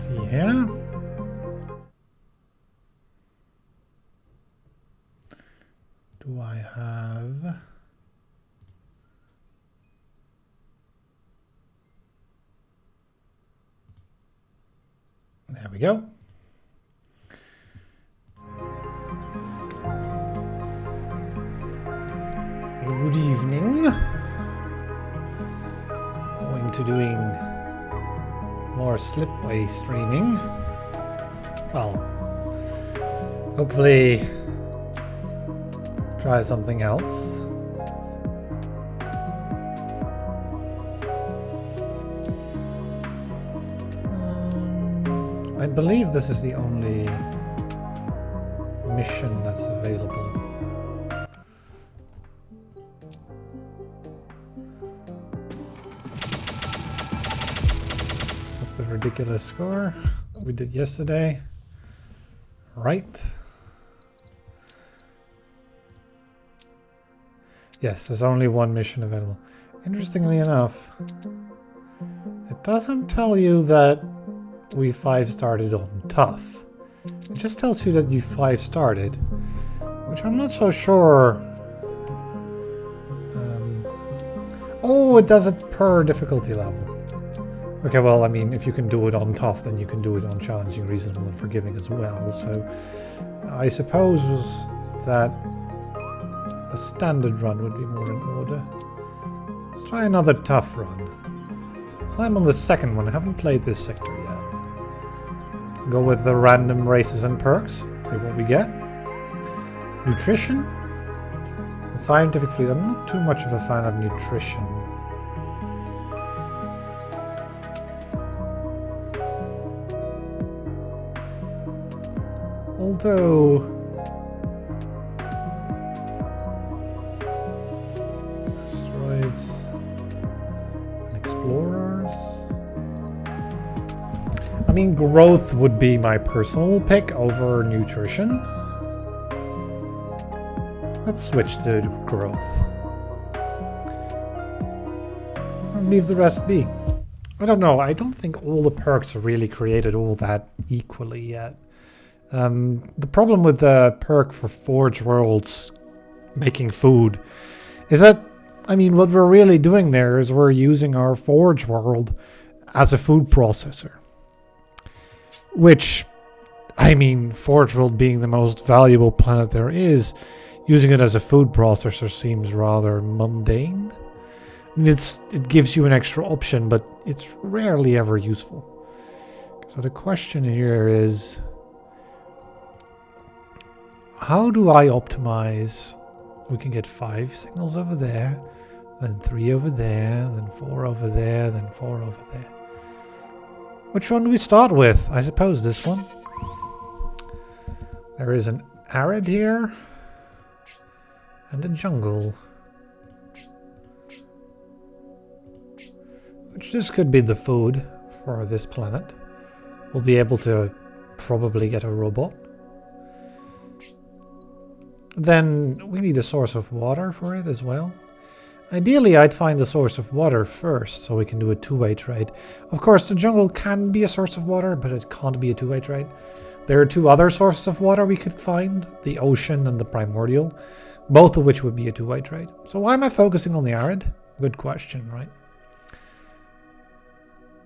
see here. Do I have... There we go. Good evening. Going to doing more Slipway streaming. Well, hopefully try something else. I believe this is the only mission that's available. That's the ridiculous score that we did yesterday. Right. Yes, there's only one mission available. Interestingly enough, it doesn't tell you that we 5-starred on tough. It just tells you that you 5-starred, which I'm not so sure. Oh, it does it per difficulty level. Okay, well, I mean, if you can do it on tough, then you can do it on challenging, reasonable, and forgiving as well. So I suppose that a standard run would be more in order. Let's try another tough run. So I'm on the second one. I haven't played this sector yet. Go with the random races and perks. See what we get. Nutrition. The scientific fleet. I'm not too much of a fan of nutrition. Although... Asteroids... and explorers... I mean, growth would be my personal pick over nutrition. Let's switch to growth. I'll leave the rest be. I don't know. I don't think all the perks are really created all that equally yet. The problem with the perk for Forge Worlds making food is that, I mean, what we're really doing there is we're using our Forge World as a food processor. Which, I mean, Forge World being the most valuable planet there is, using it as a food processor seems rather mundane. I mean, it gives you an extra option, but it's rarely ever useful. So the question here is, how do I optimize? We can get 5 signals over there, then 3 over there, then 4 over there, then 4 over there. Which one do we start with? I suppose this one. There is an arid here and a jungle. Which this could be the food for this planet. We'll be able to probably get a robot. Then we need a source of water for it as well. Ideally, I'd find the source of water first, so we can do a two-way trade. Of course, the jungle can be a source of water, but it can't be a two-way trade. There are 2 other sources of water we could find, the ocean and the primordial, both of which would be a two-way trade. So why am I focusing on the arid? Good question, right?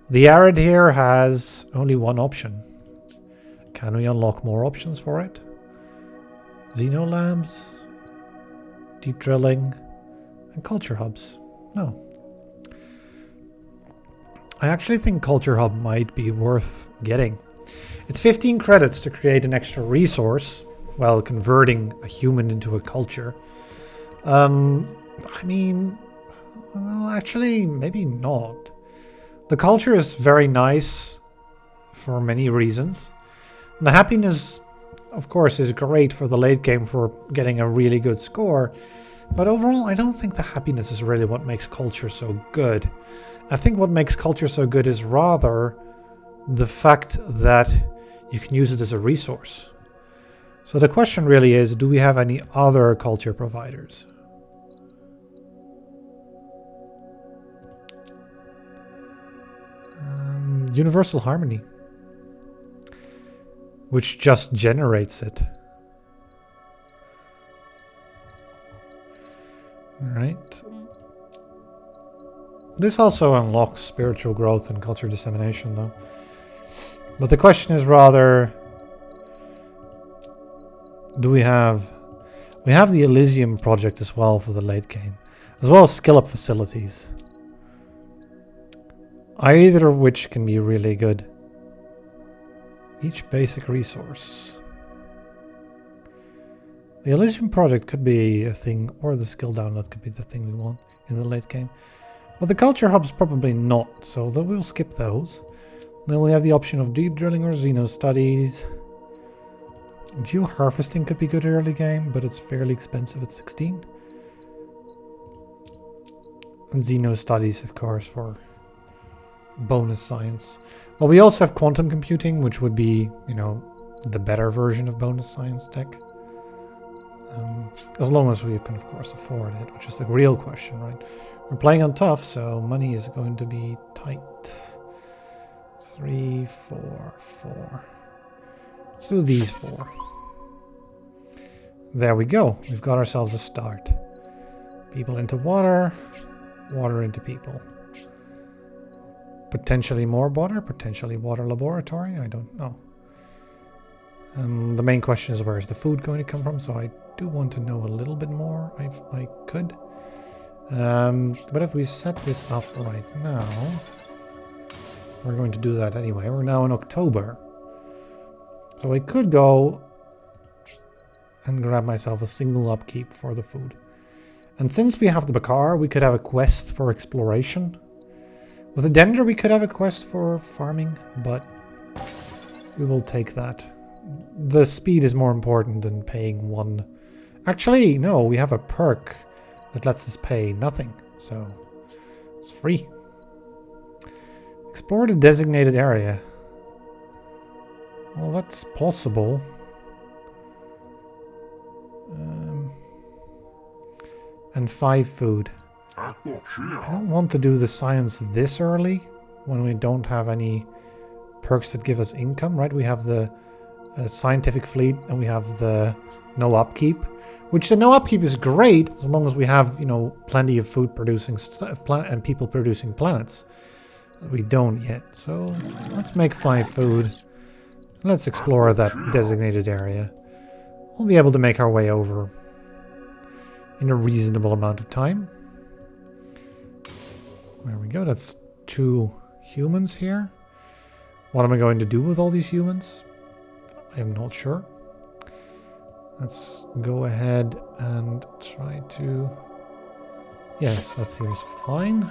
The arid here has only one option. Can we unlock more options for it? Xenolabs, deep drilling, and culture hubs. No. I actually think culture hub might be worth getting. It's 15 credits to create an extra resource while converting a human into a culture. I mean, well, actually, maybe not. The culture is very nice for many reasons. The happiness, of course, is great for the late game for getting a really good score. But overall, I don't think the happiness is really what makes culture so good. I think what makes culture so good is rather the fact that you can use it as a resource. So the question really is, do we have any other culture providers? Universal Harmony. which just generates it. Alright. This also unlocks spiritual growth and culture dissemination, though. But the question is rather, do we have... We have the Elysium project as well for the late game, as well as skill-up facilities. Either of which can be really good. Each basic resource. The Elysium project could be a thing, or the skill download could be the thing we want in the late game. But the culture hub's probably not, so we'll skip those. Then we have the option of deep drilling or xeno studies. Geo-harvesting could be good early game, but it's fairly expensive at 16. And xeno studies, of course, for bonus science. Well, we also have quantum computing, which would be, you know, the better version of bonus science tech. As long as we can, of course, afford it, which is the real question, right? We're playing on tough, so money is going to be tight. 3, 4, 4. Let's do these 4. There we go. We've got ourselves a start. People into water, water into people. Potentially more water, potentially water laboratory, I don't know. The main question is, where is the food going to come from? So I do want to know a little bit more if I could. But if we set this up right now, we're going to do that anyway. We're now in October. So I could go and grab myself a single upkeep for the food. And since we have the Bakar, we could have a quest for exploration. With the Dender, we could have a quest for farming, but we will take that. The speed is more important than paying one. Actually, no, we have a perk that lets us pay nothing, so it's free. Explore the designated area. Well, that's possible. And 5 food. I don't want to do the science this early, when we don't have any perks that give us income, right? We have the scientific fleet, and we have the no upkeep, which the no upkeep is great as long as we have, you know, plenty of food producing stuff and people producing planets. We don't yet, so let's make 5 food. Let's explore that designated area. We'll be able to make our way over in a reasonable amount of time. There we go, that's 2 humans here. What am I going to do with all these humans? I'm not sure. Let's go ahead and try to... Yes, that seems fine.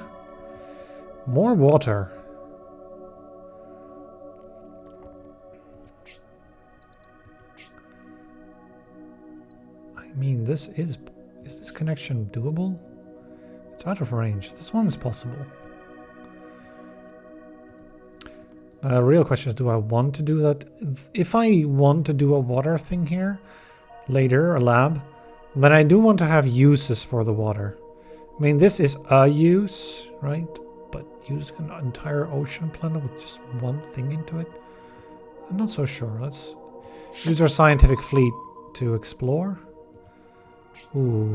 More water. I mean, this is this connection doable? It's out of range. This one is possible. The real question is, do I want to do that? If I want to do a water thing here, later, a lab, then I do want to have uses for the water. I mean, this is a use, right? But use an entire ocean planet with just one thing into it? I'm not so sure. Let's use our scientific fleet to explore. Ooh.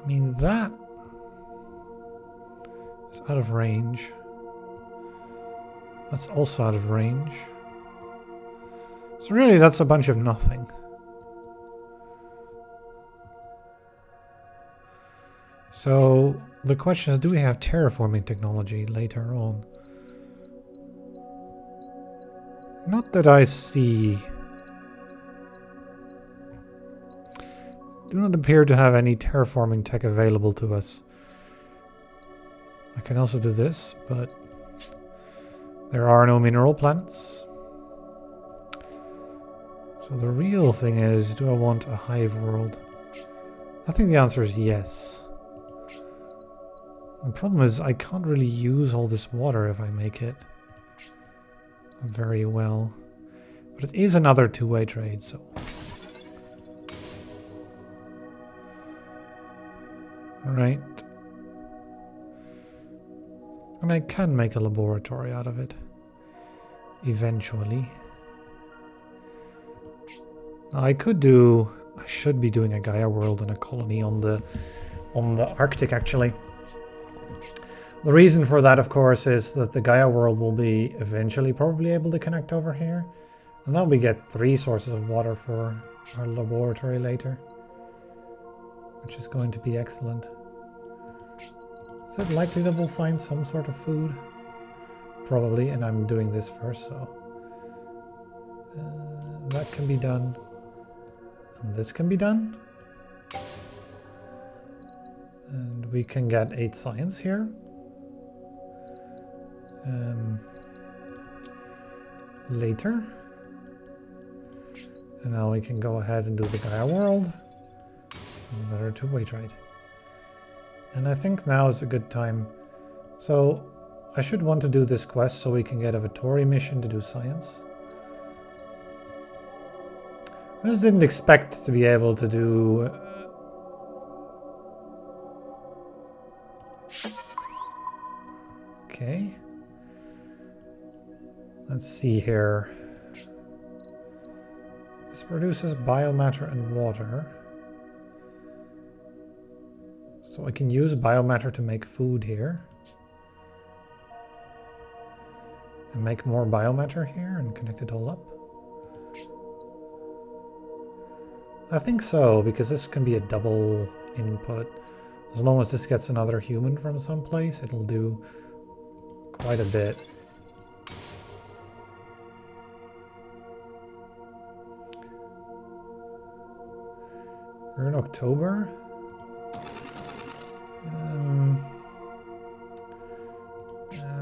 I mean, that is out of range. That's also out of range. So really, that's a bunch of nothing. So the question is, do we have terraforming technology later on? Not that I see. Do not appear to have any terraforming tech available to us. I can also do this, but there are no mineral planets. So the real thing is, do I want a hive world? I think the answer is yes. The problem is, I can't really use all this water if I make it very well. But it is another two-way trade, so... Right. And I can make a laboratory out of it. eventually. I should be doing a Gaia world and a colony on the Arctic actually. The reason for that, of course, is that the Gaia world will be eventually probably able to connect over here. And then we get 3 sources of water for our laboratory later, which is going to be excellent. Is it likely that we'll find some sort of food? Probably, and I'm doing this first, so that can be done. And this can be done. And we can get 8 science here. Later. And now we can go ahead and do the Gaia world. Another 2-way trade. And I think now is a good time. So I should want to do this quest so we can get a Vittori mission to do science. I just didn't expect to be able to do... Okay. Let's see here. This produces biomatter and water. So I can use biomatter to make food here. And make more biomatter here and connect it all up. I think so, because this can be a double input. As long as this gets another human from someplace, it'll do quite a bit. We're in October.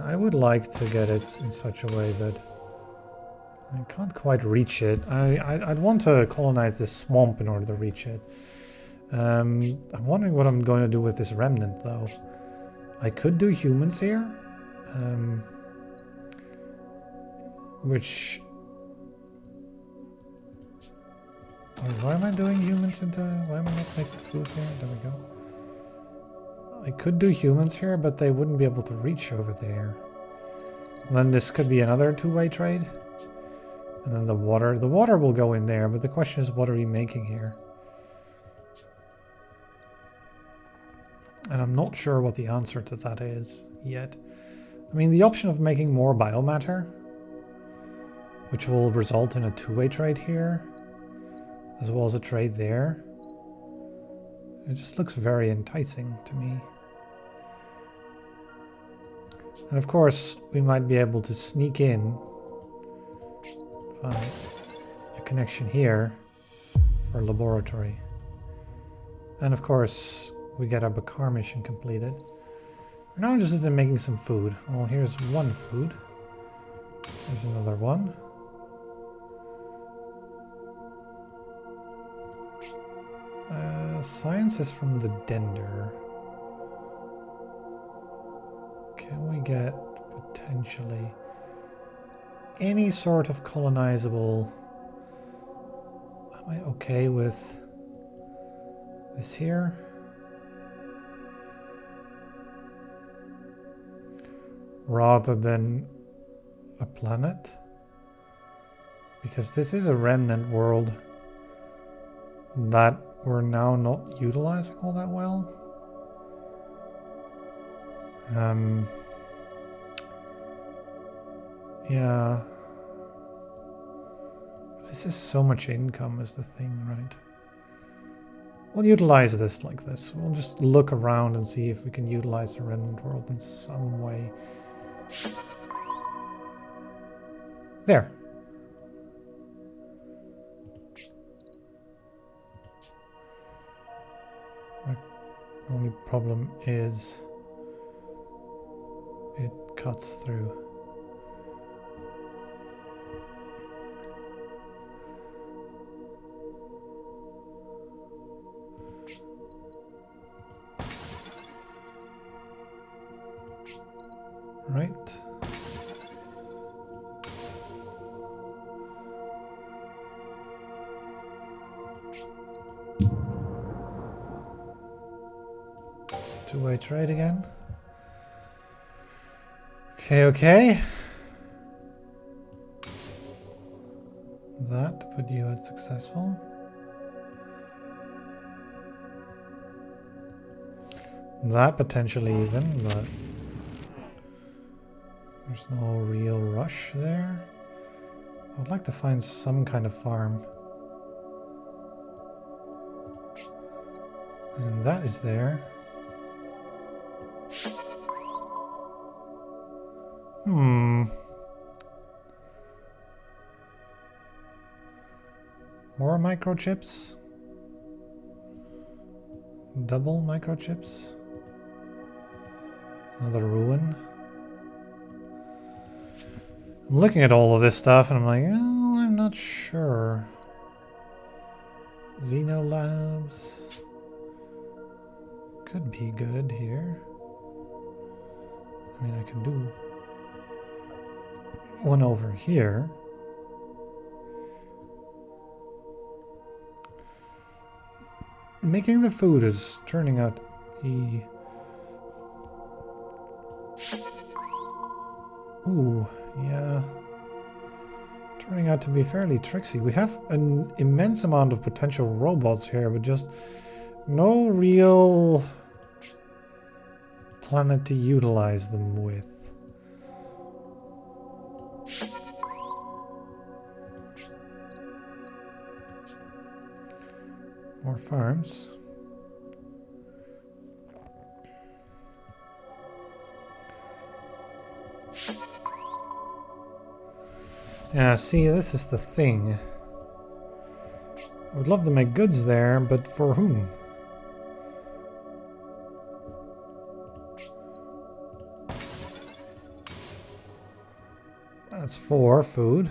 I would like to get it in such a way that I can't quite reach it. I'd want to colonize this swamp in order to reach it. I'm wondering what I'm going to do with this remnant, though. I could do humans here. Which... why am I doing humans into... Why am I not making food here? There we go. I could do humans here, but they wouldn't be able to reach over there. And then this could be another 2-way trade. And then the water will go in there, but the question is, what are we making here? And I'm not sure what the answer to that is yet. I mean, the option of making more biomatter, which will result in a 2-way trade here, as well as a trade there. It just looks very enticing to me. And of course, we might be able to sneak in, find a connection here for a laboratory. And of course, we get our Bakar mission completed. We're now interested in making some food. Well, here's one food. There's another one. Science is from the Dender. Can we get potentially any sort of colonizable? Am I okay with this here? Rather than a planet? Because this is a remnant world that we're now not utilizing all that well. Yeah. This is so much income is the thing, right? We'll utilize this like this. We'll just look around and see if we can utilize the remnant world in some way. There. The only problem is it cuts through. Right. Two-way trade again. Okay, okay. that put you at successful. That potentially even, but there's no real rush there. I would like to find some kind of farm. And that is there. More microchips? Double microchips? Another ruin? I'm looking at all of this stuff and I'm like, oh, I'm not sure. Xenolabs could be good here. I mean, I can do one over here. Making the food is turning out to be... Ooh, yeah. Turning out to be fairly tricksy. We have an immense amount of potential robots here, but just no real planet to utilize them with. More farms. Yeah, see, this is the thing. I would love to make goods there, but for whom? That's 4 food.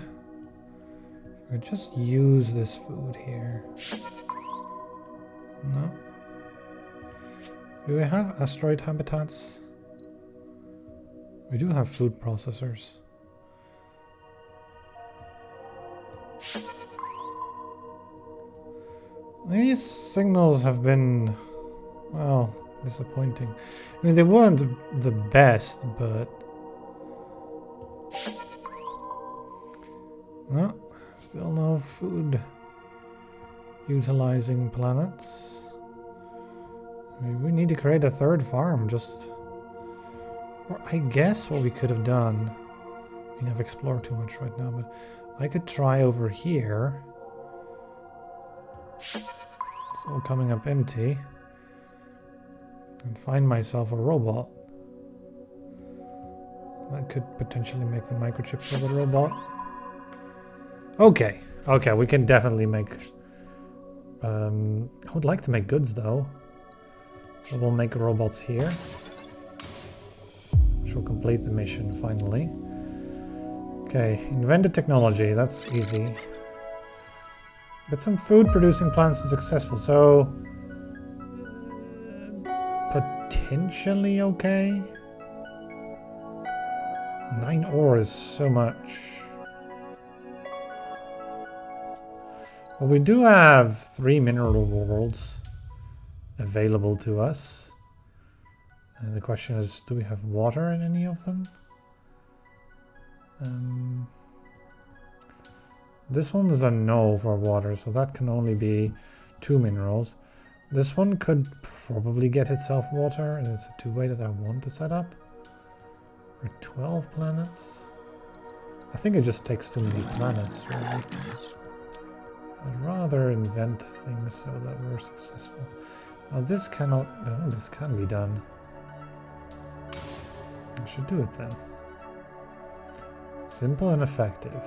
We just use this food here. No. Do we have asteroid habitats? We do have food processors. These signals have been, well, disappointing. I mean, they weren't the best, but... No, still no food utilizing planets. I mean, we need to create a 3rd farm, just... Or I guess what we could have done... I mean, I've explored too much right now, but I could try over here. It's all coming up empty. And find myself a robot. That could potentially make the microchips for the robot. Okay, okay, we can definitely make... I would like to make goods though. So we'll make robots here. Which will complete the mission finally. Okay, invented technology, that's easy. But some food producing plants is successful, so... potentially okay? 9 ore is so much. Well, we do have 3 mineral worlds available to us. And the question is, do we have water in any of them? This one is a no for water, so that can only be 2 minerals. This one could probably get itself water, and it's a 2-way that I want to set up. For 12 planets. I think it just takes too many planets, really. I'd rather invent things so that we're successful. Now this cannot... Oh, this can be done. I should do it then. Simple and effective.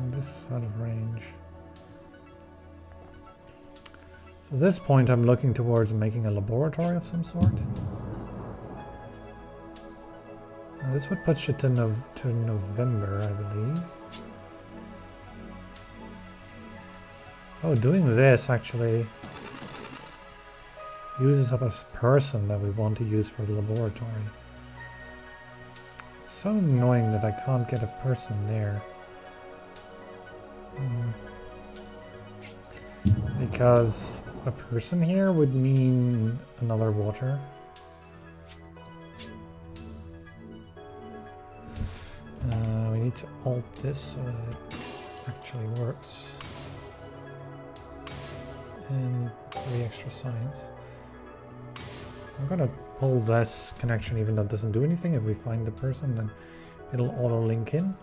This is out of range. So at this point I'm looking towards making a laboratory of some sort. Now this would push it to November, I believe. Oh, doing this actually uses up a person that we want to use for the laboratory. It's so annoying that I can't get a person there. Because a person here would mean another water. We need need to alt this so that it actually works. And 3 extra science. I'm gonna pull this connection even though it doesn't do anything. If we find the person, then it'll auto link in.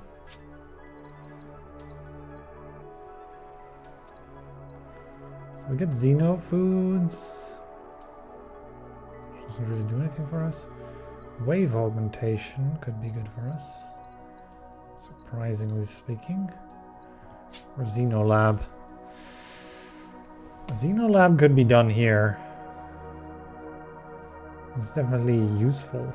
So we get Xeno foods. Doesn't really do anything for us. Wave augmentation could be good for us, surprisingly speaking. Or Xenolab. Xenolab could be done here. It's definitely useful.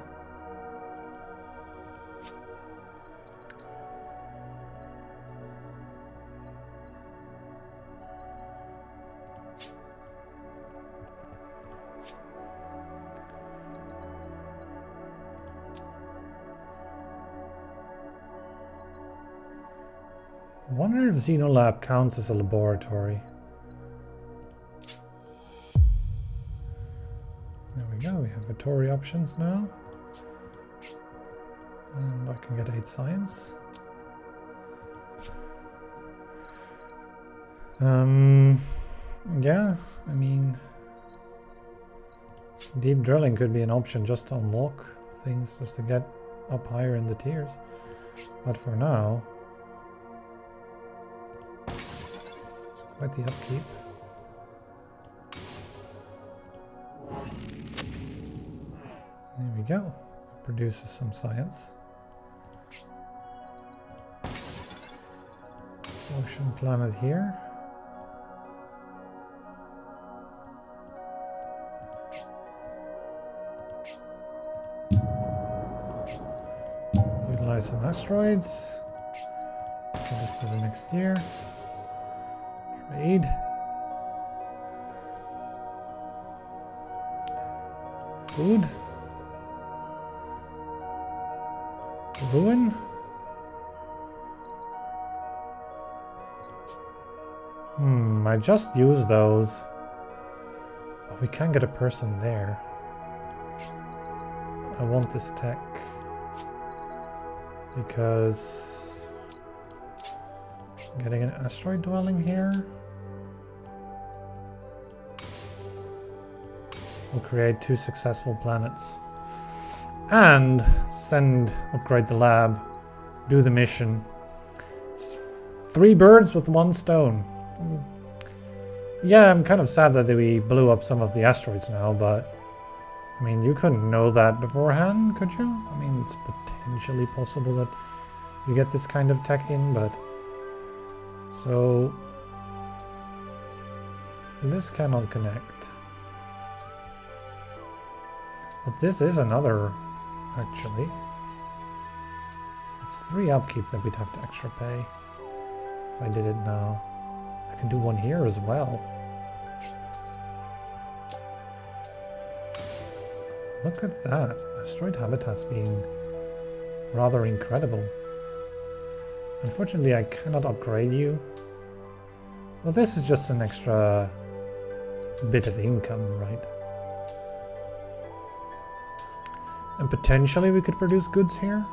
I wonder if Xenolab counts as a laboratory. There we go, we have laboratory options now. And I can get 8 science. Yeah, I mean, deep drilling could be an option just to unlock things, just to get up higher in the tiers. But for now, it's quite the upkeep. There we go. It produces some science. Ocean planet here. Utilize some asteroids. Get this to the next year. Trade. Food. Ruin. I just used those. Oh, we can't get a person there. I want this tech because getting an asteroid dwelling here will create 2 successful planets. And upgrade the lab, do the mission. It's 3 birds with 1 stone. Yeah, I'm kind of sad that we blew up some of the asteroids now, but I mean, you couldn't know that beforehand, could you? I mean, it's potentially possible that you get this kind of tech in, but so this cannot connect. But this is another, actually. It's 3 upkeep that we'd have to extra pay if I did it now. I can do one here as well. Look at that. Asteroid Habitats being rather incredible. Unfortunately, I cannot upgrade you. Well, this is just an extra bit of income, right? And potentially we could produce goods here.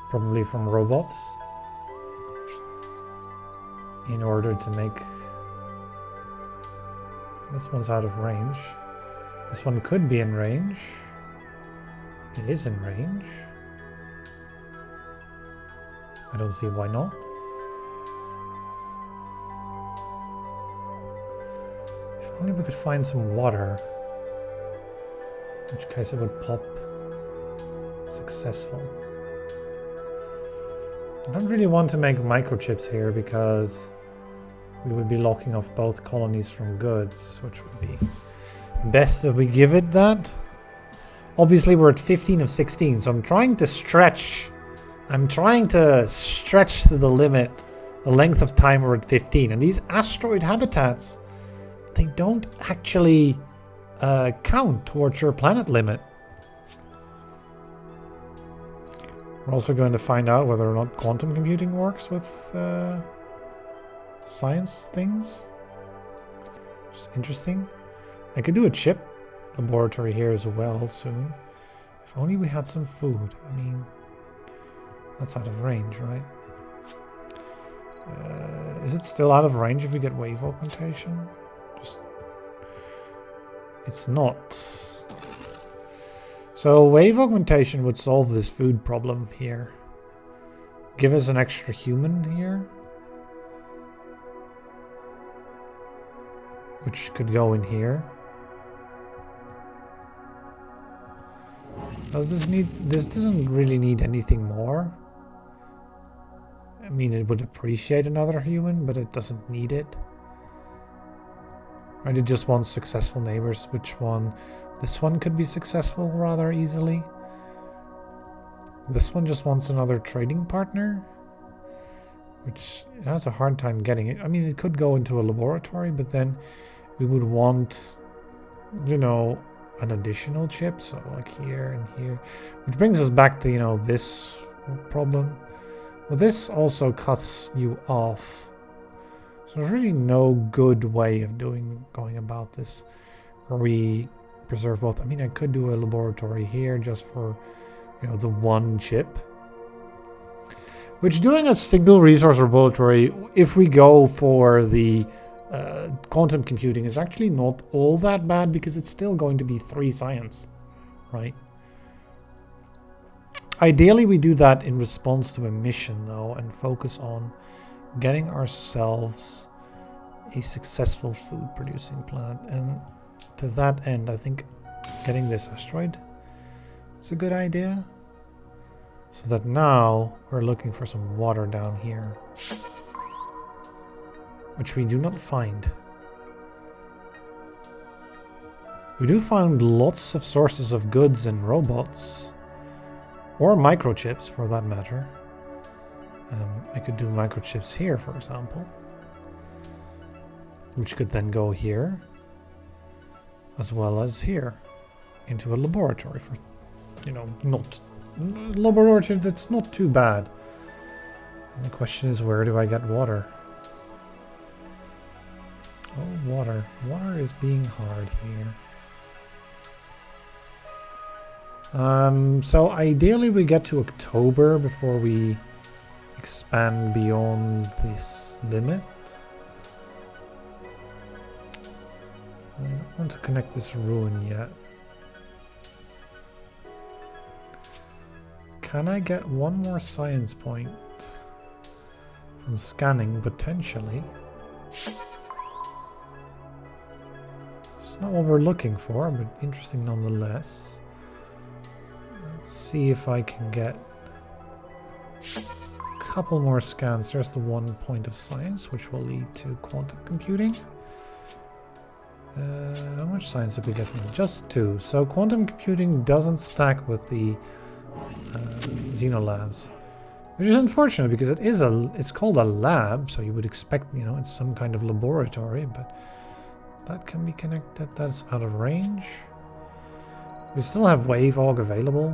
Probably from robots. In order to make... This one's out of range. This one could be in range. It is in range. I don't see why not. If only we could find some water. In which case it would pop successful. I don't really want to make microchips here because we would be locking off both colonies from goods, which would be best if we give it that. Obviously we're at 15 of 16, so I'm trying to stretch to the limit the length of time we're at 15. And these asteroid habitats, they don't actually count towards your planet limit. We're also going to find out whether or not quantum computing works with science things. Which is interesting. I could do a chip laboratory here as well soon. If only we had some food. I mean, That's out of range, right? Is it still out of range if we get wave augmentation? It's not. So wave augmentation would solve this food problem here. Give us an extra human here. Which could go in here. Does this need... This doesn't really need anything more. I mean, it would appreciate another human, but it doesn't need it. Right, it just wants successful neighbors. Which one? This one could be successful rather easily. This one just wants another trading partner, which it has a hard time getting it. I mean, it could go into a laboratory, but then we would want, you know, an additional chip. So like here and here, which brings us back to, you know, this problem. Well, this also cuts you off. So there's really no good way of going about this where we preserve both. I mean, I could do a laboratory here just for, you know, the one chip. Which, doing a single resource laboratory, if we go for the quantum computing, is actually not all that bad, because it's still going to be 3 science, right? Ideally, we do that in response to a mission, though, and focus on getting ourselves a successful food-producing planet. And to that end, I think getting this asteroid is a good idea. So that now we're looking for some water down here, which we do not find. We do find lots of sources of goods and robots, or microchips for that matter. I could do microchips here, for example, which could then go here, as well as here, into a laboratory for, you know, not laboratory that's not too bad. And the question is, where do I get water? Oh, water. Water is being hard here. So ideally we get to October before we expand beyond this limit. I don't want to connect this ruin yet. Can I get one more science point from scanning, potentially? It's not what we're looking for, but interesting nonetheless. Let's see if I can get a couple more scans. There's the 1 point of science, which will lead to quantum computing. How much science did we get? Just 2. So quantum computing doesn't stack with the Xenolabs, which is unfortunate because it's called a lab, so you would expect, you know, it's some kind of laboratory, but that can be connected. That's out of range. We still have wave aug available,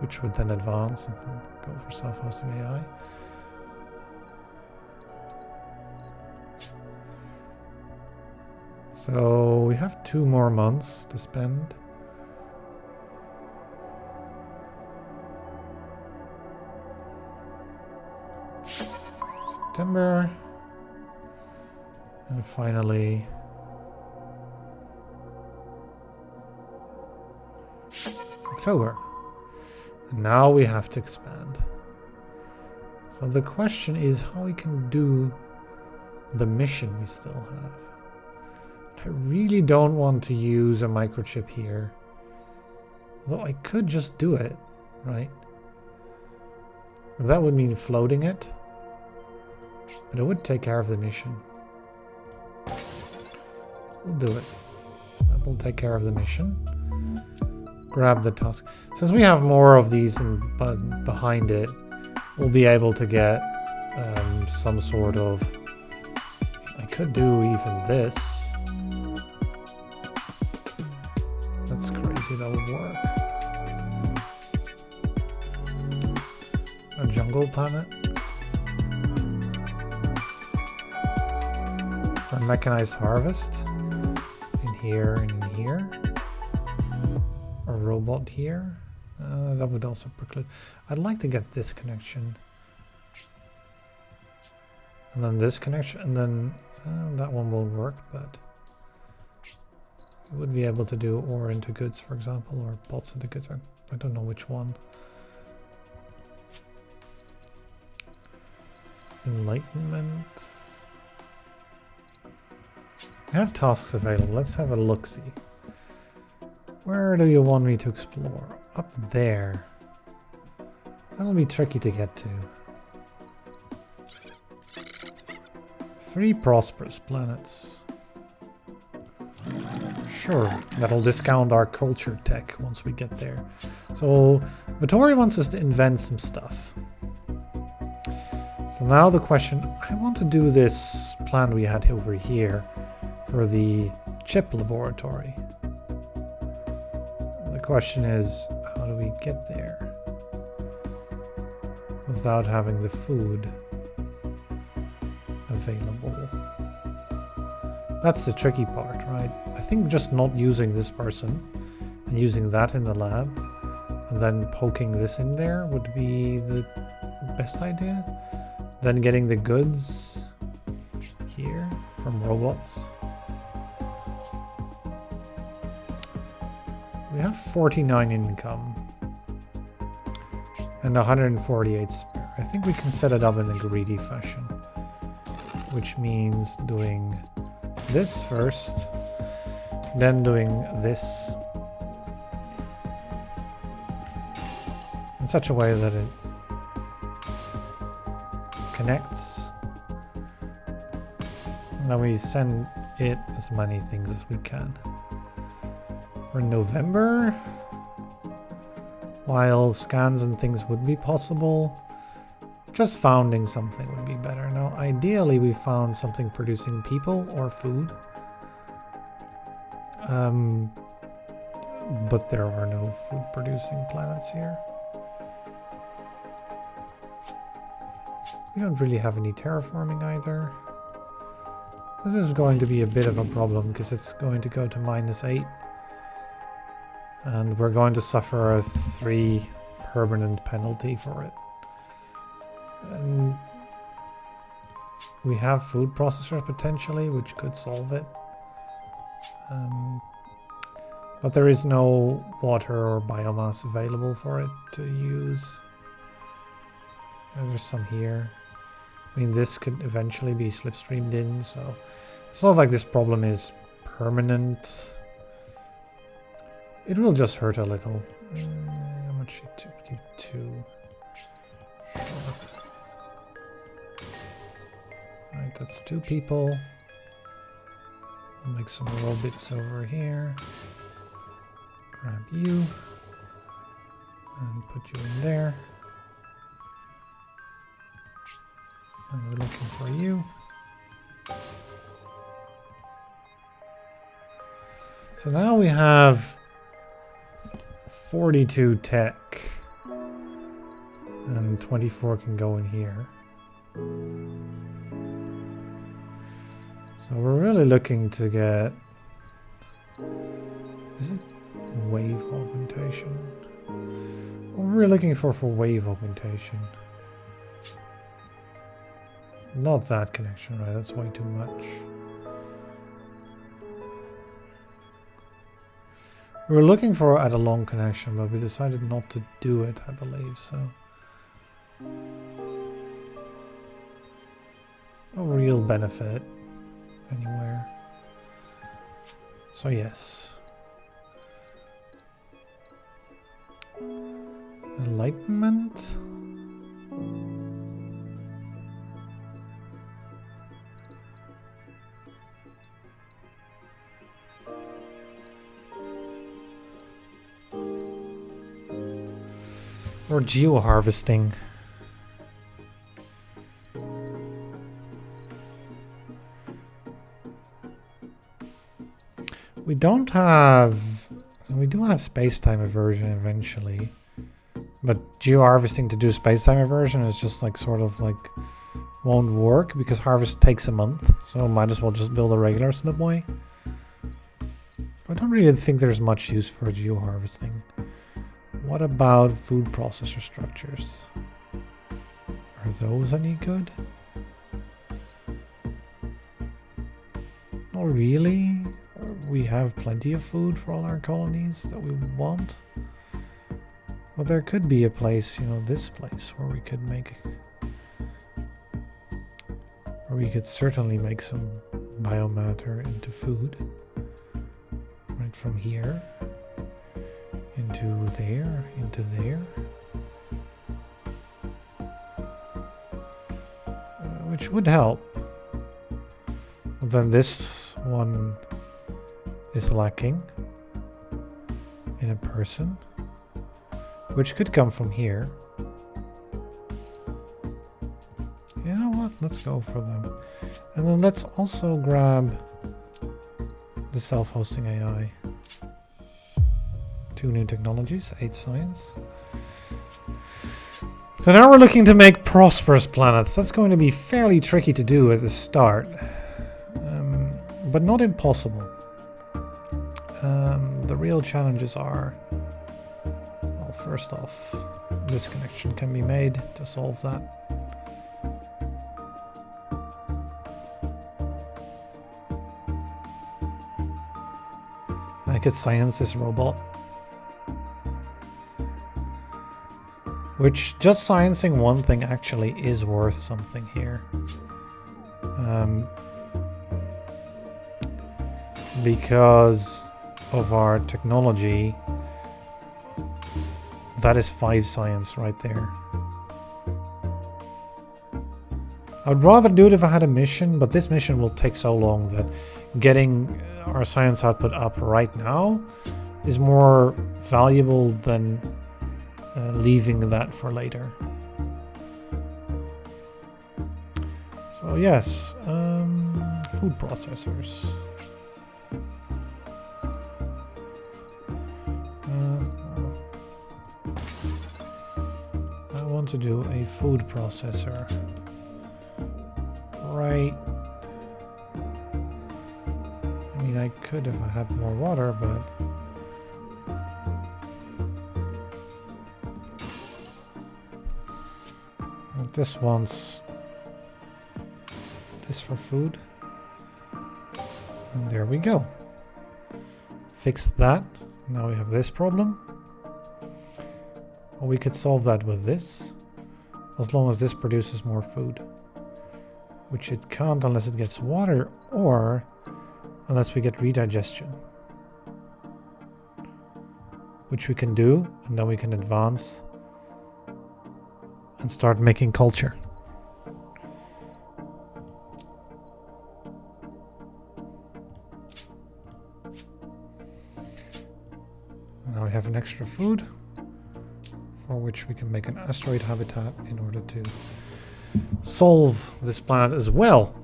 which would then advance and go for self-hosting AI. So we have 2 more months to spend. September, and finally October. And now we have to expand. So the question is how we can do the mission we still have. I really don't want to use a microchip here, although I could just do it, right? That would mean floating it. But it would take care of the mission. We'll do it. That will take care of the mission. Grab the task. Since we have more of these behind it, we'll be able to get some sort of... I could do even this. That's crazy, that would work. A jungle planet. A mechanized harvest in here and in here. A robot here. That would also preclude. I'd like to get this connection. And then this connection, and then that one won't work, but we would be able to do ore into goods, for example, or pots into goods. I don't know which one. Enlightenment. I have tasks available. Let's have a look-see. Where do you want me to explore? Up there. That'll be tricky to get to. 3 prosperous planets. Sure, that'll discount our culture tech once we get there. So, Vittori wants us to invent some stuff. So now the question, I want to do this plan we had over here for the chip laboratory. The question is, how do we get there without having the food available? That's the tricky part, right? I think just not using this person and using that in the lab and then poking this in there would be the best idea. Then getting the goods here from robots. We have 49 income and 148 spare. I think we can set it up in a greedy fashion, which means doing this first, then doing this in such a way that it connects, and then we send it as many things as we can. We're in November, while scans and things would be possible, just founding something would be better. Now ideally we found something producing people or food, but there are no food producing planets here. We don't really have any terraforming either. This is going to be a bit of a problem because it's going to go to -8. And we're going to suffer a 3 permanent penalty for it. And we have food processors potentially, which could solve it. But there is no water or biomass available for it to use. There's some here. I mean, this could eventually be slipstreamed in, so it's not like this problem is permanent. It will just hurt a little. How much should give 2? Sure. Right, that's 2 people. We'll make some roll bits over here. Grab you. And put you in there. And we're looking for you. So now we have 42 tech. And 24 can go in here. So we're really looking to get... Is it wave augmentation? What we're looking for wave augmentation. Not that connection, right? That's way too much. We were looking for at a long connection, but we decided not to do it, I believe, so. No real benefit anywhere. So yes. Enlightenment. Or geo-harvesting. We don't have... We do have space-time aversion eventually. But geo-harvesting to do space-time aversion is just like sort of like... won't work because harvest takes a month. So might as well just build a regular slipway. I don't really think there's much use for geo-harvesting. What about food processor structures? Are those any good? Not really. We have plenty of food for all our colonies that we want. But there could be a place, you know, this place where we could make... Or we could certainly make some biomatter into food. Right from here. Into there. Into there. Which would help. But then this one is lacking in a person. Which could come from here. You know what? Let's go for them. And then let's also grab the self-hosting AI. 2 new technologies, 8 science. So now we're looking to make prosperous planets. That's going to be fairly tricky to do at the start. But not impossible. The real challenges are... Well, first off, this connection can be made to solve that. I could science this robot. Which, just sciencing one thing actually is worth something here. Because of our technology, that is 5 science right there. I would rather do it if I had a mission, but this mission will take so long that getting our science output up right now is more valuable than leaving that for later. So yes, food processors. I want to do a food processor. Right. I mean, I could if I had more water, but... This wants this for food. And there we go. Fix that. Now we have this problem. Well, we could solve that with this. As long as this produces more food. Which it can't unless it gets water or unless we get redigestion. Which we can do, and then we can advance and start making culture. Now we have an extra food for which we can make an asteroid habitat in order to solve this planet as well.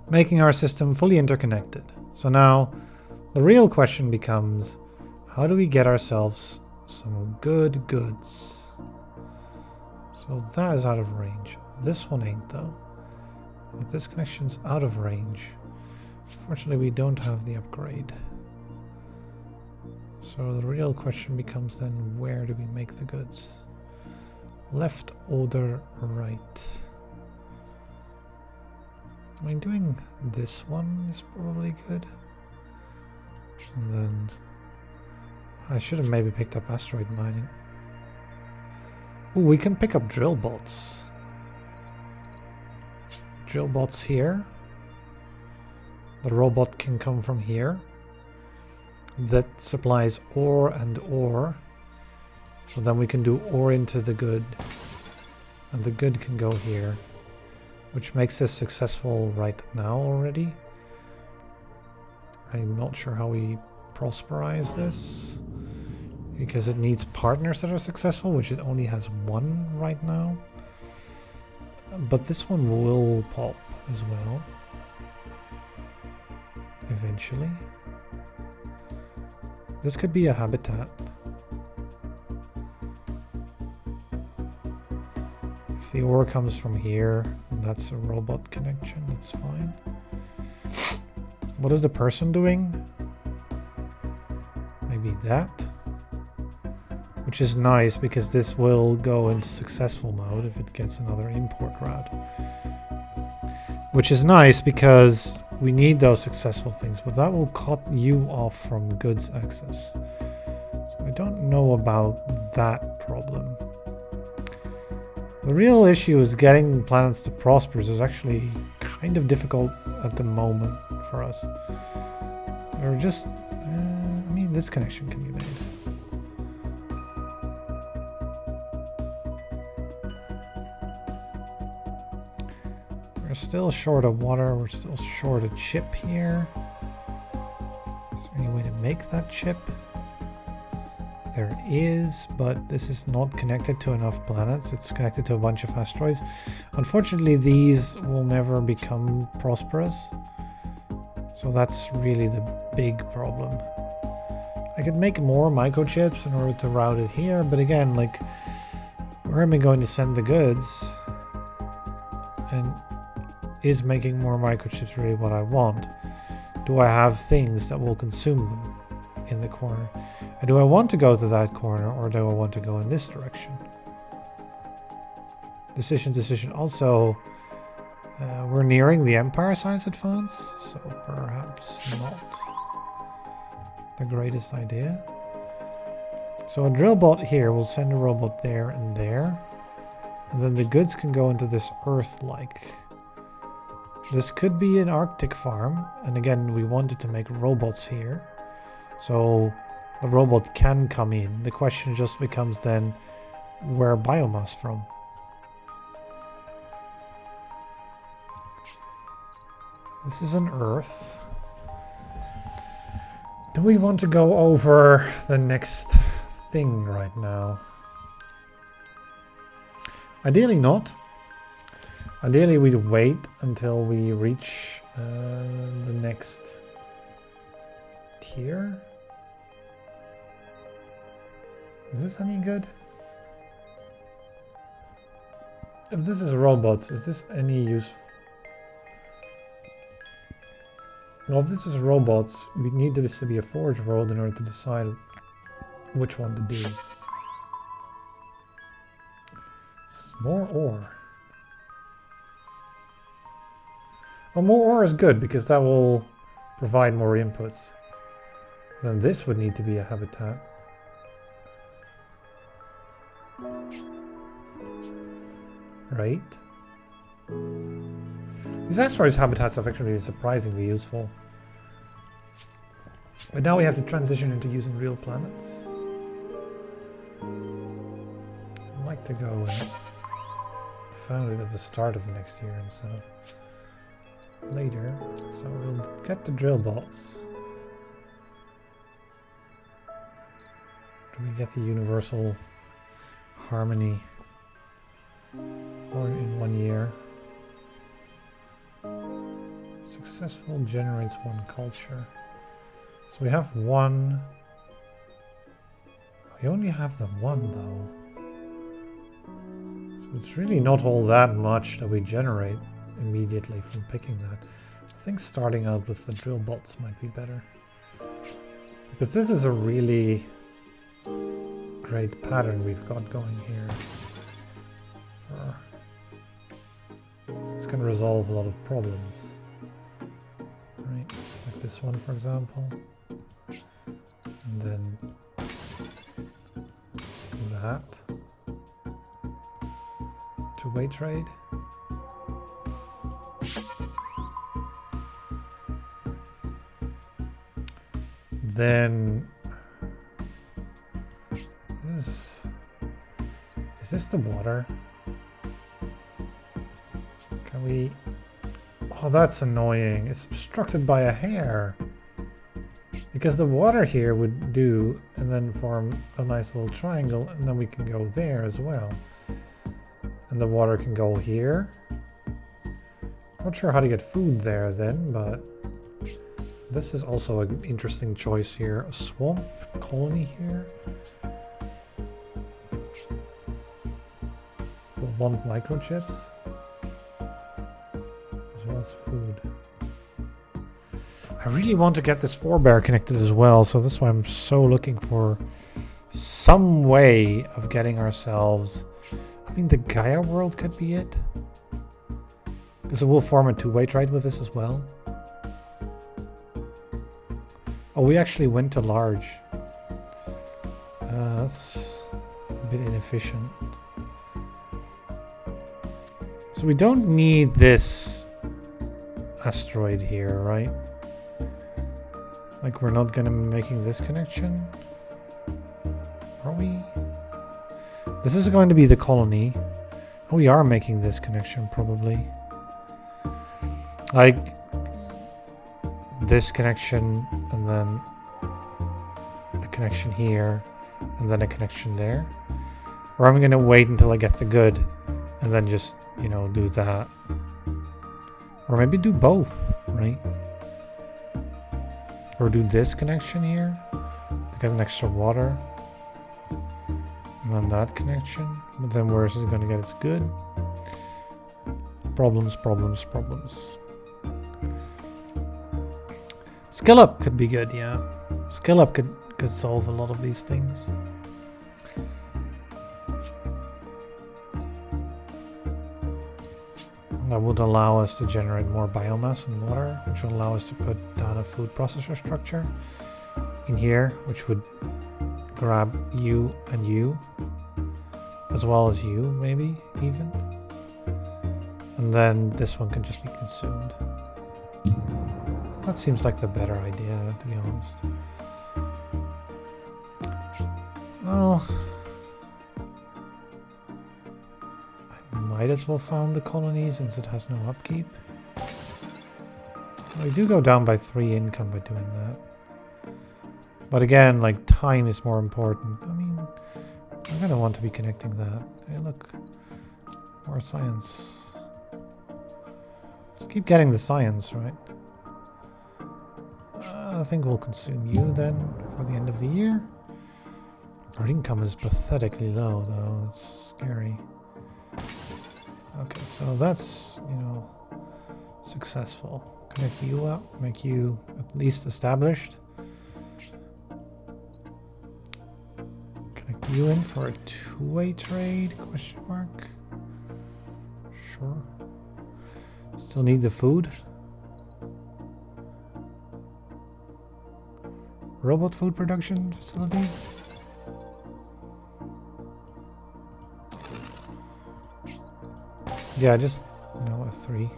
Making our system fully interconnected. So now the real question becomes, how do we get ourselves some good goods? So that is out of range. This one ain't though. But this connection's out of range. Fortunately, we don't have the upgrade. So the real question becomes then, where do we make the goods? Left or right? I mean, doing this one is probably good. And then I should have maybe picked up asteroid mining. Ooh, we can pick up drill bots. Drill bots here. The robot can come from here. That supplies ore and ore. So then we can do ore into the good. And the good can go here. Which makes this successful right now already. I'm not sure how we prosperize this. Because it needs partners that are successful, which it only has 1 right now. But this one will pop as well. Eventually. This could be a habitat. If the ore comes from here, and that's a robot connection, that's fine. What is the person doing? Maybe that? which is nice because this will go into successful mode if it gets another import route. Which is nice because we need those successful things, but that will cut you off from goods access. So I don't know about that problem. The real issue is getting planets to prosper is actually kind of difficult at the moment for us. Or just, I mean, this connection can be made. We're still short of water, we're still short of chip here. Is there any way to make that chip? There is, but this is not connected to enough planets. It's connected to a bunch of asteroids. Unfortunately, these will never become prosperous. So that's really the big problem. I could make more microchips in order to route it here, but again, like, where am I going to send the goods? And is making more microchips really what I want? Do I have things that will consume them in the corner? And do I want to go to that corner, or do I want to go in this direction? Decision. Also, we're nearing the Empire Science Advance, so perhaps not the greatest idea. So a drill bot here will send a robot there and there, and then the goods can go into this Earth-like. This could be an Arctic farm, and again, we wanted to make robots here, so the robot can come in. The question just becomes then, where biomass from? This is an Earth. Do we want to go over the next thing right now? Ideally not. Ideally we'd wait until we reach the next tier. Is this any good? If this is robots, is this any use? Well, if this is robots, we need this to be a forge world in order to decide which one to do. More ore. Well, more ore is good because that will provide more inputs. Then this would need to be a habitat. Right? These asteroid habitats have actually been surprisingly useful. But now we have to transition into using real planets. I'd like to go and found it at the start of the next year instead of later. So we'll get the drill bots. Do we get the universal harmony or in 1 year? Successful generates one culture. So we have one. We only have the one though. So it's really not all that much that we generate immediately from picking that. I think starting out with the drill bots might be better. Because this is a really great pattern we've got going here. It's going to resolve a lot of problems. Right, like this one for example. And then that. Two-way trade. Then is this the water? Can we... Oh, that's annoying. It's obstructed by a hair. Because the water here would do, and then form a nice little triangle, and then we can go there as well. And the water can go here. Not sure how to get food there then, but this is also an interesting choice here. A swamp colony here. We'll want microchips. As well as food. I really want to get this forebear connected as well, so that's why I'm so looking for some way of getting ourselves... I mean, the Gaia world could be it. Because it will form a two-way trade with this as well. Oh, we actually went to large. That's a bit inefficient. So we don't need this asteroid here, right? Like, we're not gonna be making this connection? Are we? This is going to be the colony. Oh, we are making this connection, probably. Like, this connection, and then a connection here, and then a connection there. Or I'm gonna wait until I get the good, and then just, you know, do that. Or maybe do both, right? Or do this connection here to get an extra water. And then that connection. But then where is it going to get its good? Problems, problems, problems. Skill up could be good, yeah. Skill up could solve a lot of these things. That would allow us to generate more biomass and water, which would allow us to put down a food processor structure in here, which would grab you and you, as well as you, maybe, even. And then this one can just be consumed. That seems like the better idea, to be honest. Well, might as well found the colony since it has no upkeep. We do go down by 3 income by doing that. But again, like, time is more important. I mean, I'm gonna want to be connecting that. Hey, look. More science. Let's keep getting the science, right? I think we'll consume you then for the end of the year. Our income is pathetically low, though. It's scary. Okay, so that's, you know, successful. Connect you up, make you at least established. Connect you in for a two-way trade, question mark. Sure. Still need the food. Robot food production facility. Yeah, just, you know, a 3.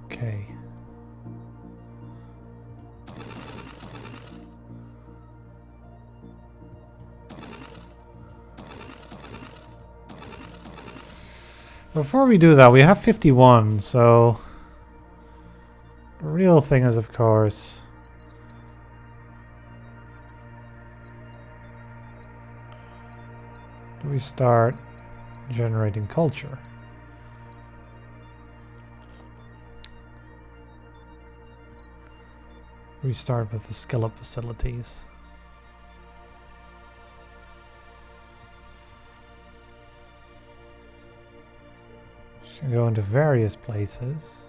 Okay. Before we do that, we have 51, so the real thing is, of course, we start generating culture. We start with the skill up facilities. Just gonna go into various places.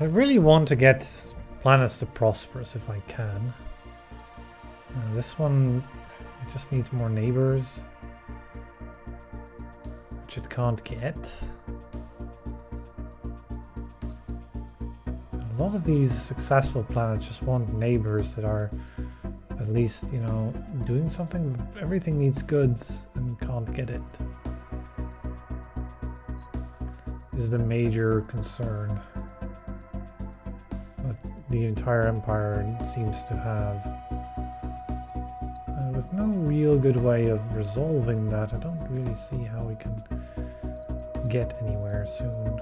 I really want to get planets to prosperous if I can. This one, it just needs more neighbors, which it can't get. A lot of these successful planets just want neighbors that are at least, you know, doing something. Everything needs goods and can't get it. Is the major concern that the entire empire seems to have. With no real good way of resolving that, I don't really see how we can get anywhere soon.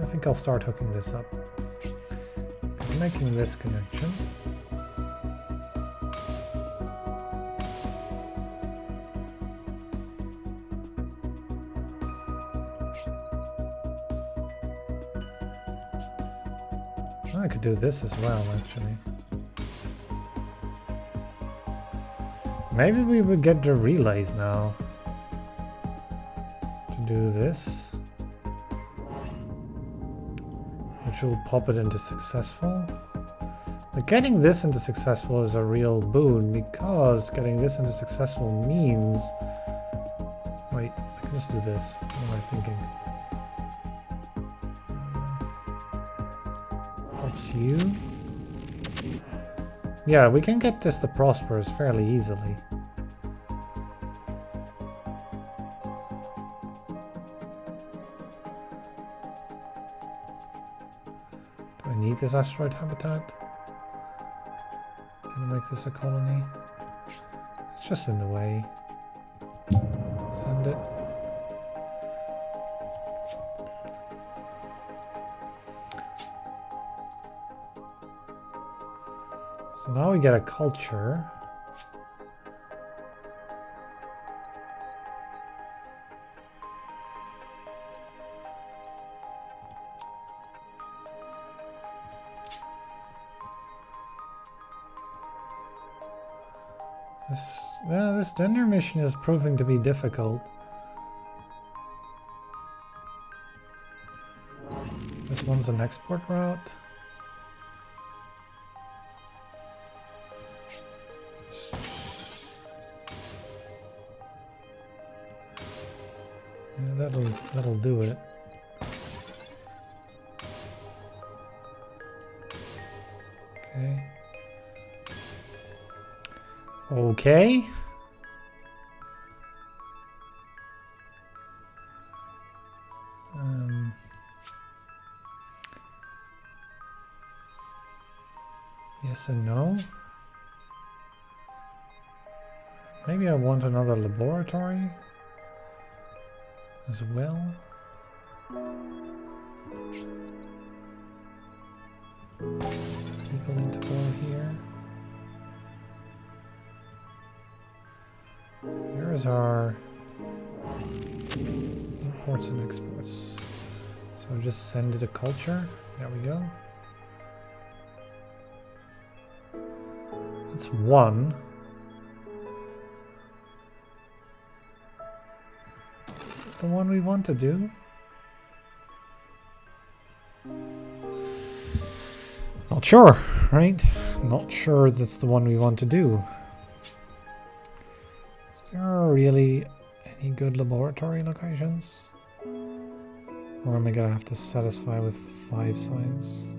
I think I'll start hooking this up. Making this connection. I could do this as well, actually. Maybe we would get the relays now. do this, which will pop it into successful. But getting this into successful is a real boon, because getting this into successful means... Wait, I can just do this. What am I thinking? Pops you. Yeah, we can get this to prosperous fairly easily. Do I need this asteroid habitat? Gonna make this a colony? It's just in the way. Send it. So now we get a culture. This dinner mission is proving to be difficult. This one's an export route. Yeah, that'll do it. Okay. Okay. Yes and no. Maybe I want another laboratory as well. People need to go here. Here is our imports and exports. So just send it a culture. There we go. That's one. Is it the one we want to do? Not sure, right? Not sure that's the one we want to do. Is there really any good laboratory locations? Or am I gonna have to satisfy with 5 signs?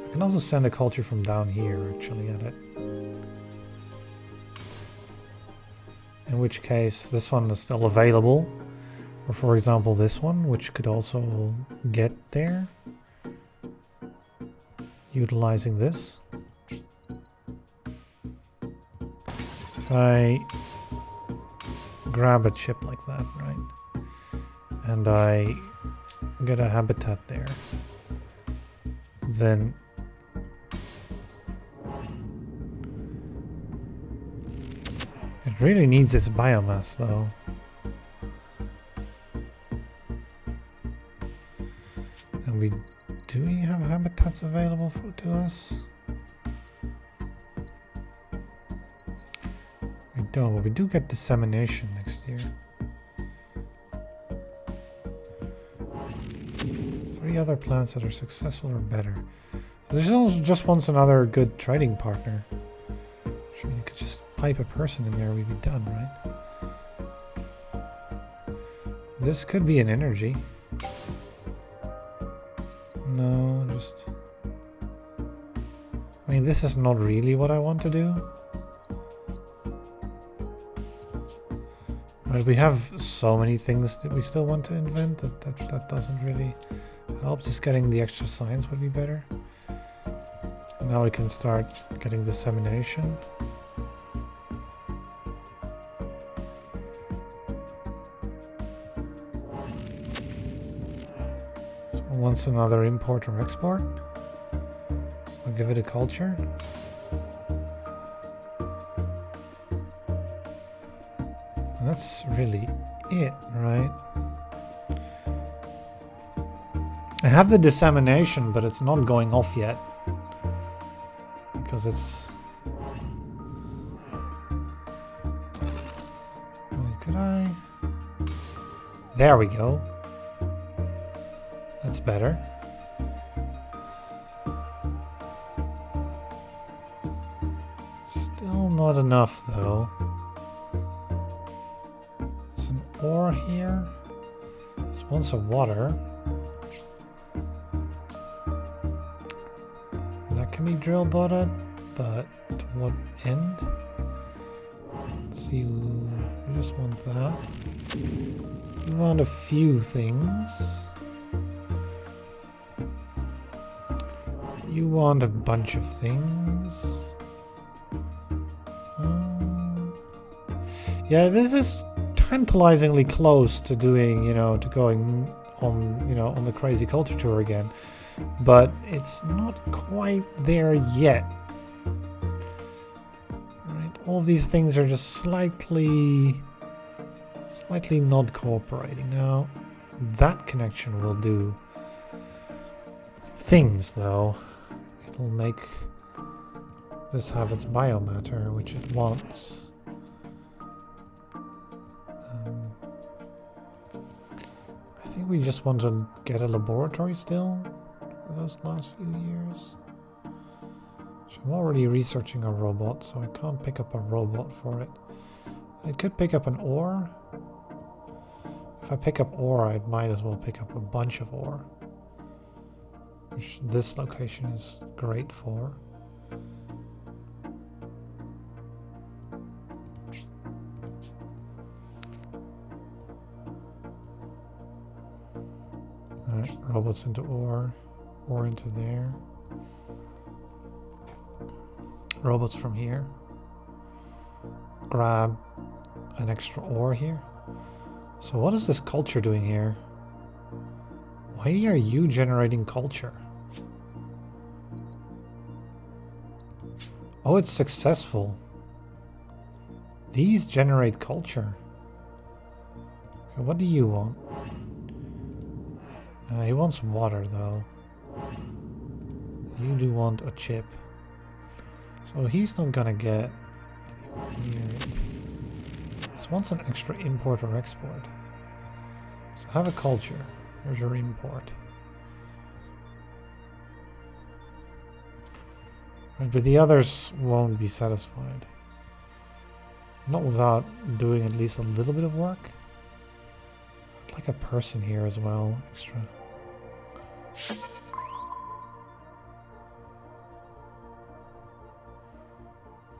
I can also send a culture from down here, actually, at it. In which case, this one is still available. Or for example, this one, which could also get there. Utilizing this. If I grab a chip like that, right? And I get a habitat there. Then it really needs its biomass, though. And do we have habitats available to us? We don't, but we do get dissemination next year. 3 other plants that are successful or better. So there's also just wants another good trading partner. Sure, you could just pipe a person in there, we'd be done, right? This could be an energy. No, just... I mean, this is not really what I want to do. But we have so many things that we still want to invent that doesn't really help. Just getting the extra science would be better. Now we can start getting dissemination. Wants another import or export, so I'll give it a culture. And that's really it, right? I have the dissemination, but it's not going off yet because it's Wait, could I? There we go. That's better. Still not enough though. There's an ore here. This wants some water. That can be drill botted, but to what end? Let's see, you just want that. You want a few things. You want a bunch of things. Yeah, this is tantalizingly close to doing, to going on, on the crazy culture tour again. But it's not quite there yet. Right, all of these things are just slightly not cooperating. Now, that connection will do things, though. It'll make this have its biomatter, which it wants. I think we just want to get a laboratory still for those last few years. So I'm already researching a robot, so I can't pick up a robot for it. I could pick up an ore. If I pick up ore, I might as well pick up a bunch of ore, which this location is great for. Alright, robots into ore into there. Robots from here. Grab an extra ore here. So what is this culture doing here? Why are you generating culture? Oh, it's successful. These generate culture. Okay, what do you want? He wants water, though. You do want a chip. So he's not gonna get anywhere near it. This wants an extra import or export. So have a culture. Here's your import. Right, but the others won't be satisfied. Not without doing at least a little bit of work. I'd like a person here as well, extra.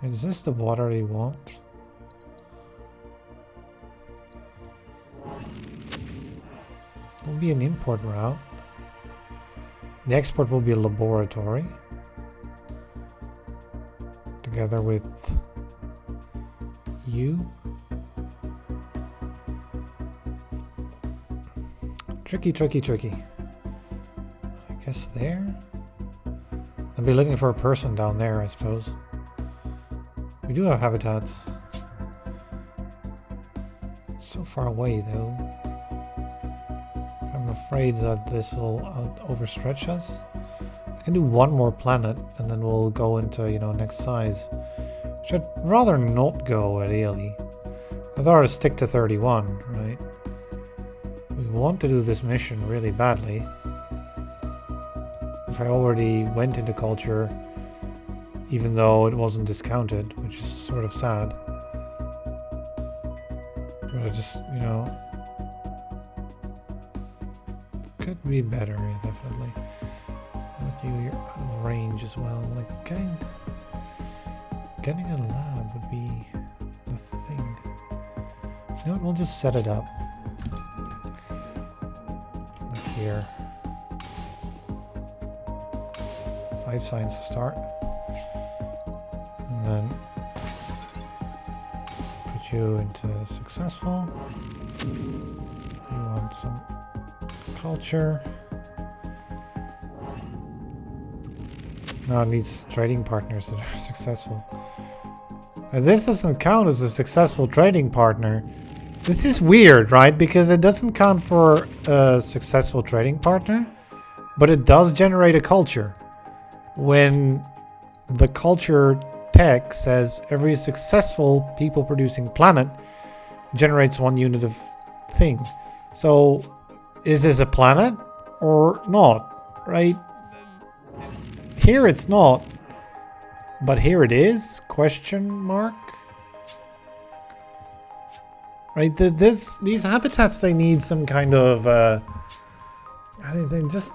And is this the water you want? It will be an import route. The export will be a laboratory. Together with you. Tricky, tricky, tricky. I guess there? I'll be looking for a person down there, I suppose. We do have habitats. It's so far away, though. I'm afraid that this will overstretch us. I can do one more planet, and then we'll go into, next size. Which I'd rather not go, ideally. I'd rather stick to 31, right? We want to do this mission really badly. If I already went into culture, even though it wasn't discounted, which is sort of sad. But I just, could be better, yeah, definitely. With you, you're out of range as well. Like, getting a lab would be the thing. You know what, we'll just set it up. Like here. 5 signs to start. And then put you into successful. You want some culture. No, it needs trading partners that are successful. Now, this doesn't count as a successful trading partner. This is weird, right? Because it doesn't count for a successful trading partner, but it does generate a culture. When the culture tech says every successful people-producing planet generates 1 unit of thing. So, is this a planet or not? Right? Here it's not, but here it is? Question mark? Right? These habitats, they need some kind of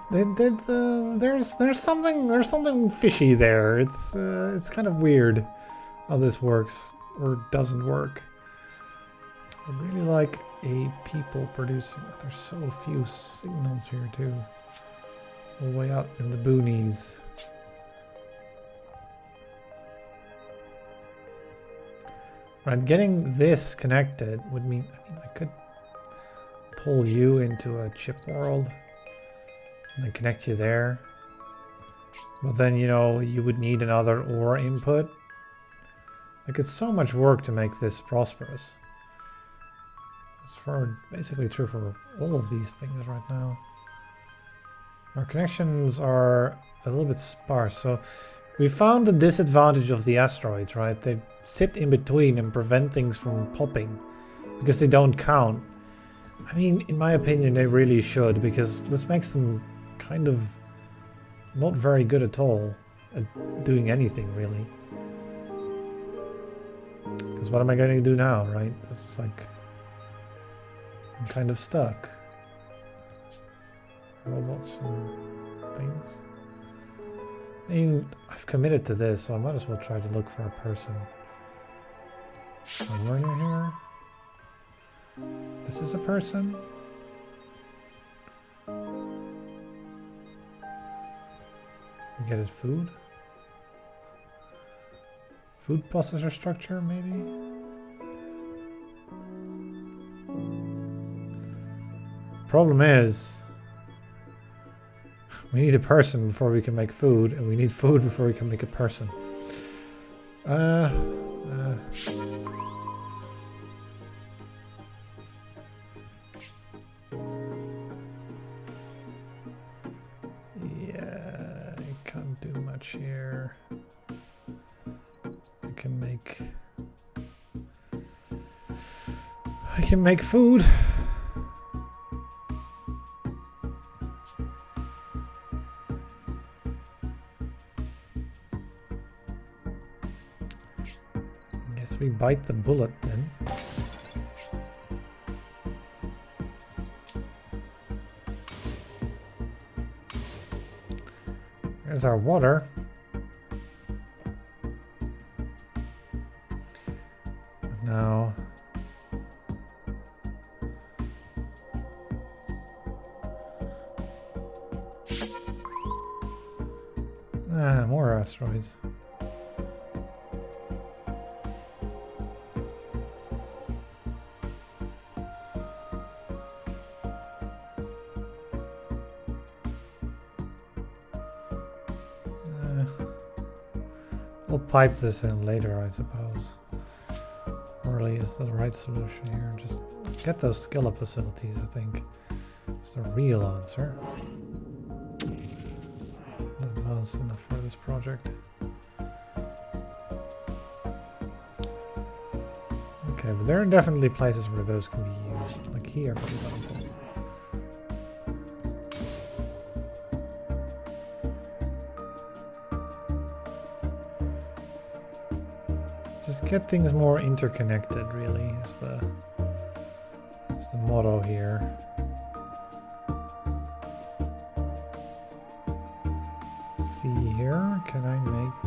there's something fishy there. It's kind of weird how this works or doesn't work. I really like a people producing. There's so few signals here too. All the way out in the boonies. Right, getting this connected would mean, I could pull you into a chip world and then connect you there. But then, you know, you would need another ore input. Like, it's so much work to make this prosperous. It's basically true for all of these things right now. Our connections are a little bit sparse, so we found the disadvantage of the asteroids, right? They sit in between and prevent things from popping because they don't count. I mean, in my opinion, they really should, because this makes them kind of not very good at all at doing anything, really. Because what am I going to do now, right? This is like, I'm kind of stuck. Robots and things. I mean, I've committed to this, so I might as well try to look for a person. Somewhere near here. This is a person. We get his food. Food processor structure, maybe? Problem is, we need a person before we can make food, and we need food before we can make a person. Yeah, I can't do much here. I can make food. Guess we bite the bullet then. There's our water. Now, more asteroids. We'll pipe this in later, I suppose. Really is the right solution here. Just get those skill-up facilities, I think. It's the real answer. Not advanced enough for this project. Okay, but there are definitely places where those can be used. Like here, for example. Just get things more interconnected, really, is the motto here. See here, can I make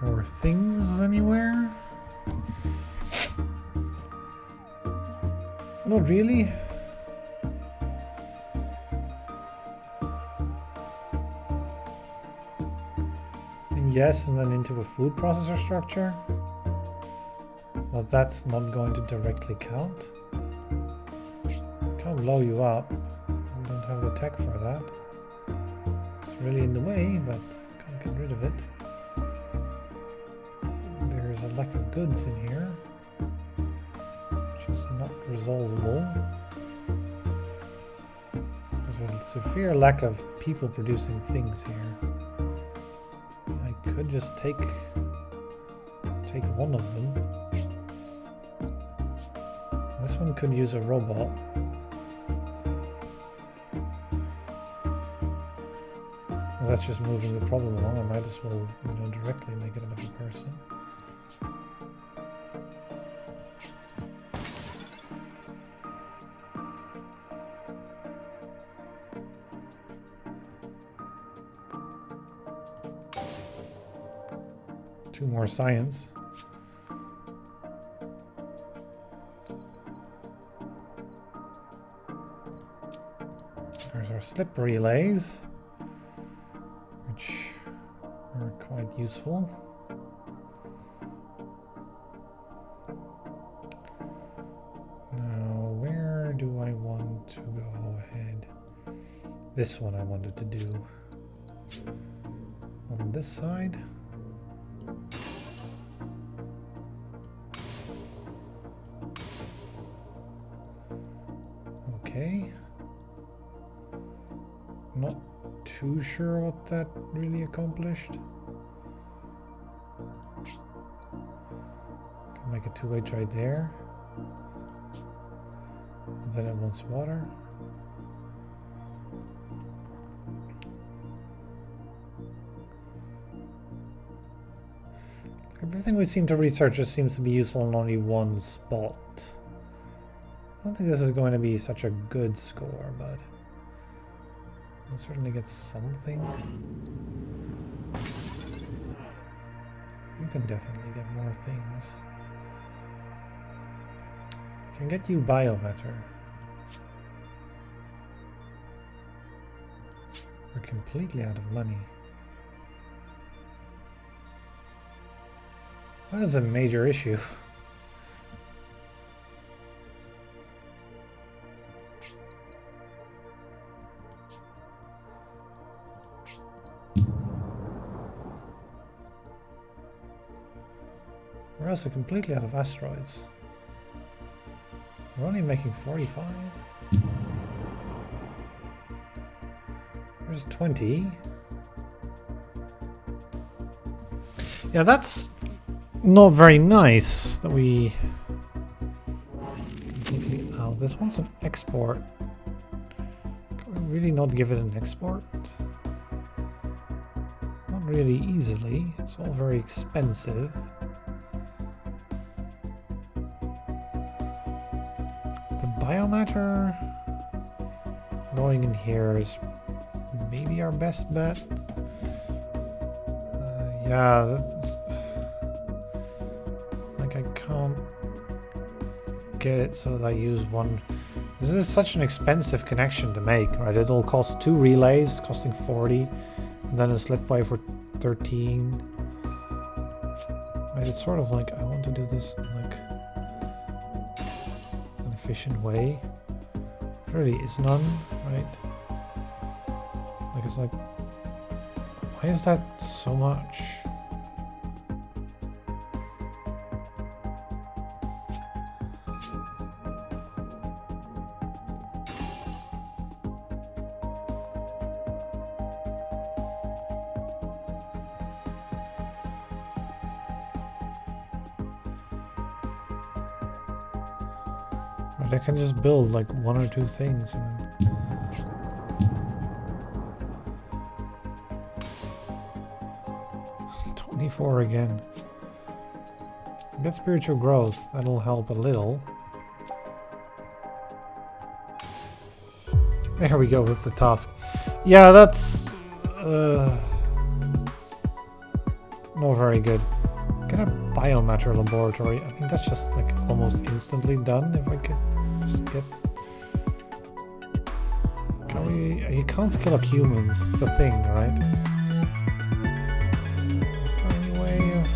more things anywhere? Not really. Yes, and then into a food processor structure. But that's not going to directly count. I can't blow you up. I don't have the tech for that. It's really in the way, but I can't get rid of it. There's a lack of goods in here, which is not resolvable. There's There's a severe lack of people producing things here. I could just take one of them. This one could use a robot. Well, that's just moving the problem along. I might as well, you know, directly make it another person. Two more science. There's our slip relays, which are quite useful. Now, where do I want to go ahead? This one I wanted to do. On this side. Okay. Not too sure what that really accomplished. Can make a two-way trade there. And then it wants water. Everything we seem to research just seems to be useful in only one spot. I don't think this is going to be such a good score, but we'll certainly get something. You can definitely get more things. I can get you biomatter. We're completely out of money. That is a major issue. We're also completely out of asteroids. We're only making 45. There's 20. Yeah, that's not very nice that we completely... Oh, this one's an export. Can we really not give it an export? Not really easily. It's all very expensive. Biomatter going in here is maybe our best bet. Yeah, that's like I can't get it so that I use one. This is such an expensive connection to make, right? It'll cost 2 relays costing 40, and then a slipway for 13. Right, it's sort of like I want to do this like efficient way. There really is none, right? Like it's like, why is that so much? I can just build like 1 or 2 things and then... 24 again. Get spiritual growth, that'll help a little. There we go with the task. Yeah, that's not very good. Get a biomatter laboratory. I mean, that's just like almost instantly done if I could just get... Can we... You can't scale up humans, it's a thing, right? Is there any way of...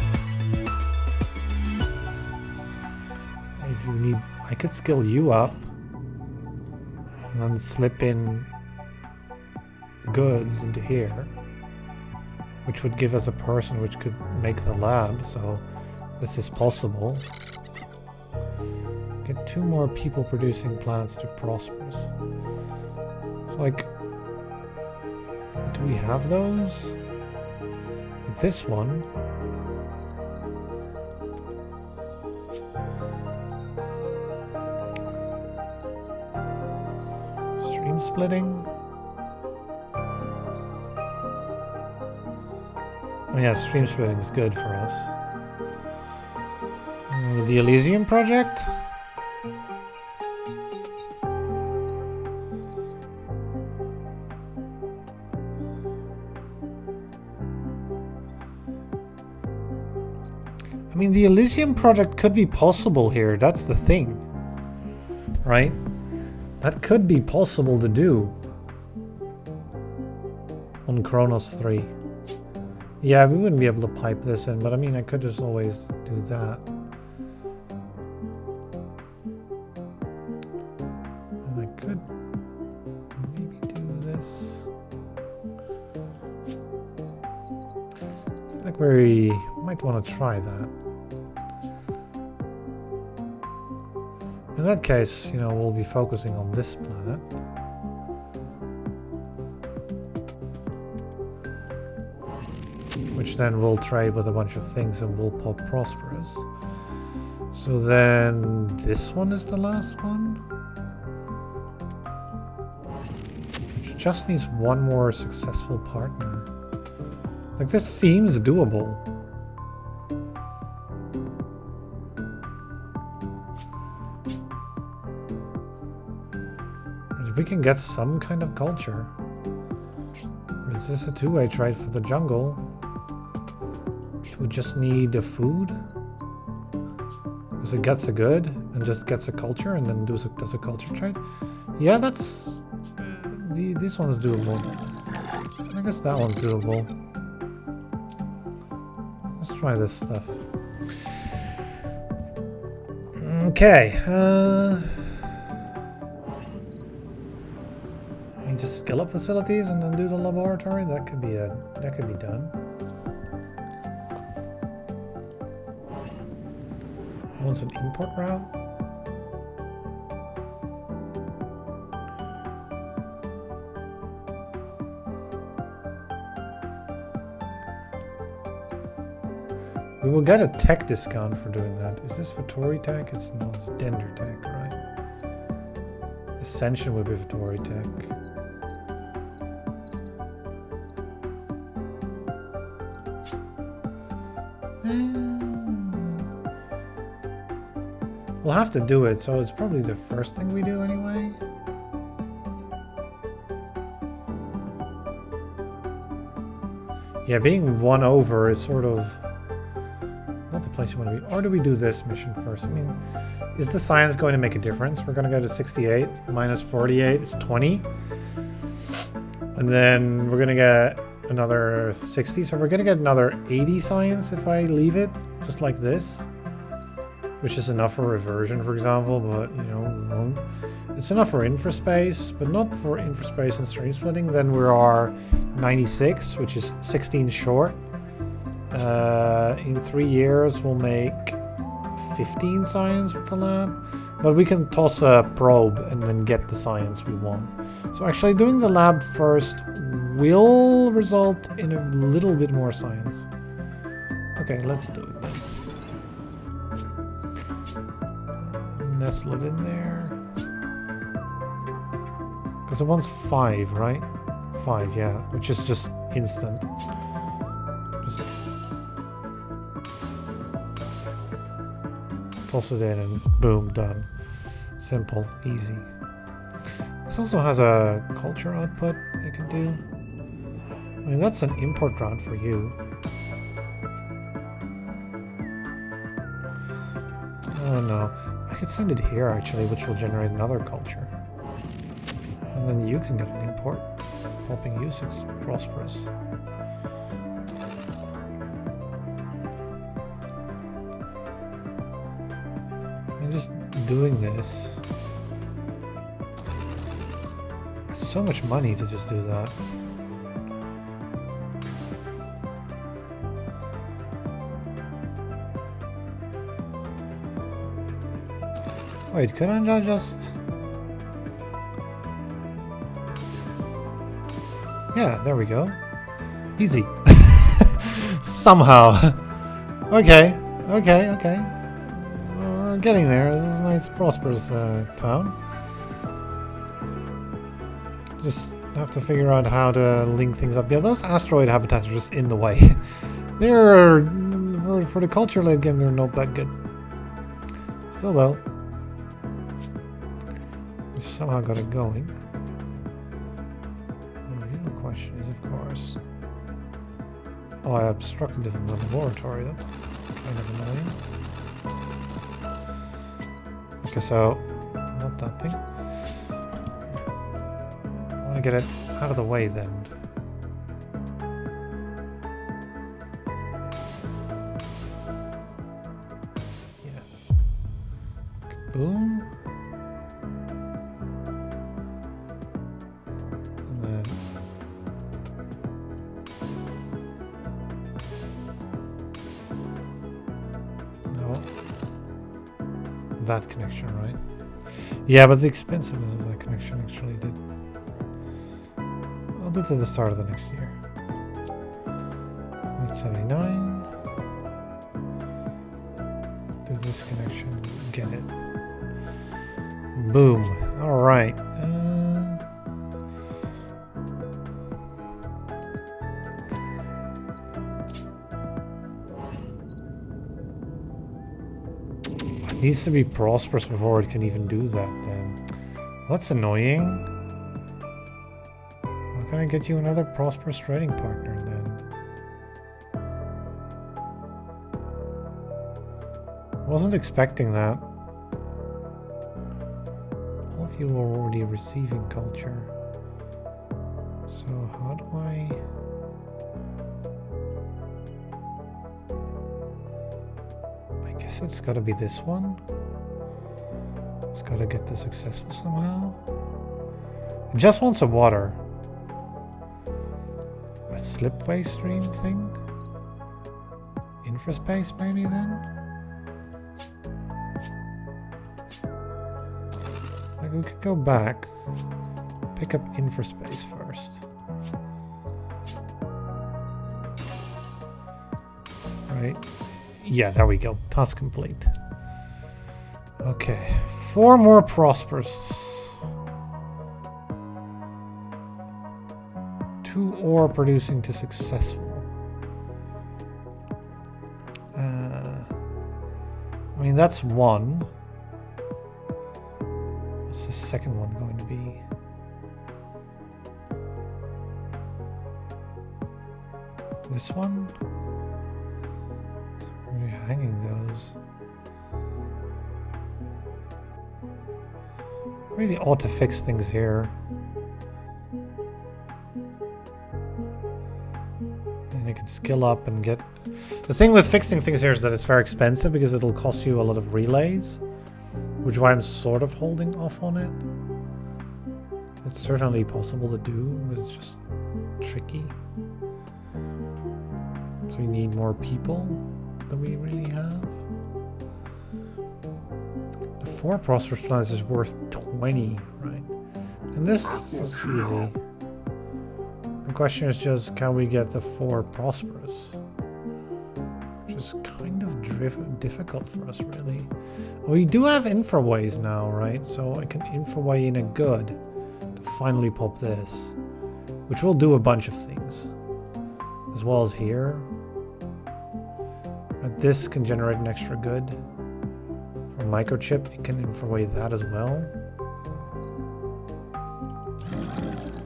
If you need... I could scale you up and then slip in goods into here, which would give us a person which could make the lab, so this is possible. Get 2 more people producing plants to prosperous. So like Do we have those? Like this one. Stream splitting. Oh yeah, stream splitting is good for us. The Elysium project? I mean, the Elysium project could be possible here, that's the thing. Right? That could be possible to do. On Kronos 3. Yeah, we wouldn't be able to pipe this in, but I mean, I could just always do that. And I could maybe do this. I feel like we might want to try that. In that case, you know, we'll be focusing on this planet. Which then we'll trade with a bunch of things and we'll pop prosperous. So then this one is the last one. Which just needs one more successful partner. Like, this seems doable. If we can get some kind of culture. Is this a two-way trade for the jungle? We just need the food. Because it gets a good and just gets a culture and then does a culture trade. Yeah, that's... this one's doable. I guess that one's doable. Let's try this stuff. Okay. I mean, just skill up facilities and then do the laboratory. That could be done. Wants an import route. We will get a tech discount for doing that. Is this Vittori tech? It's not. It's Dender tech, right? Ascension would be Vittori tech. We'll have to do it, so it's probably the first thing we do anyway. Yeah, being one over is sort of not the place you want to be. Or do we do this mission first? I mean, is the science going to make a difference? We're going to go to 68 minus 48 is 20. And then we're going to get another 60. So we're going to get another 80 science if I leave it just like this. Which is enough for reversion, for example, but, you know, it's enough for infraspace, but not for infraspace and stream splitting. Then we are 96, which is 16 short. In 3 years, we'll make 15 science with the lab, but we can toss a probe and then get the science we want. So actually doing the lab first will result in a little bit more science. Okay, let's do it then. Nestle it in there. Because it wants 5, right? 5, yeah. Which is just instant. Just toss it in and boom, done. Simple, easy. This also has a culture output it can do. I mean, that's an import route for you. Oh no. I could send it here actually, which will generate another culture. And then you can get an import, helping you prosperous. And just doing this. It's so much money to just do that. Wait, couldn't I just... Yeah, there we go. Easy. Somehow. Okay. We're getting there. This is a nice, prosperous town. Just have to figure out how to link things up. Yeah, those asteroid habitats are just in the way. They're, for the culture late game, they're not that good. Still though, we somehow got it going. The real question is, of course... Oh, I obstructed the laboratory. That's kind of annoying. Okay, so... not that thing. I want to get it out of the way then. Yeah. Boom. And then... no. That connection, right? Yeah, but the expensiveness of that connection actually did... I'll do it at the start of the next year. 79. Do this connection. Get it. Boom. Alright. It needs to be prosperous before it can even do that then. That's annoying. How can I get you another prosperous trading partner then? Wasn't expecting that. All of you are already receiving culture. So how do I... I guess it's gotta be this one. It's gotta get this successful somehow. It just wants a water. A slipway stream thing? Infraspace maybe then? Like we could go back, pick up infraspace first. Right? Yeah, there we go. Task complete. Okay, 4 more prosperous. 2 ore producing to successful. I mean, that's 1. What's the second one going to be? This one? Where are you hanging those? Really ought to fix things here. And you can skill up and get... The thing with fixing things here is that it's very expensive because it'll cost you a lot of relays. Which is why I'm sort of holding off on it. It's certainly possible to do, but it's just tricky. So we need more people than we really have. The 4 prosperous planets is worth 20, right? And this is easy. The question is just, can we get the 4 prosperous? Which is kind of difficult for us, really. We do have infraways now, right? So I can infraway in a good to finally pop this. Which will do a bunch of things. As well as here. But this can generate an extra good. For microchip, it can infraway that as well.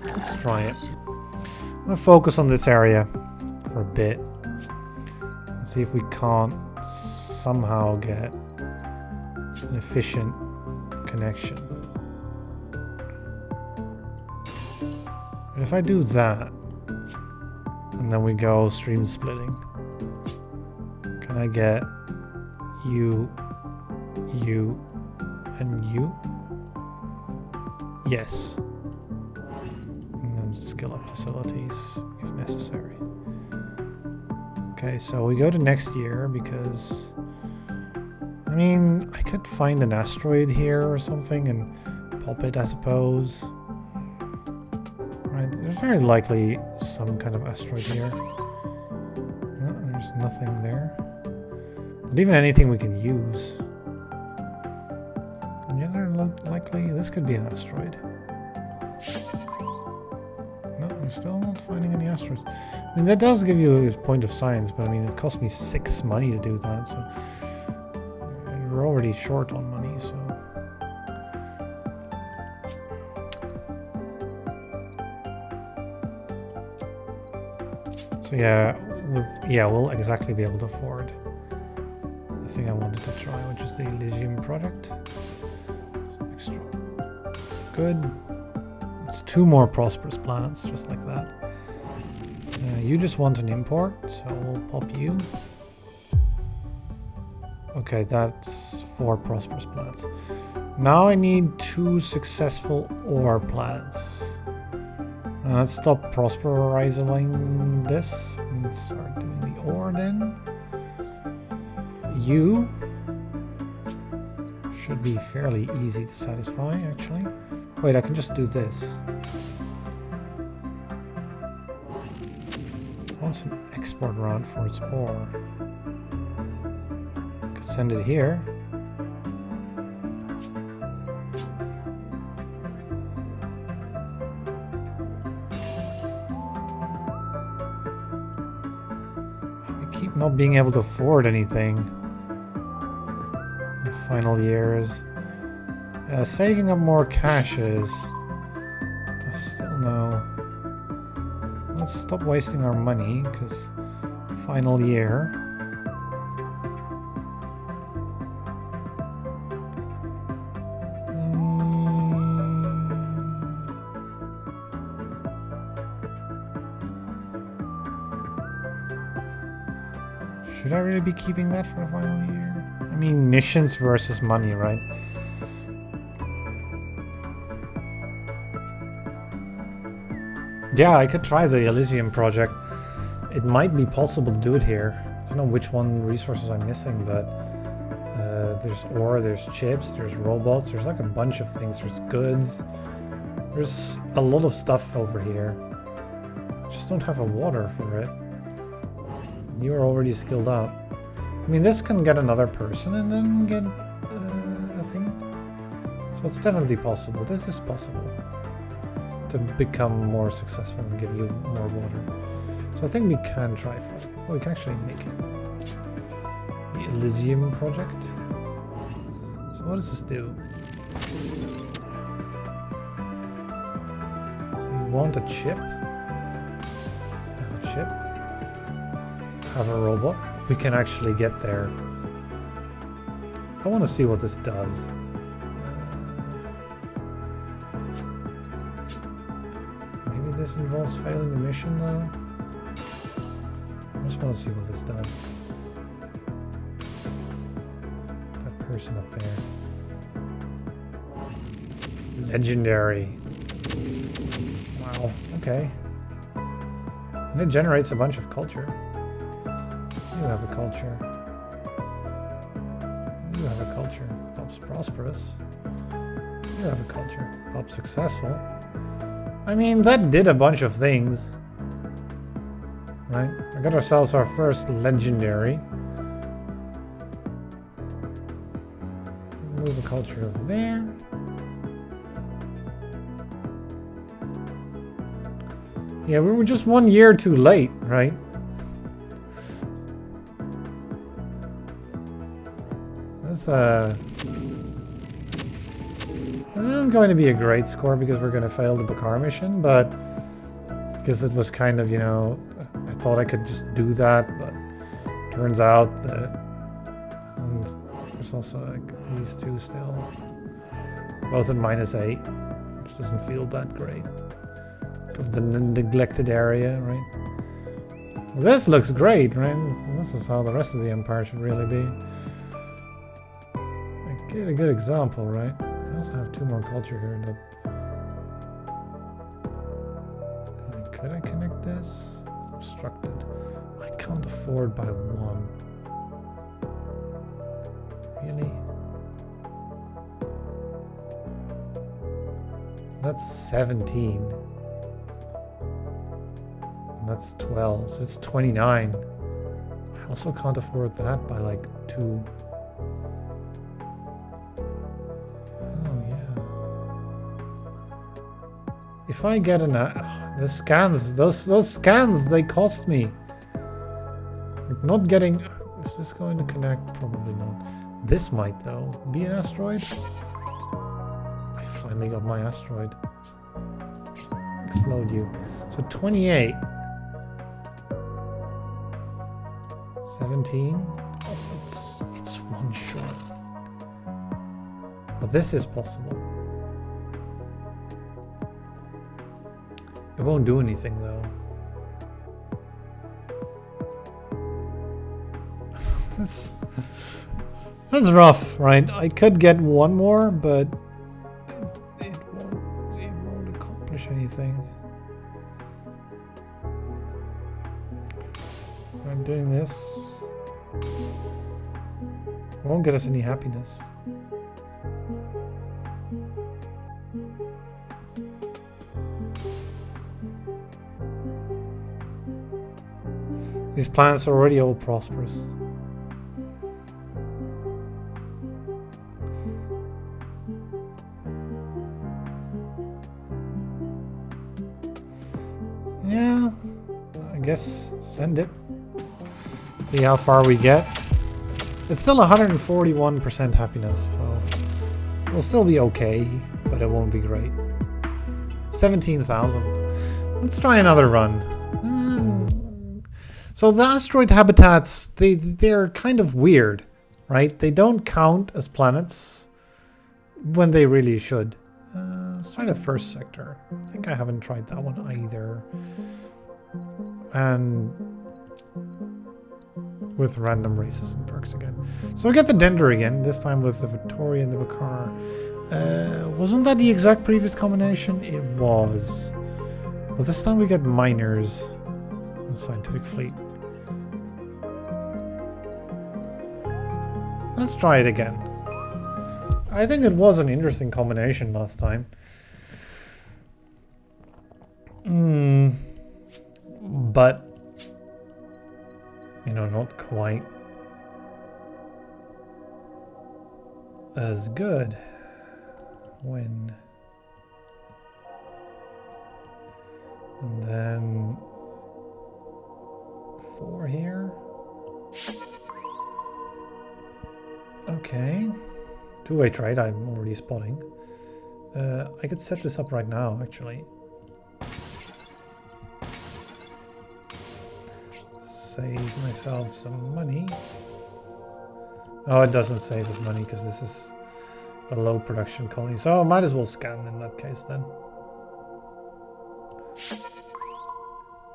Let's try it. I'm going to focus on this area for a bit. And see if we can't somehow get an efficient connection. And if I do that, and then we go stream splitting, can I get you, you, and you? Yes. And then skill up facilities if necessary. Okay, so we go to next year because... I mean, I could find an asteroid here or something and pop it, I suppose. Right, there's There's very likely some kind of asteroid here. No, there's nothing there. Not even anything we can use. And yet they're likely this could be an asteroid. No, I'm still not finding any asteroids. I mean, that does give you a point of science, but I mean, it cost me 6 money to do that, so we're already short on money, so. So yeah, we'll exactly be able to afford the thing I wanted to try, which is the Elysium project. Extra good. It's 2 more prosperous planets, just like that. You just want an import, so we'll pop you. Okay, that's 4 prosperous planets. Now I need 2 successful ore planets. Let's stop prosperizing this and start doing the ore then. You should be fairly easy to satisfy, actually. Wait, I can just do this. I want some export route for its ore. Could send it here. Not being able to afford anything in the final years. Saving up more caches. Still no. Let's stop wasting our money, because final year. Should I really be keeping that for the final year? I mean, missions versus money, right? Yeah, I could try the Elysium project. It might be possible to do it here. I don't know which resources I'm missing, but there's ore, there's chips, there's robots, there's like a bunch of things. There's goods. There's a lot of stuff over here. I just don't have a water for it. You are already skilled up. I mean, this can get another person and then get a thing. So it's definitely possible. This is possible to become more successful and give you more water. So I think we can try for it. Oh, we can actually make it. The Elysium project. So what does this do? So you want a chip. And a chip. Have a robot. We can actually get there. I want to see what this does. Maybe this involves failing the mission though. I just want to see what this does. That person up there. Legendary. Wow, okay. And it generates a bunch of culture. You have a culture. You have a culture. Pop's prosperous. You have a culture. Pop's successful. I mean, that did a bunch of things. Right? We got ourselves our first legendary. Move a culture over there. Yeah, we were just 1 year too late, right? This isn't going to be a great score because we're going to fail the Bakar mission, but because it was kind of, you know, I thought I could just do that, but turns out that there's also like these two still, both at -8, which doesn't feel that great. Of the neglected area, right? Well, this looks great, right? This is how the rest of the empire should really be. Get a good example, right? I also have 2 more culture here. Could I connect this? It's obstructed. I can't afford by 1. Really? That's 17. And that's 12, so it's 29. I also can't afford that by like 2. Oh yeah. If I get the scans, those scans, they cost me. Like not getting. Is this going to connect? Probably not. This might though. Be an asteroid. I finally got my asteroid. Explode you. So 28. 17. It's one short. But this is possible. It won't do anything though. That's rough, right? I could get one more, but it won't accomplish anything. I'm doing this. It won't get us any happiness. These planets are already all prosperous. Yeah, I guess send it. See how far we get. It's still 141% happiness, so we'll still be okay, but it won't be great. 17,000. Let's try another run. So the asteroid habitats, they're kind of weird, right? They don't count as planets when they really should. Let's try the first sector. I think I haven't tried that one either. And with random races and perks again. So we get the Dender again, this time with the Victoria and the Bakar. Wasn't that the exact previous combination? It was. But this time we get miners and scientific fleet. Let's try it again. I think it was an interesting combination last time. But you know, not quite as good when. And then 4 here. Okay. Two-way trade, I'm already spotting. I could set this up right now, actually. Save myself some money. Oh, it doesn't save us money because this is a low production colony. So I might as well scan in that case then.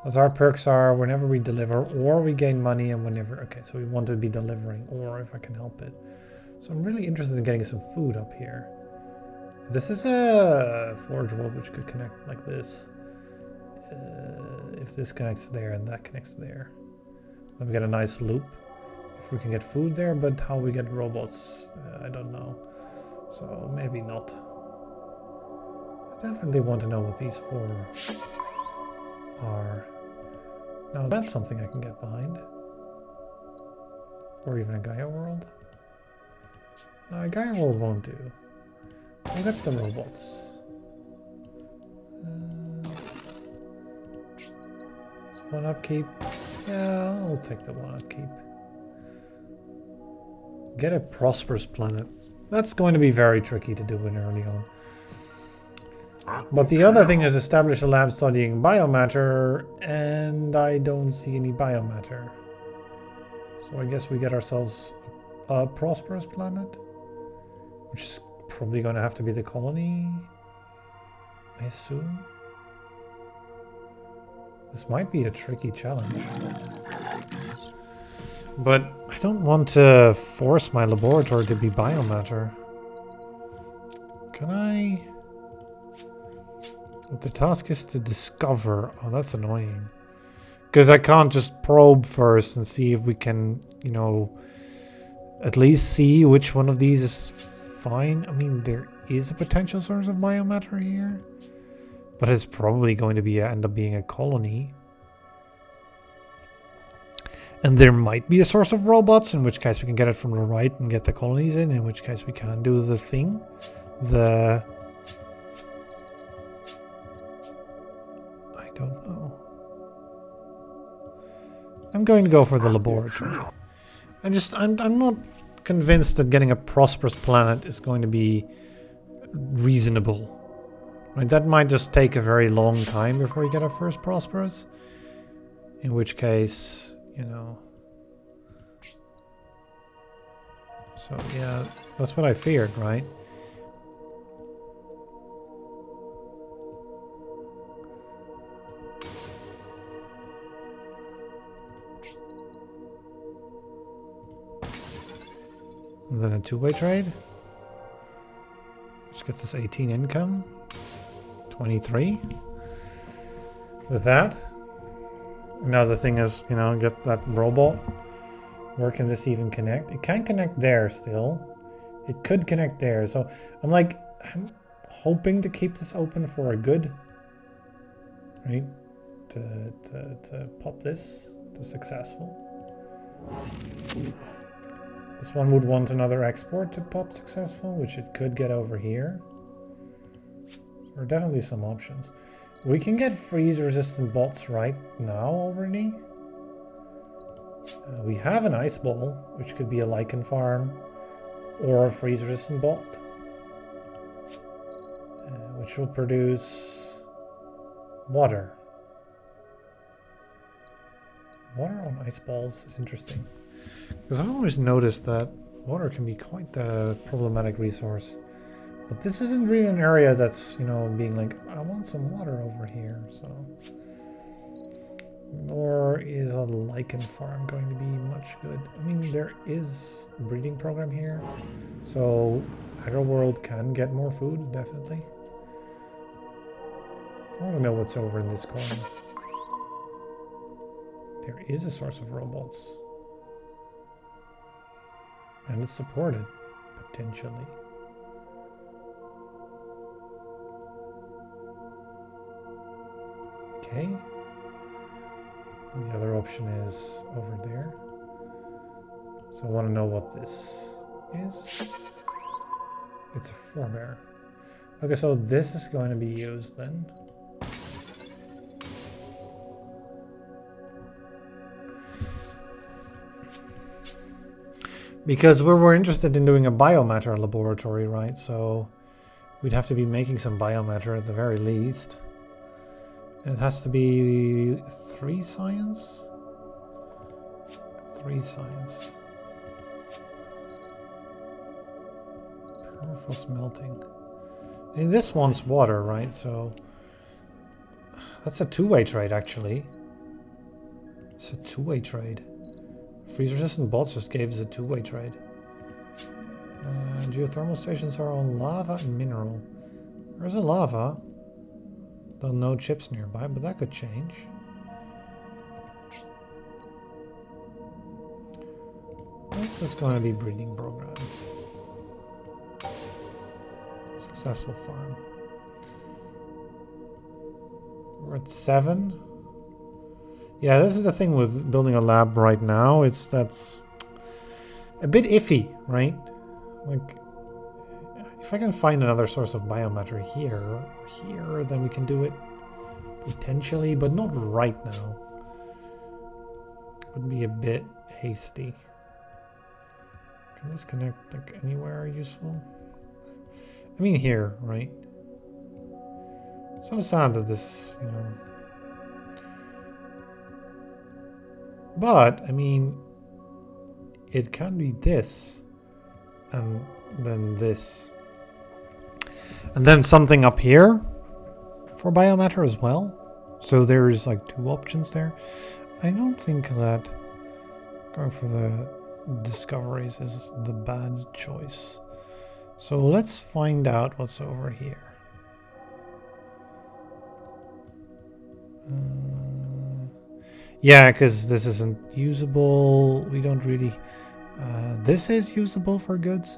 As our perks are whenever we deliver or we gain money and whenever... Okay, so we want to be delivering or if I can help it. So I'm really interested in getting some food up here. This is a forge world which could connect like this. If this connects there and that connects there. Then we get a nice loop. If we can get food there, but how we get robots, I don't know. So maybe not. I definitely want to know what these 4 are. Now that's something I can get behind. Or even a Gaia world. No, a Gaia world won't do. We'll get the robots. It's 1 upkeep. Yeah, I'll take the 1 upkeep. Get a prosperous planet. That's going to be very tricky to do in early on. But the other thing is establish a lab studying biomatter, and I don't see any biomatter. So I guess we get ourselves a prosperous planet, which is probably going to have to be the colony, I assume. This might be a tricky challenge. But I don't want to force my laboratory to be biomatter. Can I... What the task is to discover. Oh, that's annoying. Because I can't just probe first and see if we can, you know, at least see which one of these is fine. I mean, there is a potential source of biomatter here. But it's probably going to be end up being a colony. And there might be a source of robots, in which case we can get it from the right and get the colonies in which case we can do the thing. I don't know. I'm going to go for the laboratory. I'm not convinced that getting a prosperous planet is going to be reasonable. Right? That might just take a very long time before we get our first prosperous. In which case, you know. So yeah, that's what I feared, right? And then a two-way trade, which gets us 18 income, 23. With that, now the thing is, you know, get that robot. Where can this even connect? It can't connect there still. It could connect there. So I'm hoping to keep this open for a good, right? To pop this to successful. This one would want another export to pop successful, which it could get over here. So there are definitely some options. We can get freeze-resistant bots right now already. We have an ice ball, which could be a lichen farm or a freeze-resistant bot, which will produce water. Water on ice balls is interesting. Because I've always noticed that water can be quite the problematic resource. But this isn't really an area that's, you know, being like, I want some water over here, so. Nor is a lichen farm going to be much good. I mean, there is a breeding program here, so Agro World can get more food, definitely. I want to know what's over in this corner. There is a source of robots. And it's supported, potentially. Okay. And the other option is over there. So I want to know what this is. It's a forebear. Okay, so this is going to be used then. Because we're interested in doing a biomatter laboratory, right? So we'd have to be making some biomatter at the very least. And it has to be 3 science? 3 science. Permafrost melting. And this wants water, right? So that's a two-way trade, actually. It's a two-way trade. Freeze-resistant bots just gave us a two-way trade. Geothermal stations are on lava and mineral. There's a lava. Though no chips nearby, but that could change. This is going to be breeding program. Successful farm. We're at 7. Yeah, this is the thing with building a lab right now. That's a bit iffy, right? Like, if I can find another source of biomatter here, then we can do it potentially, but not right now. Would be a bit hasty. Can this connect like anywhere useful? I mean here, right? So sad that this, you know. But, I mean, it can be this, and then this. And then something up here for biomatter as well. So there's like 2 options there. I don't think that going for the discoveries is the bad choice. So let's find out what's over here. Yeah, because this isn't usable. We don't really... this is usable for goods.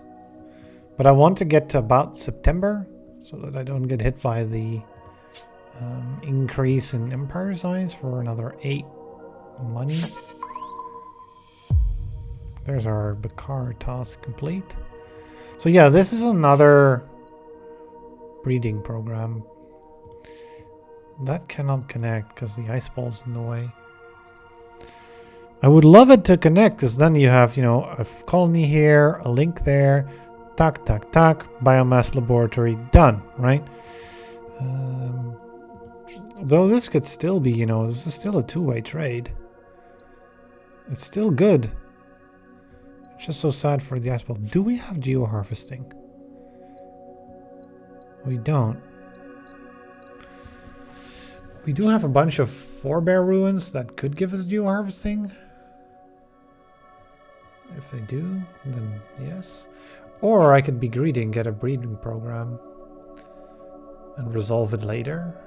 But I want to get to about September so that I don't get hit by the increase in empire size for another 8 money. There's our Bakar task complete. So yeah, this is another breeding program. That cannot connect because the ice ball's in the way. I would love it to connect because then you have, you know, a colony here, a link there, tac, tac, tac, biomass laboratory, done, right? Though this could still be, you know, this is still a two-way trade. It's still good. It's just so sad for the ice ball. Do we have geoharvesting? We don't. We do have a bunch of forebear ruins that could give us geoharvesting. If they do, then yes. Or I could be greedy and get a breeding program and resolve it later.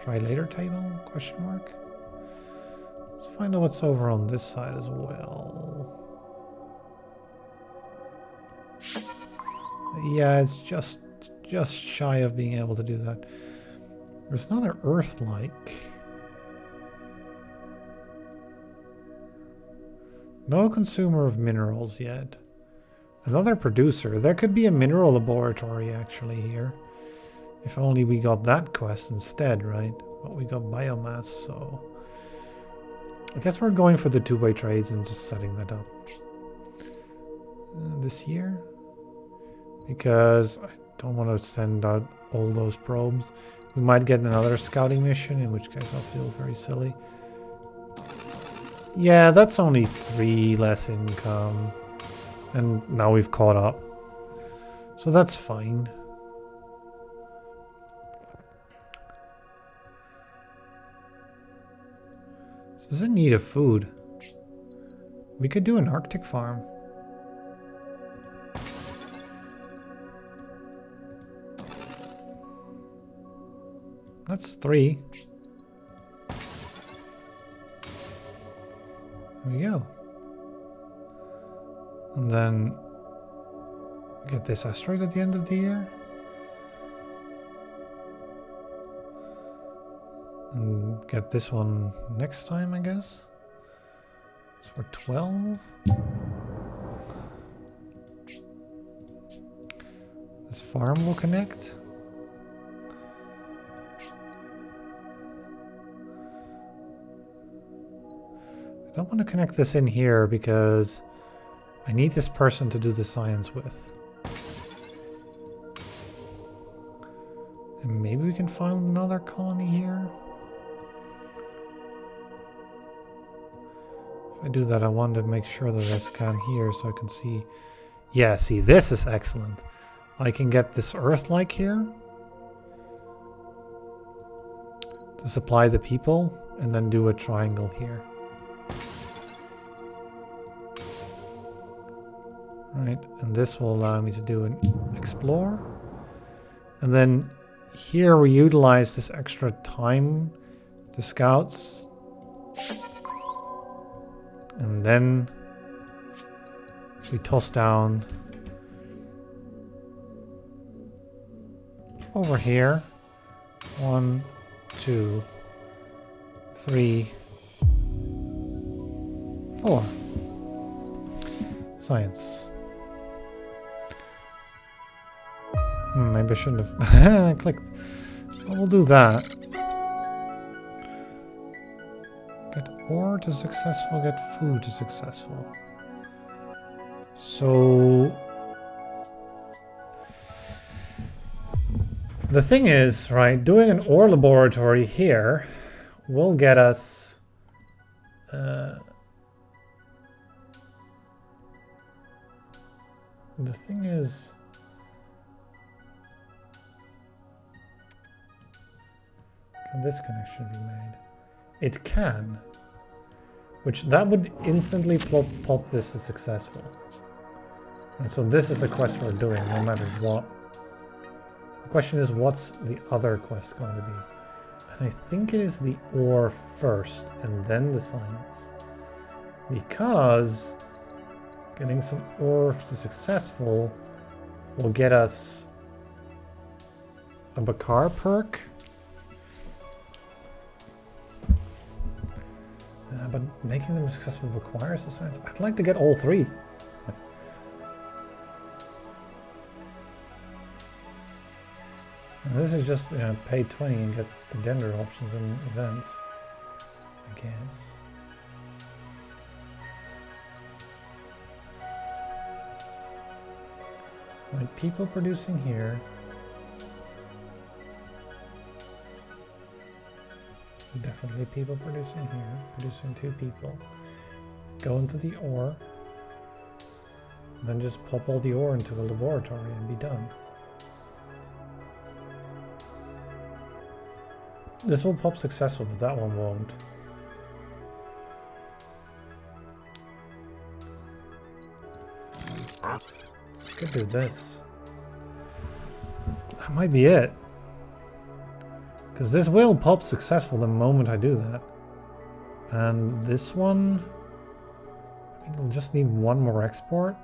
Try later table? Question mark. Let's find out what's over on this side as well. Yeah, it's just shy of being able to do that. There's another Earth-like. No consumer of minerals yet. Another producer. There could be a mineral laboratory actually here. If only we got that quest instead, right? But we got biomass, so... I guess we're going for the two-way trades and just setting that up. This year? Because I don't want to send out all those probes. We might get another scouting mission, in which case I'll feel very silly. Yeah, that's only 3 less income. And now we've caught up. So that's fine. This is in need of food. We could do an Arctic farm. That's 3. There we go. And then get this asteroid at the end of the year. And get this one next time, I guess. It's for 12. This farm will connect. I don't want to connect this in here because I need this person to do the science with. And maybe we can find another colony here. If I do that, I want to make sure that I scan here so I can see. Yeah, see, this is excellent. I can get this Earth-like here to supply the people and then do a triangle here. Right, and this will allow me to do an explore. And then here we utilize this extra time to scouts. And then we toss down over here. 1, 2, 3, 4. Science. Maybe I shouldn't have clicked. We'll do that. Get ore to successful, get food to successful. So the thing is, right, doing an ore laboratory here will get us the thing is, can this connection be made? It can, which that would instantly pop this as successful. And so this is a quest we're doing no matter what. The question is, what's the other quest going to be? And I think it is the ore first and then the science. Because getting some ore to successful will get us a Bakar perk. but making them successful requires a science. I'd like to get all three. And this is just pay 20 and get the gender options and events, I guess. Right, people producing here. Definitely people producing here, producing 2 people. Go into the ore, then just pop all the ore into a laboratory and be done. This will pop successful, but that one won't. Could do this. That might be it. Because this will pop successful the moment I do that. And this one, I mean, it'll just need 1 more export.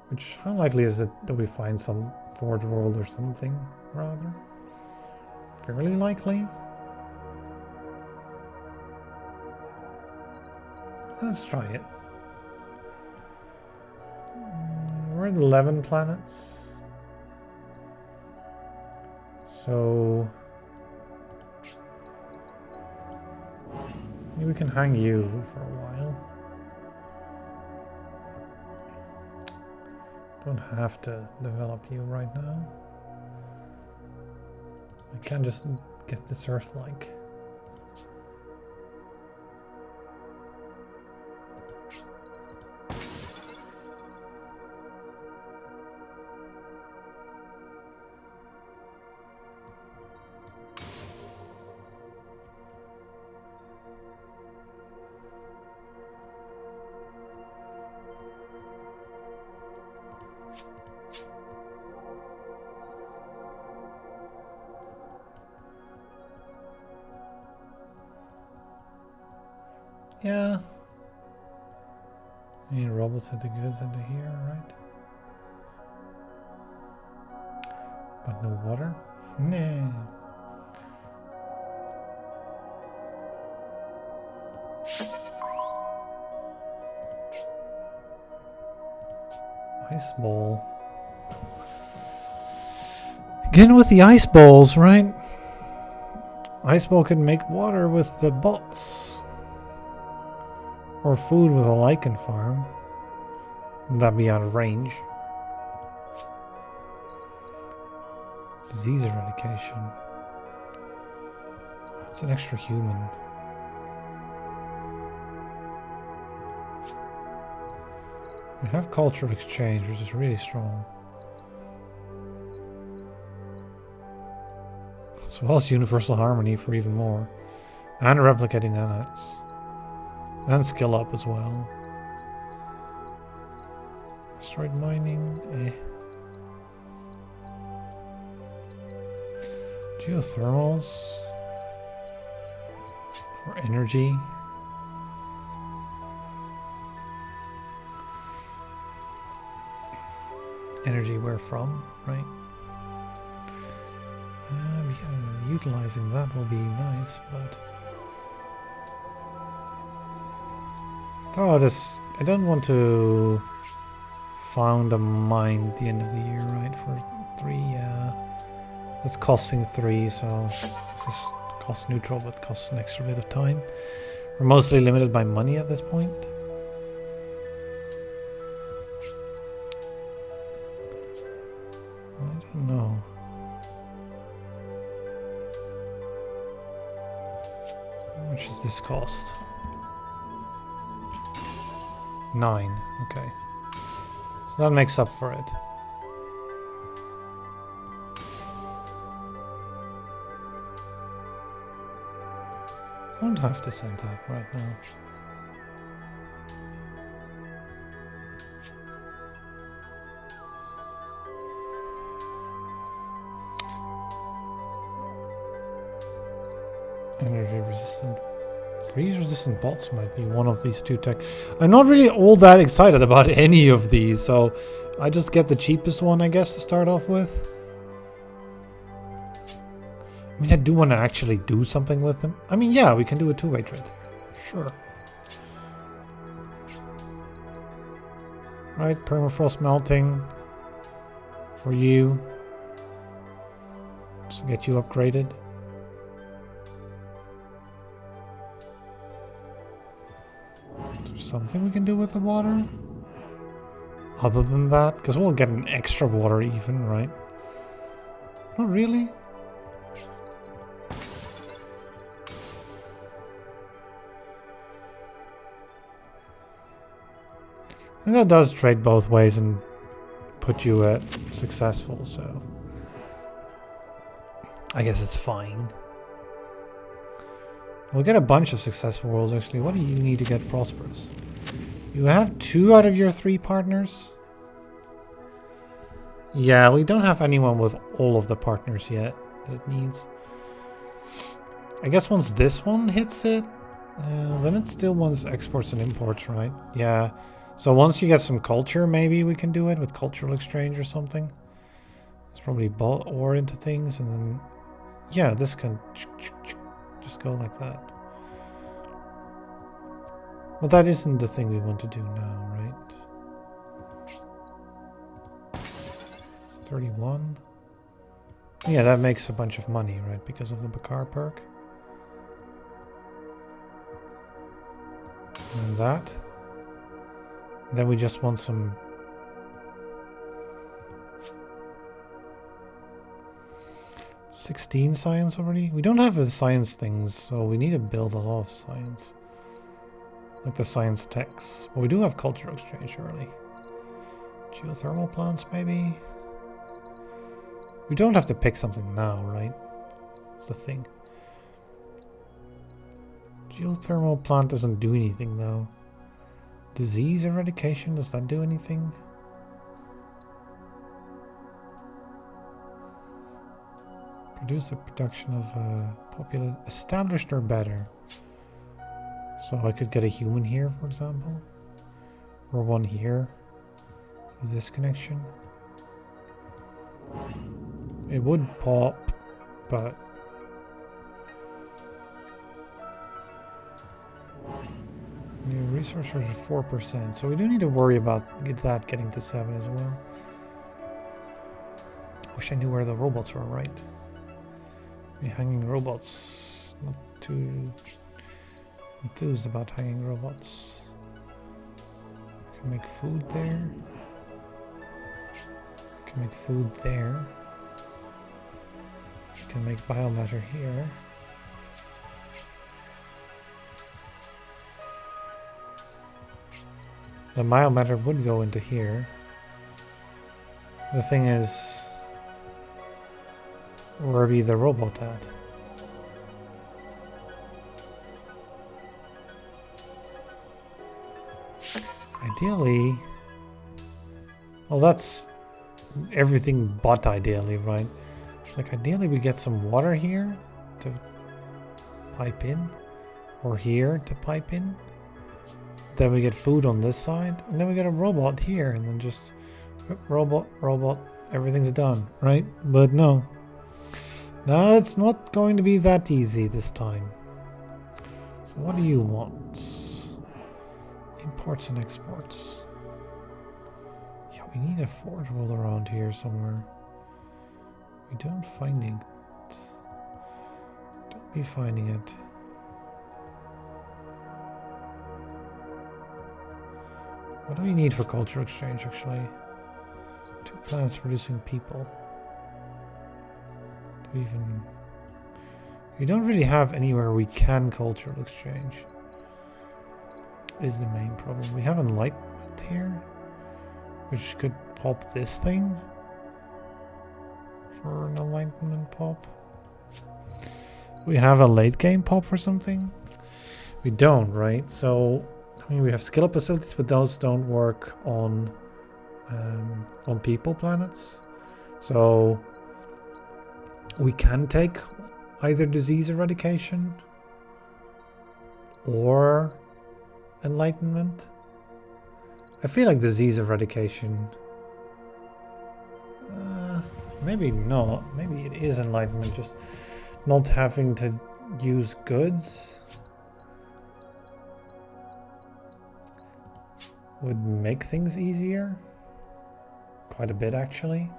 Which, how likely is it that we find some Forge World or something, rather? Fairly likely. Let's try it. We're at 11 planets. So maybe we can hang you for a while. Don't have to develop you right now. I can just get this Earth-like. Yeah. I mean, robots at the goods into here, right? But no water? Nah. Ice ball. Again with the ice balls, right? Ice ball can make water with the bots. Or food with a lichen farm. That'd be out of range. Disease eradication. That's an extra human. We have culture of exchange, which is really strong. As well as universal harmony for even more. And replicating nanites. And skill up as well. Asteroid mining, Geothermals for energy. Energy where from, right? Yeah, utilizing that will be nice, but throw this. I don't want to found a mine at the end of the year, right? For 3, yeah. That's costing 3, so this is cost neutral, but costs an extra bit of time. We're mostly limited by money at this point. I don't know. How much does this cost? 9, okay. So that makes up for it. Don't have to send that right now. Energy resistant. Freeze resistant bots might be one of these 2 tech. I'm not really all that excited about any of these, so I just get the cheapest one, I guess, to start off with. I mean, I do want to actually do something with them. I mean, yeah, we can do a 2-way trade. Sure. Right, permafrost melting for you. Just to get you upgraded. Is there something we can do with the water? Other than that? Because we'll get an extra water even, right? Not really. And that does trade both ways and put you at successful, so I guess it's fine. We'll get a bunch of successful worlds actually. What do you need to get prosperous? You have 2 out of your 3 partners? Yeah, we don't have anyone with all of the partners yet that it needs. I guess once this one hits it, then it still wants exports and imports, right? Yeah. So once you get some culture, maybe we can do it with cultural exchange or something. It's probably bought ore into things, and then yeah, this can just go like that. But that isn't the thing we want to do now, right? 31. Yeah, that makes a bunch of money, right? Because of the Bakar perk. And that. Then we just want some 16 science already. We don't have the science things, so we need to build a lot of science. Like the science techs. But we do have cultural exchange early. Geothermal plants, maybe? We don't have to pick something now, right? That's the thing. Geothermal plant doesn't do anything, though. Disease eradication, does that do anything? Produce the production of popular established or better. So I could get a human here, for example. Or one here. This connection. It would pop, but new resource charge is 4%, so we do need to worry about that getting to 7 as well. Wish I knew where the robots were, right? The hanging robots. Not too enthused about hanging robots. Can make food there. Can make food there. Can make biomatter here. The biomatter would go into here. The thing is, where be the robot at? Ideally, well, that's everything but ideally, right? Like ideally we get some water here to pipe in, or here to pipe in. Then we get food on this side, and then we get a robot here, and then just robot, everything's done, right? But no. No, it's not going to be that easy this time. So what do you want? Imports and exports. Yeah, we need a forge world around here somewhere. We don't find it. Don't be finding it. What do we need for cultural exchange, actually? 2 planets producing people. Do we even... We don't really have anywhere we can cultural exchange. Is the main problem. We have Enlightenment here, which could pop this thing for an Enlightenment pop. We have a late game pop for something? We don't, right? So, I mean, we have skill up facilities, but those don't work on people planets. So we can take either disease eradication or enlightenment. I feel like disease eradication. Maybe not. Maybe it is enlightenment, just not having to use goods. would make things easier. Quite a bit, actually.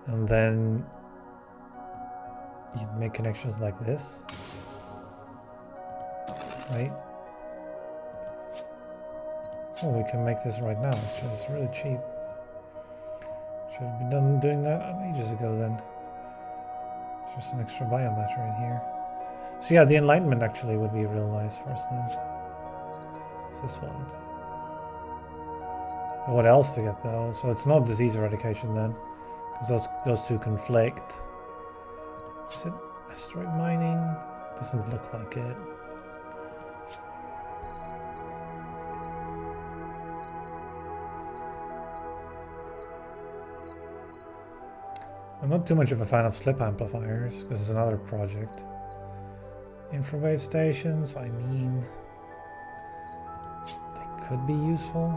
And then you'd make connections like this. Right? Oh, we can make this right now, actually. It's really cheap. Should have been done doing that ages ago then. It's just an extra biomatter in here. So yeah, the Enlightenment actually would be real nice first then. It's this one. And what else to get though? So it's not disease eradication then, because those two conflict. Is it asteroid mining? Doesn't look like it. I'm not too much of a fan of slip amplifiers, because it's another project. Infrawave stations, I mean, they could be useful.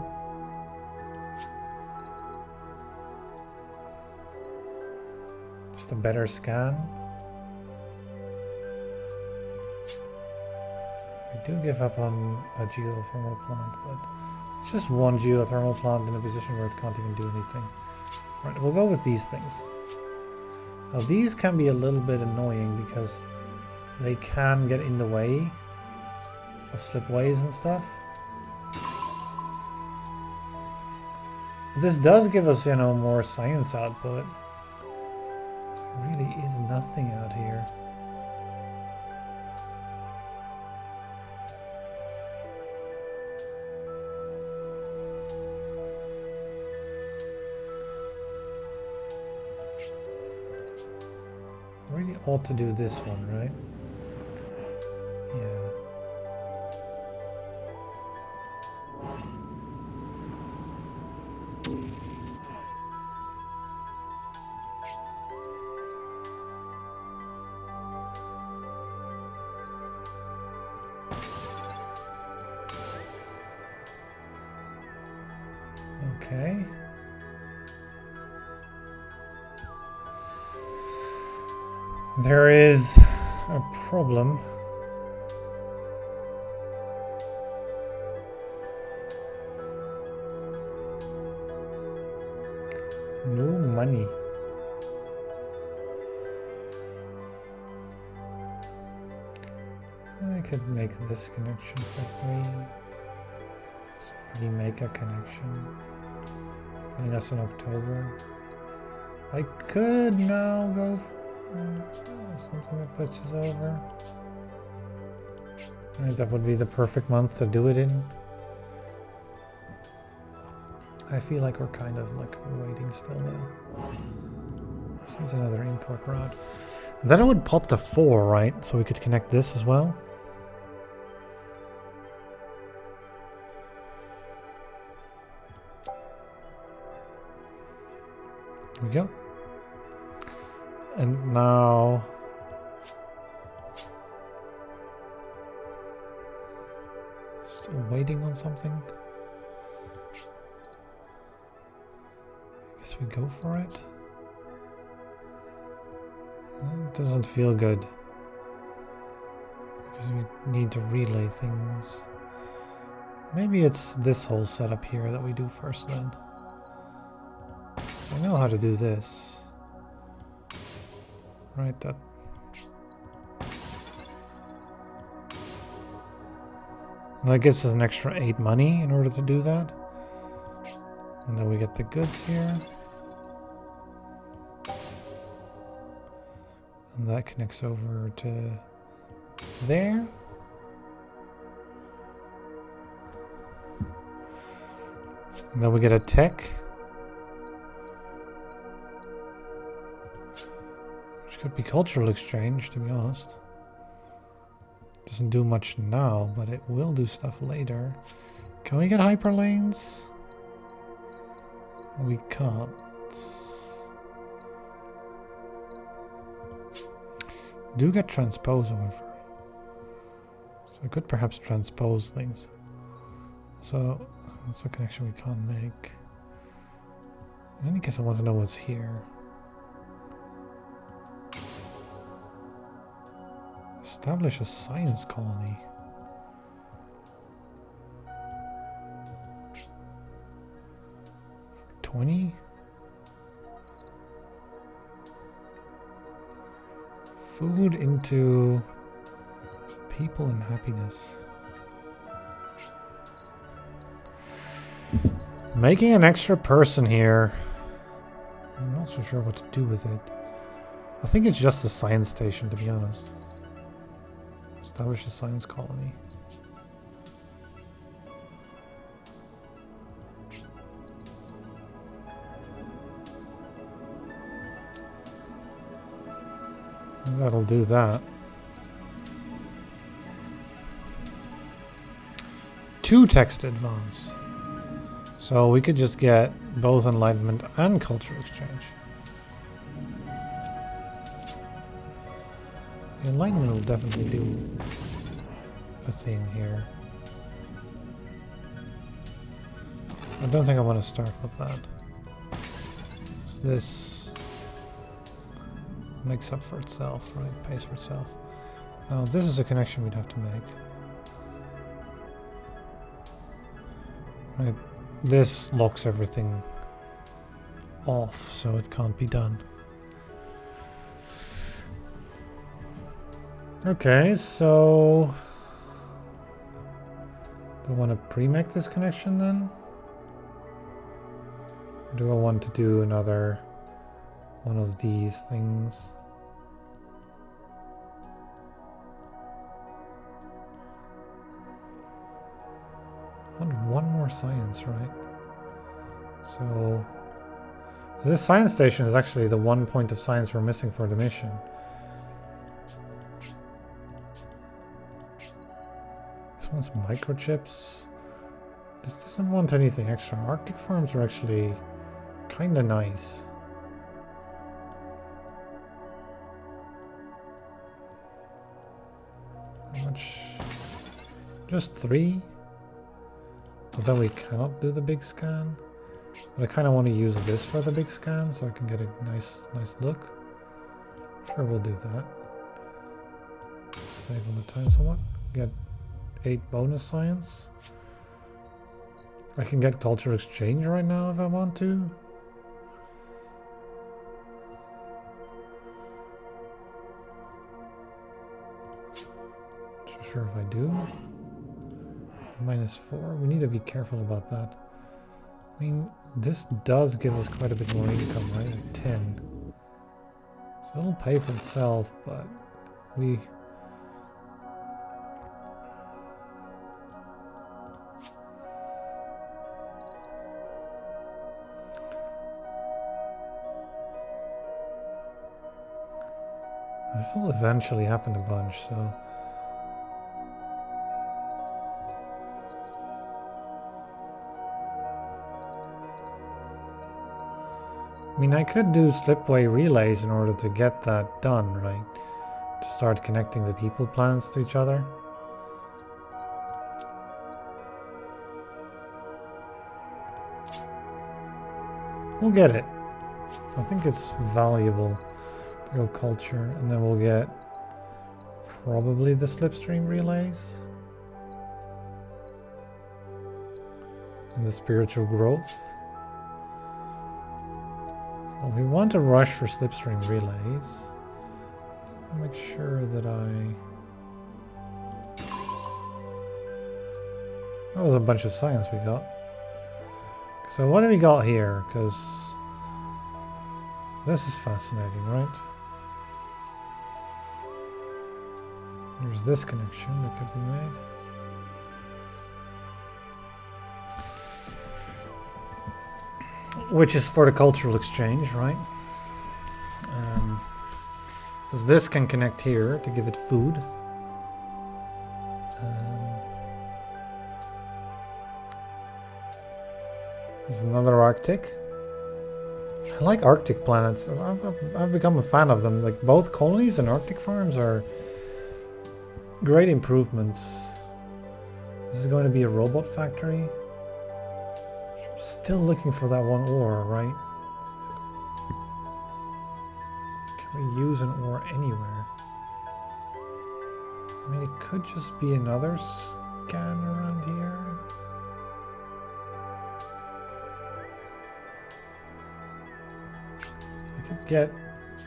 Just a better scan. We do give up on a geothermal plant, but it's just one geothermal plant in a position where it can't even do anything. Right, we'll go with these things. Now these can be a little bit annoying because they can get in the way of slipways and stuff. This does give us, you know, more science output. There really is nothing out here. Really ought to do this one, right? Yeah. Okay. There is a problem. No money. I could make this connection for 3. Just remake a connection. Putting us in October. I could now go for something that puts us over. Right, that would be the perfect month to do it in. I feel like we're kind of like waiting still though. This is another import route. Then it would pop to 4, right? So we could connect this as well. There we go. And now still waiting on something. I guess we go for it. It doesn't feel good because we need to relay things. Maybe it's this whole setup here that we do first then. So I know how to do this. Right, that. And that gives us an extra 8 money in order to do that. And then we get the goods here. And that connects over to there. And then we get a tech. Which could be cultural exchange, to be honest. Doesn't do much now, but it will do stuff later. Can we get hyperlanes? We can't. Do get transpose, however. So I could perhaps transpose things. So that's a connection we can't make. In any case, I want to know what's here. Establish a science colony. 20? Food into people and happiness. Making an extra person here. I'm not so sure what to do with it. I think it's just a science station, to be honest. Establish a science colony. That'll do that. 2 text advance. So we could just get both Enlightenment and culture exchange. The Enlightenment will definitely do a thing here. I don't think I want to start with that. So this makes up for itself, right? Pays for itself. Now this is a connection we'd have to make. Right, this locks everything off, so it can't be done. Okay, so do I want to pre-make this connection then? Or do I want to do another one of these things? I want one more science, right? So this science station is actually the one point of science we're missing for the mission. This one's microchips. This doesn't want anything extra. Arctic farms are actually kind of nice. How much? Just 3? But then we cannot do the big scan. But I kind of want to use this for the big scan so I can get a nice look. Sure, we'll do that. Save on the time somewhat. Get 8 bonus science. I can get culture exchange right now if I want to. Not sure if I do. -4. We need to be careful about that. I mean, this does give us quite a bit more income, right? Like 10. So it'll pay for itself, but we... This will eventually happen a bunch, so... I mean, I could do slipway relays in order to get that done, right? To start connecting the people planets to each other. We'll get it. I think it's valuable to go culture, and then we'll get probably the slipstream relays. And the spiritual growth. So we want to rush for slipstream relays. I'll make sure that that was a bunch of science we got. So what do we got here? Because this is fascinating, right? There's this connection that could be made. Which is for the cultural exchange, right? Because this can connect here to give it food. There's another Arctic. I like Arctic planets. I've become a fan of them. Like both colonies and Arctic farms are great improvements. This is going to be a robot factory. Still looking for that one ore, right? Can we use an ore anywhere? I mean, it could just be another scan around here. could get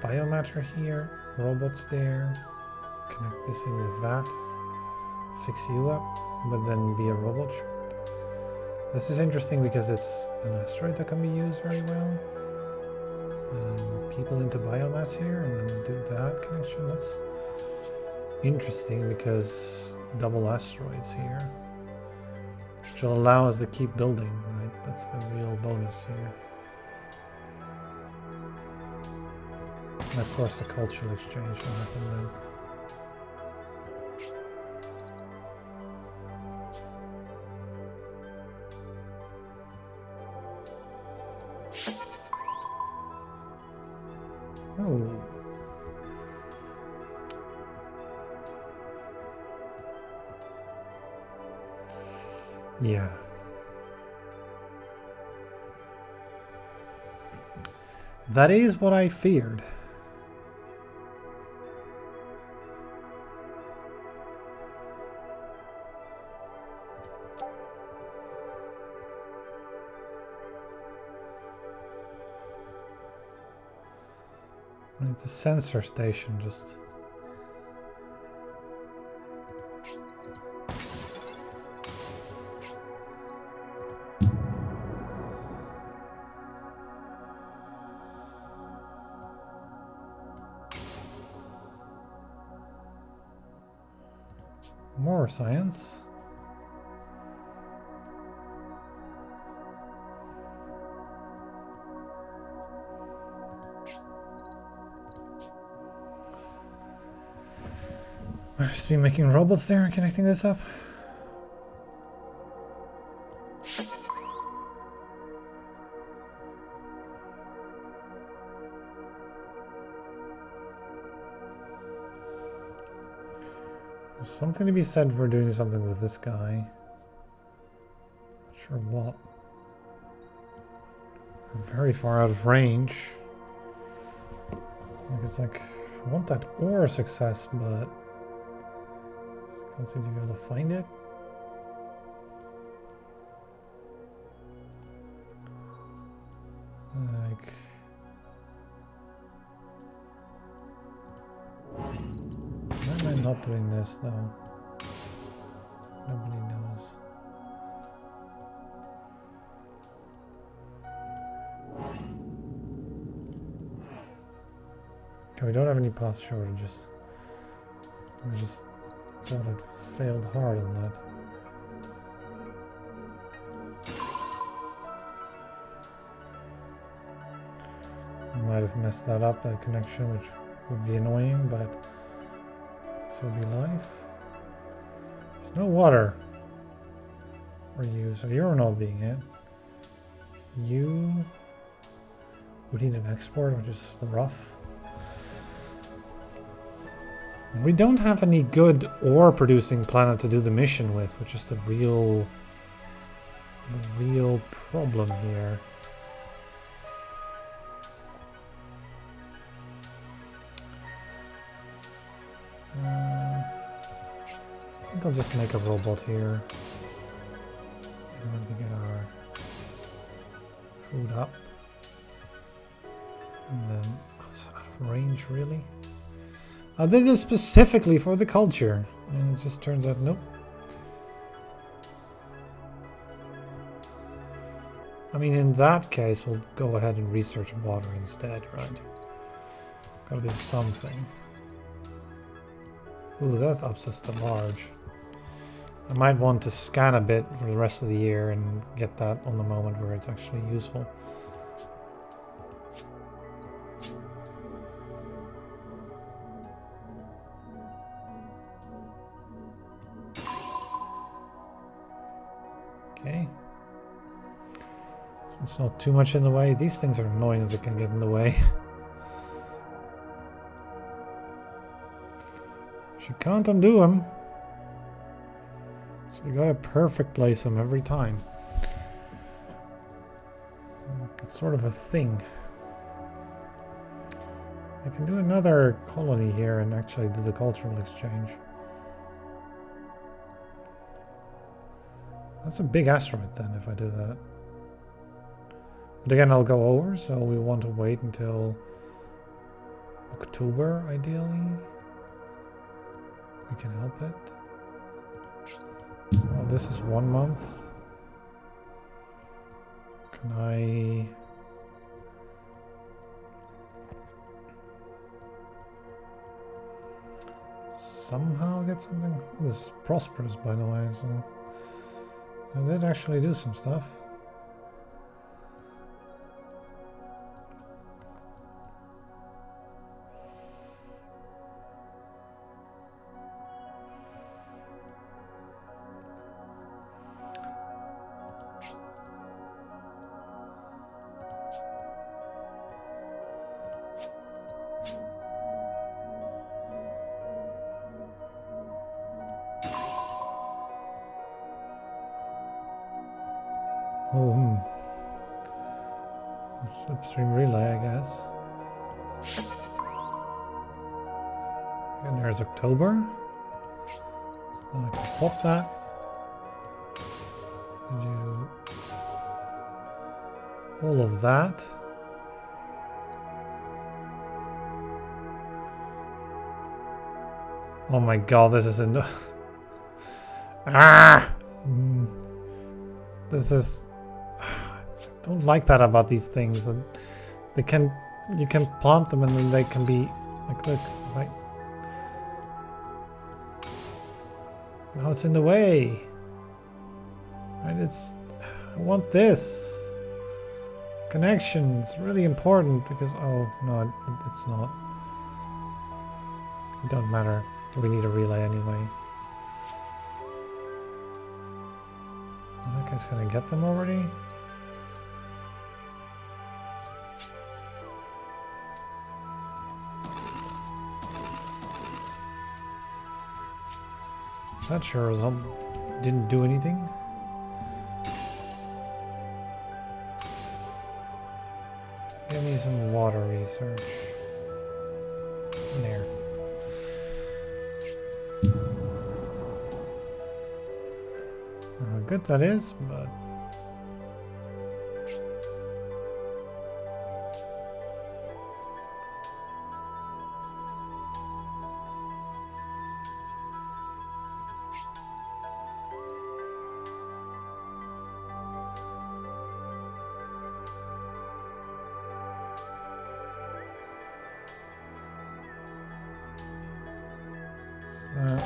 biomatter here, robots there, connect this in with that, fix you up, but then be a robot shop. This is interesting because it's an asteroid that can be used very well. People into biomass here and then do that connection. That's interesting because double asteroids here, which will allow us to keep building, right? That's the real bonus here. And of course the cultural exchange will happen then. Oh. Yeah. That is what I feared. It's a sensor station, just... More science. I've just been making robots there and connecting this up. There's something to be said for doing something with this guy. Not sure what. We're very far out of range. Like it's like, I want that ore success, but just can't seem to be able to find it. Like, why am I not doing this though? Nobody knows. Okay, we don't have any path shortages. I just thought I'd failed hard on that. I might have messed that up, that connection, which would be annoying, but this will be life. There's no water for you, so you're not being it. You would need an export, which is rough. We don't have any good ore producing planet to do the mission with, which is the real problem here. I think I'll just make a robot here in order to get our food up. And then it's out of range, really. This is specifically for the culture, and it just turns out nope. I mean, in that case, we'll go ahead and research water instead, right? Gotta do something. Ooh, that ups us to large. I might want to scan a bit for the rest of the year and get that on the moment where it's actually useful. Okay. It's not too much in the way. These things are annoying as they can get in the way. You can't undo them. So you gotta perfect place them every time. It's sort of a thing. I can do another colony here and actually do the cultural exchange. That's a big asteroid then if I do that. But again, I'll go over, so we want to wait until October, ideally. We can help it. Oh, this is 1 month. Can I... somehow get something? Oh, this is prosperous, by the way, so... I did actually do some stuff. Oh, Slipstream relay, I guess. And there's October. So now I can pop that. And do all of that. Oh my god, this is in ah! This is... I don't like that about these things. And they can... you can plant them and then they can be... like, look, right? Now it's in the way. Right, it's... I want this. Connection. It's really important because... oh, no, it's not. It don't matter. We need a relay anyway. That guy's gonna get them already? That sure as didn't do anything. Give me some water research. There. How good that is, but... that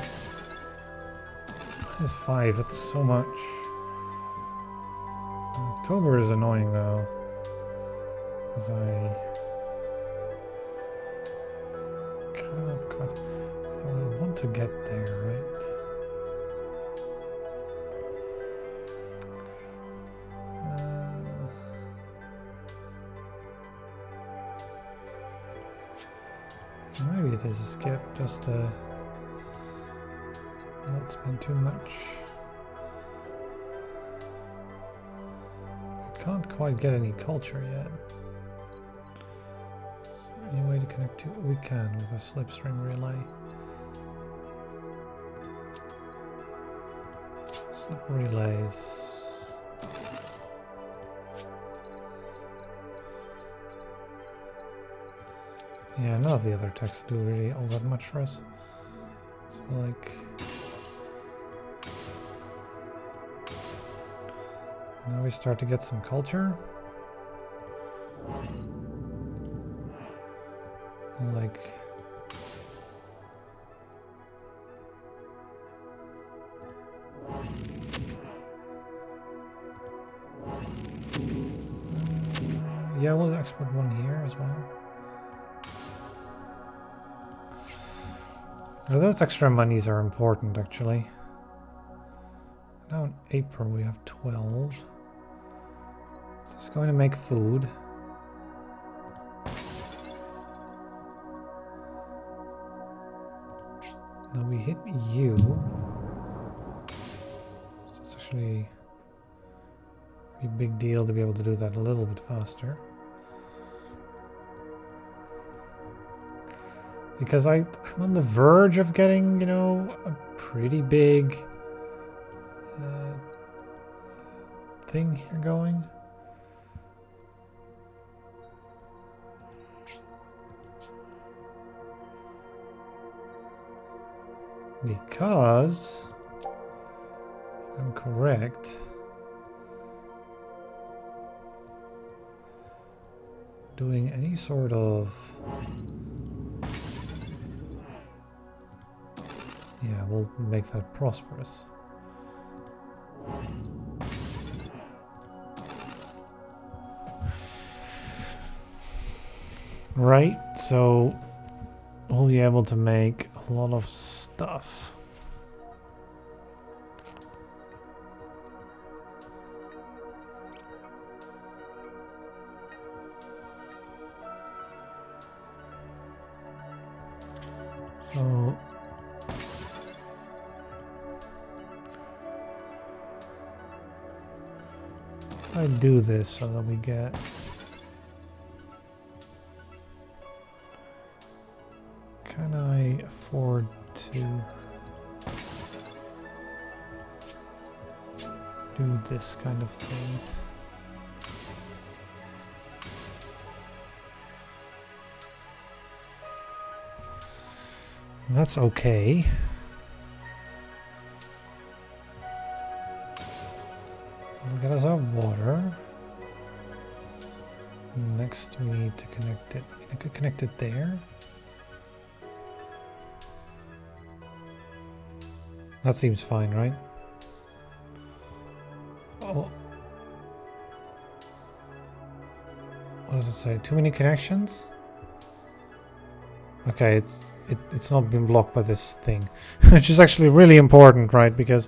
is 5, it's so much. October is annoying though, because I cannot quite... I want to get there, right? Maybe it is a skip, just to not spend too much. Can't quite get any culture yet. Is there any way to connect to it? We can with a slipstream relay. Slip relays. Yeah, none of the other texts do really all that much for us. So like... now we start to get some culture. Like... yeah, we'll export one here as well. Now those extra monies are important, actually. Now in April we have 12. So it's going to make food. Now we hit you. So it's actually a big deal to be able to do that a little bit faster. Because I'm on the verge of getting, you know, a pretty big thing here going. Because, if I'm correct, doing any sort of... Yeah, we'll make that prosperous. Right, so we'll be able to make a lot of stuff. So I do this so that we get can I afford to do this kind of thing? That's okay. We'll get us our water. Next we need to connect it. I could connect it there. That seems fine, right? Oh. What does it say? Too many connections? Okay, it's not been blocked by this thing. Which is actually really important, right? Because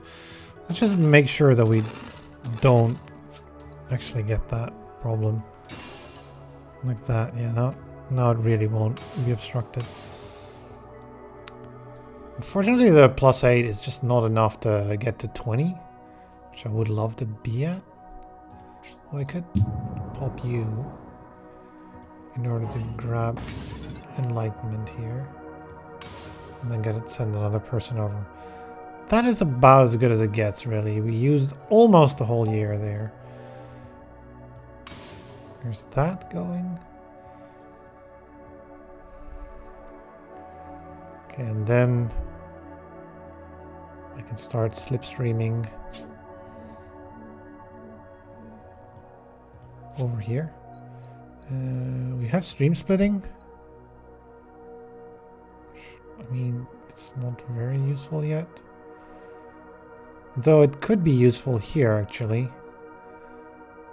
let's just make sure that we don't actually get that problem. Like that, yeah, now it really won't be obstructed. Unfortunately, the +8 is just not enough to get to 20, which I would love to be at. Oh, I could pop you in order to grab Enlightenment here, and then send another person over. That is about as good as it gets, really. We used almost the whole year there. There's that going. Okay, and then I can start slipstreaming over here. We have stream splitting. I mean, it's not very useful yet. Though it could be useful here, actually.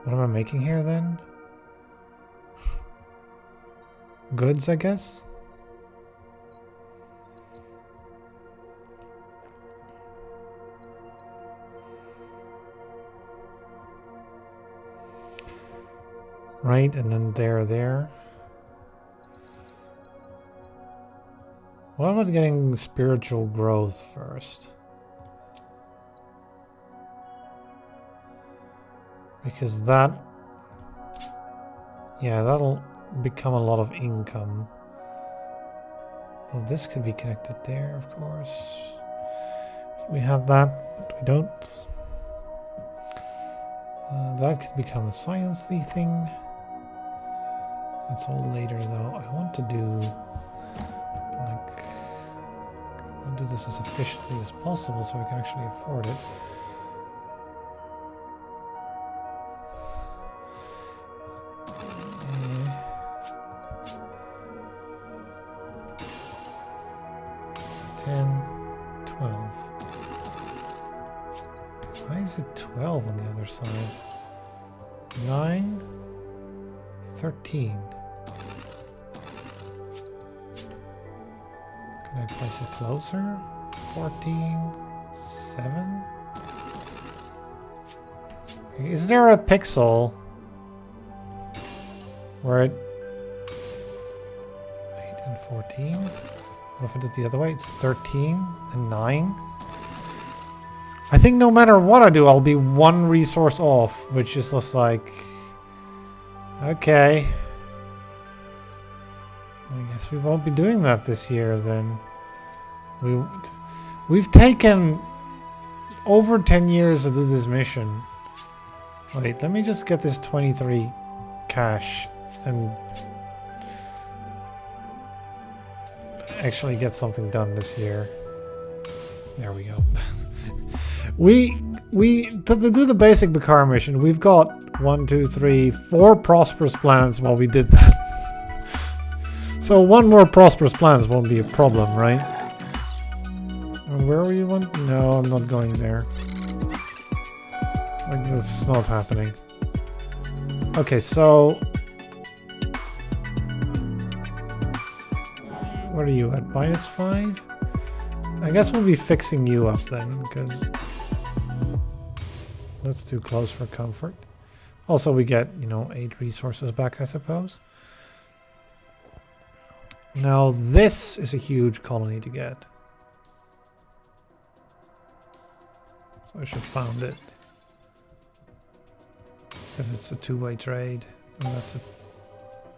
What am I making here, then? Goods, I guess? Right, and then there. What about getting spiritual growth first? Because that... yeah, that'll become a lot of income. Well, this could be connected there, of course. We have that, but we don't. That could become a science-y thing. That's all later, though. I want to do... like... I'll do this as efficiently as possible so we can actually afford it. Why is it 12 on the other side? 9, 13. Can I place it closer? 14, 7. Is there a pixel where it 8 and 14? What if I did it the other way? It's 13 and 9. I think no matter what I do, I'll be one resource off, which is just like, okay. I guess we won't be doing that this year then. We've taken over 10 years to do this mission. Wait, let me just get this 23 cash and actually get something done this year. There we go. we to do the basic Bakar mission, we've got 1, 2, 3, 4 prosperous planets while we did that. So 1 more prosperous planet won't be a problem, right? Where were you one? No, I'm not going there. Like, that's just not happening. Okay, so what are you at? -5? I guess we'll be fixing you up then, because that's too close for comfort. Also, we get, you know, 8 resources back, I suppose. Now, this is a huge colony to get. So I should found it. Because it's a 2-way trade. And that's a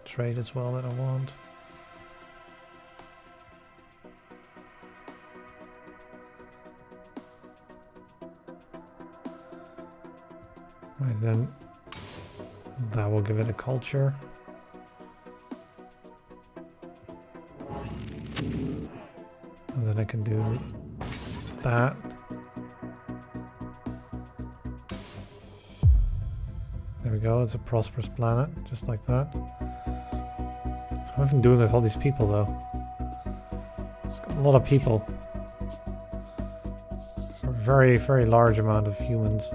trade as well that I want. Right then, that will give it a culture. And then I can do that. There we go, it's a prosperous planet, just like that. What have I been doing with all these people though? It's got a lot of people. It's a very, very large amount of humans.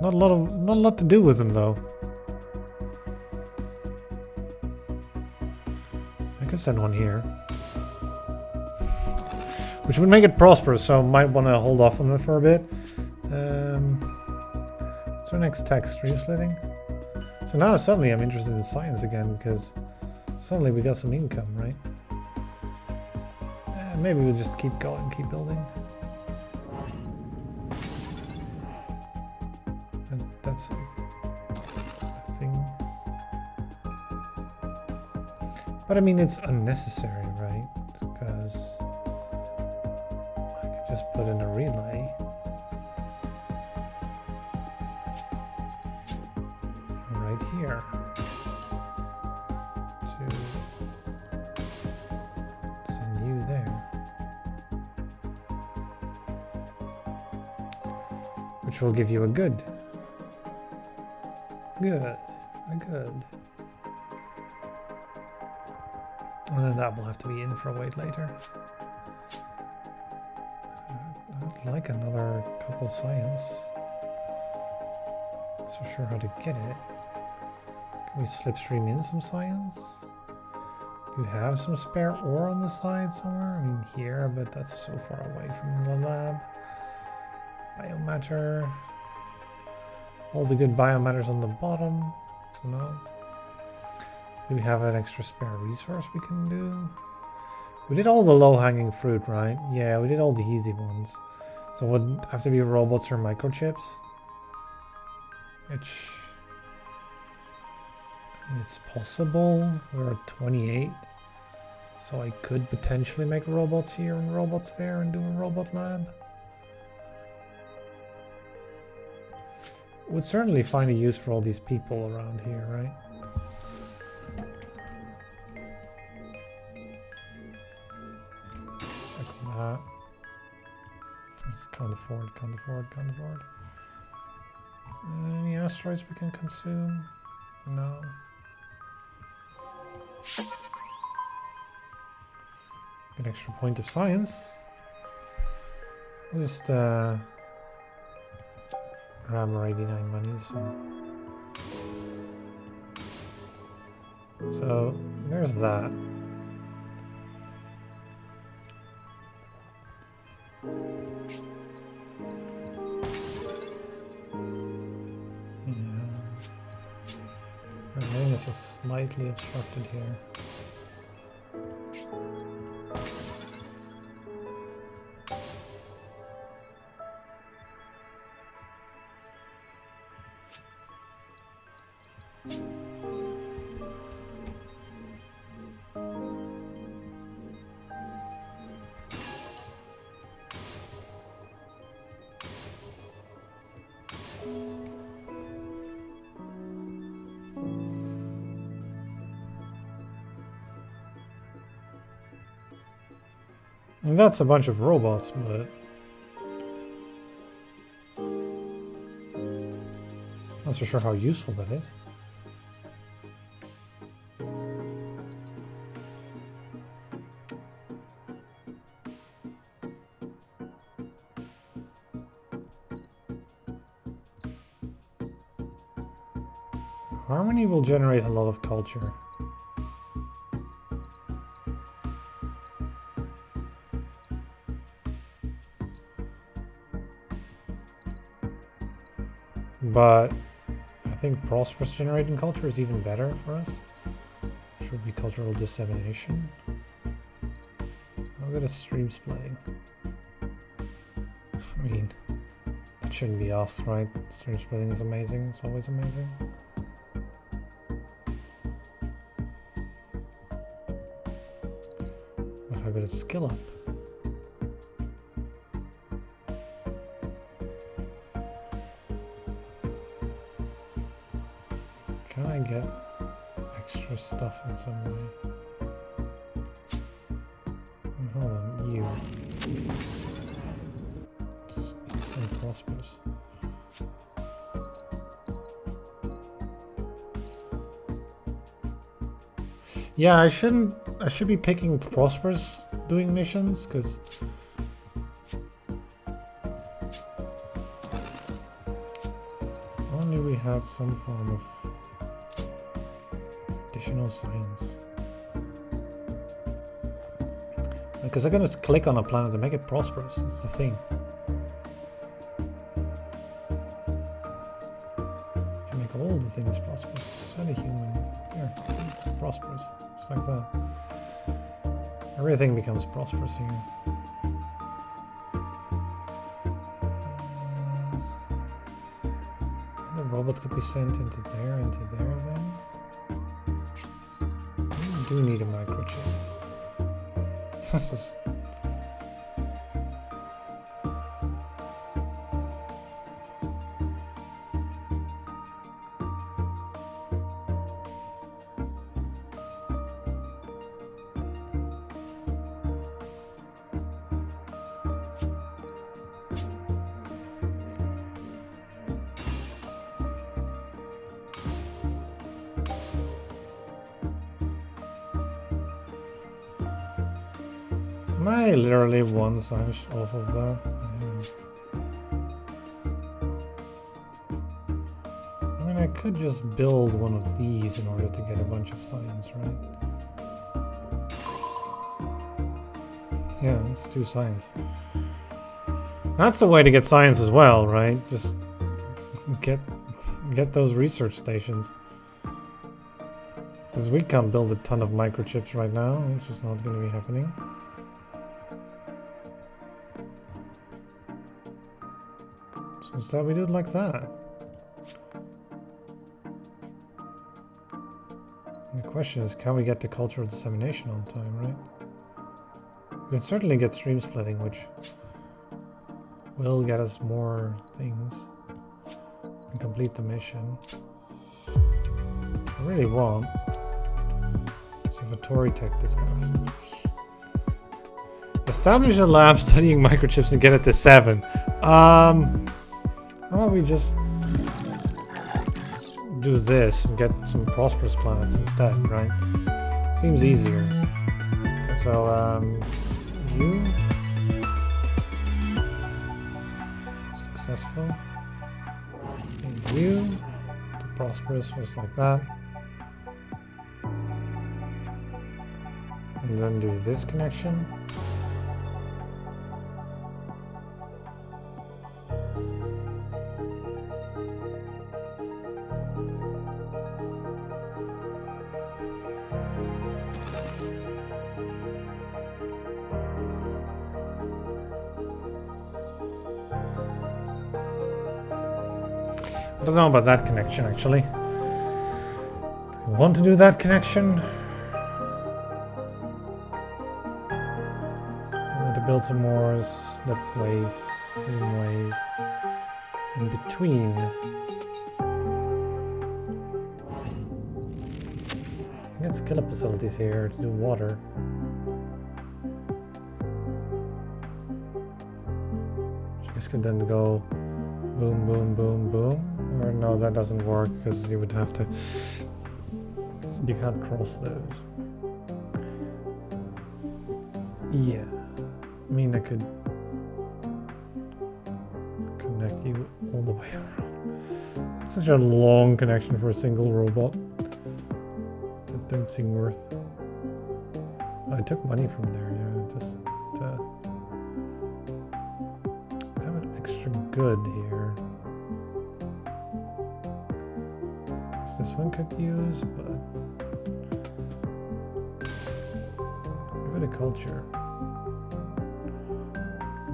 Not a lot to do with them though. I could send one here. Which would make it prosperous, so I might want to hold off on that for a bit. What's our next text? Reslitting? So now suddenly I'm interested in science again, because suddenly we got some income, right? Maybe we'll just keep going, keep building. That's a thing. But I mean, it's unnecessary, right? Because I could just put in a relay. Right here. To send you there. Which will give you a good. Good. And then that will have to be in for a wait later. I'd like another couple science. Not so sure how to get it. Can we slipstream in some science? Do you have some spare ore on the side somewhere? I mean here, but that's so far away from the lab. Biomatter. All the good biomatters on the bottom. So no. Do we have an extra spare resource we can do? We did all the low-hanging fruit, right? Yeah, we did all the easy ones. So it would have to be robots or microchips. Which... it's possible. We're at 28. So I could potentially make robots here and robots there and do a robot lab. Would certainly find a use for all these people around here, right? Like that. Can't afford. Any asteroids we can consume? No. An extra point of science. I'll just grab our 89 monies. So there's that. Yeah. Our lane is just slightly obstructed here. And that's a bunch of robots, but not so sure how useful that is. Harmony will generate a lot of culture. But I think prosperous generating culture is even better for us. Which would be cultural dissemination. I'll go to stream splitting. I mean, that shouldn't be us, right? Stream splitting is amazing. It's always amazing. But I'll go to skill up. Can I get extra stuff in some way? Hold on, you. It's so prosperous. Yeah, I should be picking prosperous doing missions, because only we had some form of additional science. Because I'm gonna click on a planet and make it prosperous. That's the thing. You can make all the things prosperous. Send a human. Here, it's prosperous. Just like that. Everything becomes prosperous here. The robot could be sent into there then. You do need a microchip. This is... I literally one science off of that. I mean, I could just build one of these in order to get a bunch of science, right? Yeah, let's do science. That's the way to get science as well, right? Just get those research stations. Because we can't build a ton of microchips right now. It's just not going to be happening. So instead we do it like that. And the question is, can we get the cultural dissemination on time, right? We can certainly get stream splitting, which will get us more things and complete the mission. I really want Observatory Tech discuss. Establish a lab studying microchips and get it to 7. How about we just do this and get some prosperous planets instead, right? Seems easier. So, you successful. And you to prosperous, just like that. And then do this connection. I don't know about that connection, actually. I want to do that connection. I want to build some more slipways, streamways in between. I get skill up facilities here to do water. could then go boom, boom, boom, boom. Or no, that doesn't work because you would have to... You can't cross those. Yeah. I mean, I could connect you all the way around. That's such a long connection for a single robot. It don't seem worth... I took money from there, yeah, just have it extra good here. This one could use, but a bit of culture.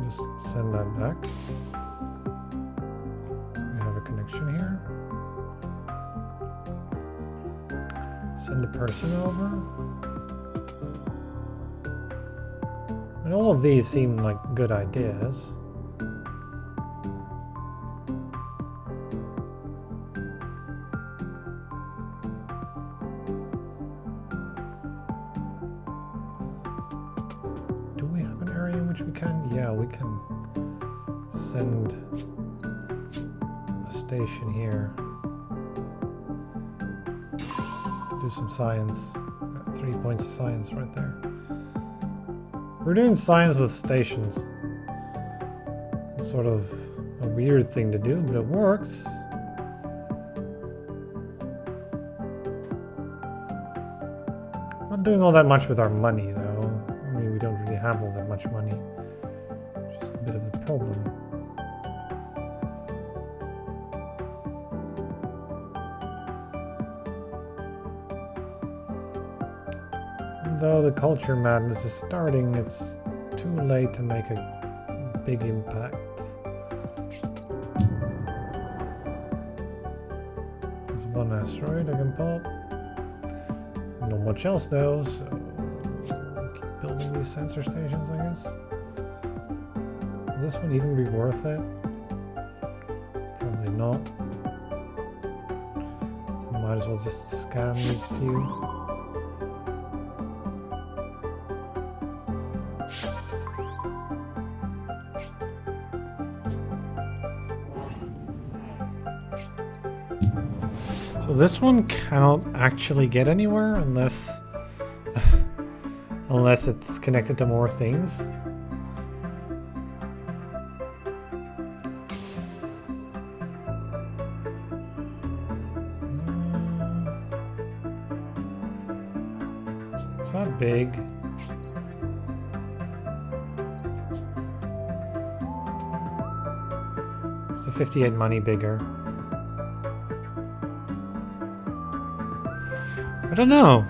Just send that back. So we have a connection here. Send a person over. And all of these seem like good ideas. Do we have an area in which we can? Yeah, we can send a station here to do some science. 3 points of science right there. We're doing science with stations. It's sort of a weird thing to do, but it works. Not doing all that much with our money, though. I mean, we don't really have all that much money, which is a bit of the problem. Though the culture madness is starting, it's too late to make a big impact. There's one asteroid I can pop. Not much else though, so keep building these sensor stations, I guess. Will this one even be worth it? Probably not. Might as well just scan these few. So this one cannot actually get anywhere unless unless it's connected to more things. It's not big. It's a 58 money bigger. I don't know.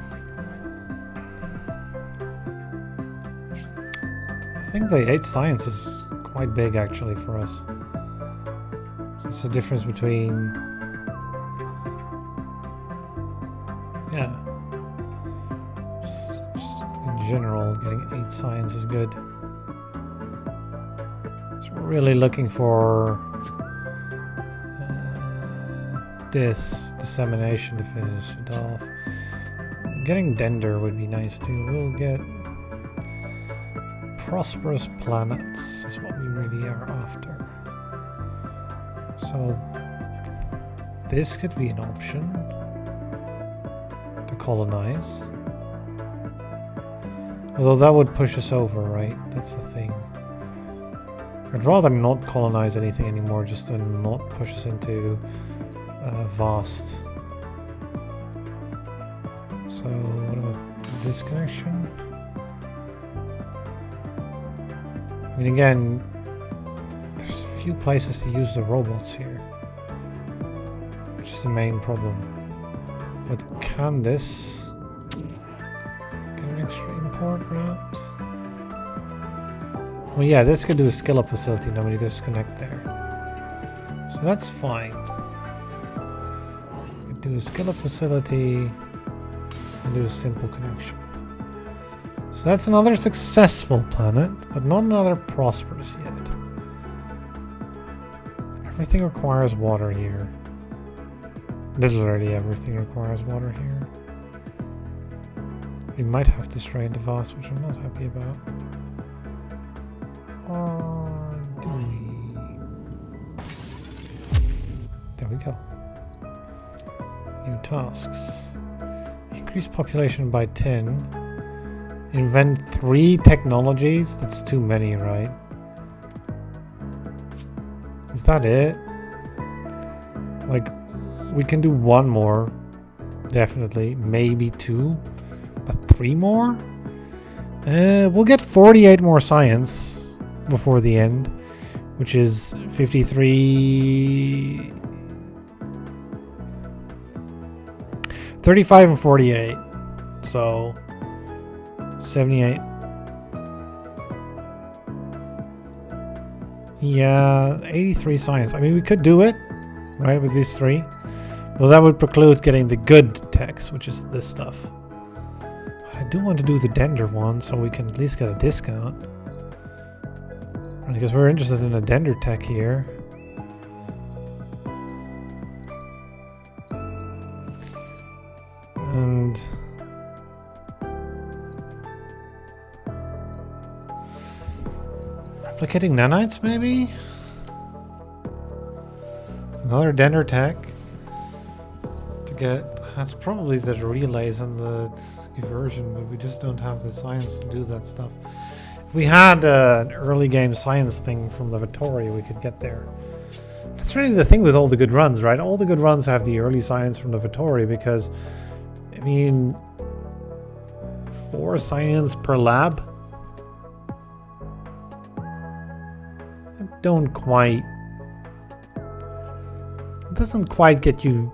I think the 8 science is quite big actually for us. So it's the difference between... Yeah. Just in general, getting 8 science is good. So we're really looking for this dissemination to finish it off. Getting Dender would be nice too. We'll get prosperous planets is what we really are after. So this could be an option to colonize. Although that would push us over, right? That's the thing. I'd rather not colonize anything anymore, just to not push us into vast. So what about this connection? I mean, again, there's few places to use the robots here, which is the main problem. But can this get an extra import route? Well, yeah, this could do a skill-up facility. Nobody can just connect there, so that's fine. We could do a skill-up facility. Do a simple connection. So that's another successful planet, but not another prosperous yet. Everything requires water here. Literally everything requires water here. We might have to stray into vast, which I'm not happy about. Or do we? There we go. New tasks. Increase population by 10. Invent 3 technologies. That's too many, right? Is that it? Like, we can do 1 more. Definitely. Maybe 2. But 3 more? We'll get 48 more science before the end. Which is 53... 35 and 48. So 78. Yeah, 83 science. I mean, we could do it, right, with these 3. Well, that would preclude getting the good techs, which is this stuff. I do want to do the Dender one, so we can at least get a discount. Because we're interested in a Dender tech here. And replicating nanites, maybe? It's another Dender tech to get. That's probably the relays and the eversion, but we just don't have the science to do that stuff. If we had an early game science thing from the Vittori, we could get there. That's really the thing with all the good runs, right? All the good runs have the early science from the Vittori because, I mean, 4 science per lab? That don't quite... It doesn't quite get you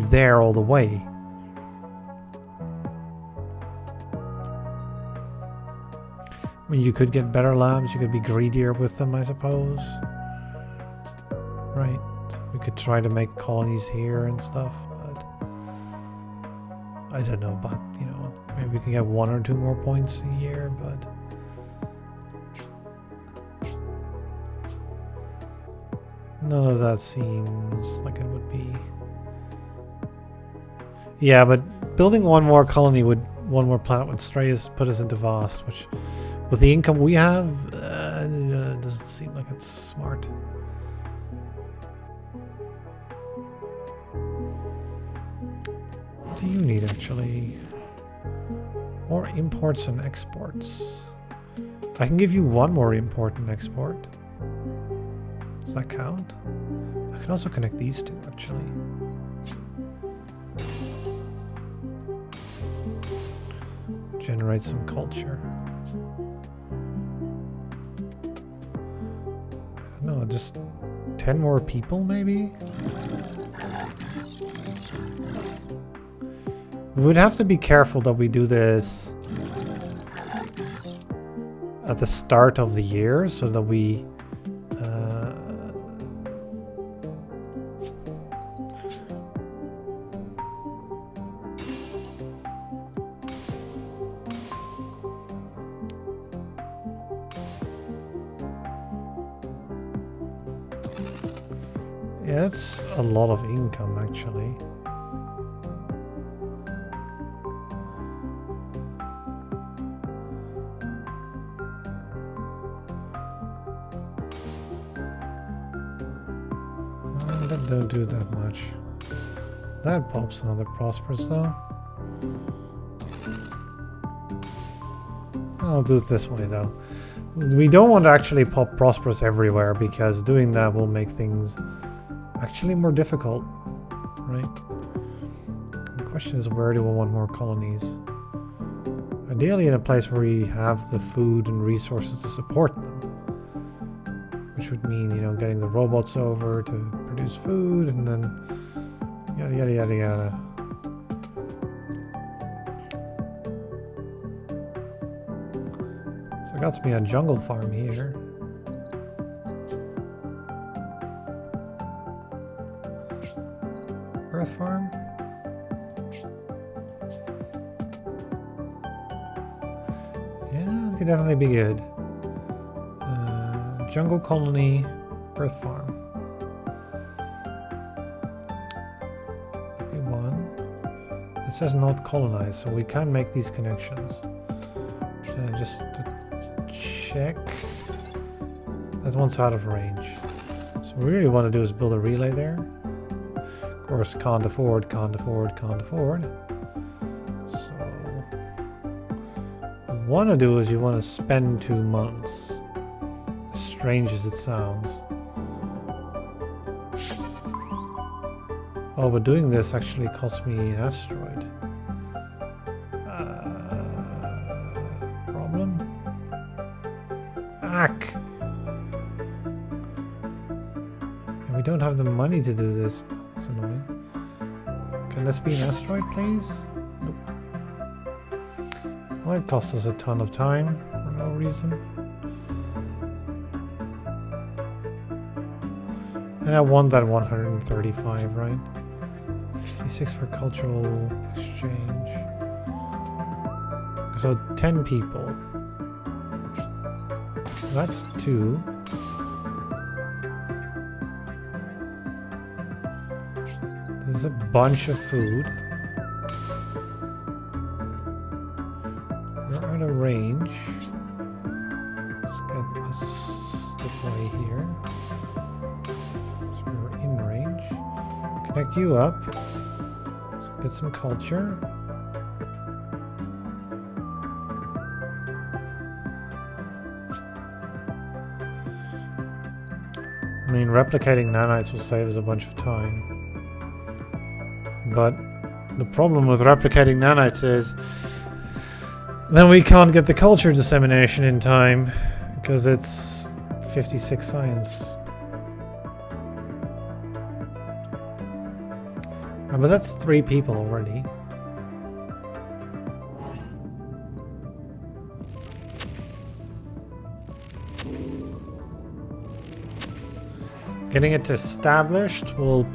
there all the way. I mean, you could get better labs, you could be greedier with them, I suppose. Right. We could try to make colonies here and stuff, but I don't know, but you know, maybe we can get 1 or 2 more points a year, but none of that seems like it would be. Yeah, but building 1 more colony would, 1 more planet would put us into Vast, which with the income we have, doesn't seem like it's smart. What do you need actually? More imports and exports. I can give you 1 more import and export. Does that count? I can also connect these 2 actually. Generate some culture. I don't know, just 10 more people maybe? We would have to be careful that we do this at the start of the year so that we yeah, that's a lot of income actually. That don't do that much. That pops another prosperous though. I'll do it this way though. We don't want to actually pop prosperous everywhere because doing that will make things actually more difficult, right? The question is, where do we want more colonies? Ideally in a place where we have the food and resources to support them. Which would mean, you know, getting the robots over to produce food and then yada yada yada yada. So it got me a jungle farm here. Earth farm? Yeah, that could definitely be good. Jungle colony, Earth farm. That'd be 1. It says not colonized, so we can make these connections. Just to check. That one's out of range. So what we really want to do is build a relay there. Of course, can't afford. So, what you want to do is you want to spend 2 months. As strange as it sounds. Oh, but doing this actually cost me an asteroid. Problem? Ack! And we don't have the money to do this. That's annoying. Can this be an asteroid, please? Nope. Well, it cost us a ton of time for no reason. And I want that 135, right? 56 for cultural exchange. So 10 people. That's 2. There's a bunch of food. We're out of range. Let's get a slipway here. So we're in range. Connect you up. So get some culture. I mean, replicating nanites will save us a bunch of time. But the problem with replicating nanites is then we can't get the culture dissemination in time because it's 56 science. But that's 3 people already. Getting it established will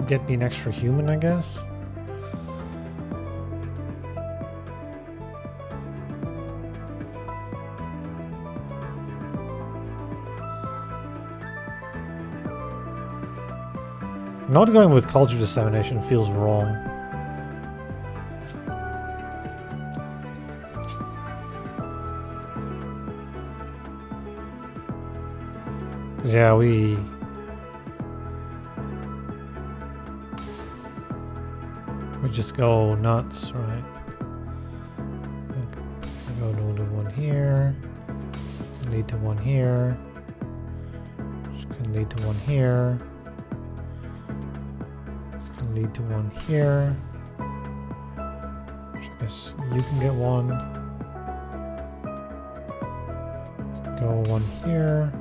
get me an extra human, I guess. Not going with culture dissemination feels wrong. Yeah, we just go nuts, right? Okay. Go to one here. Can lead to one here. Which can lead to one here. This can lead to one here. Which I guess you can get one. Go one here.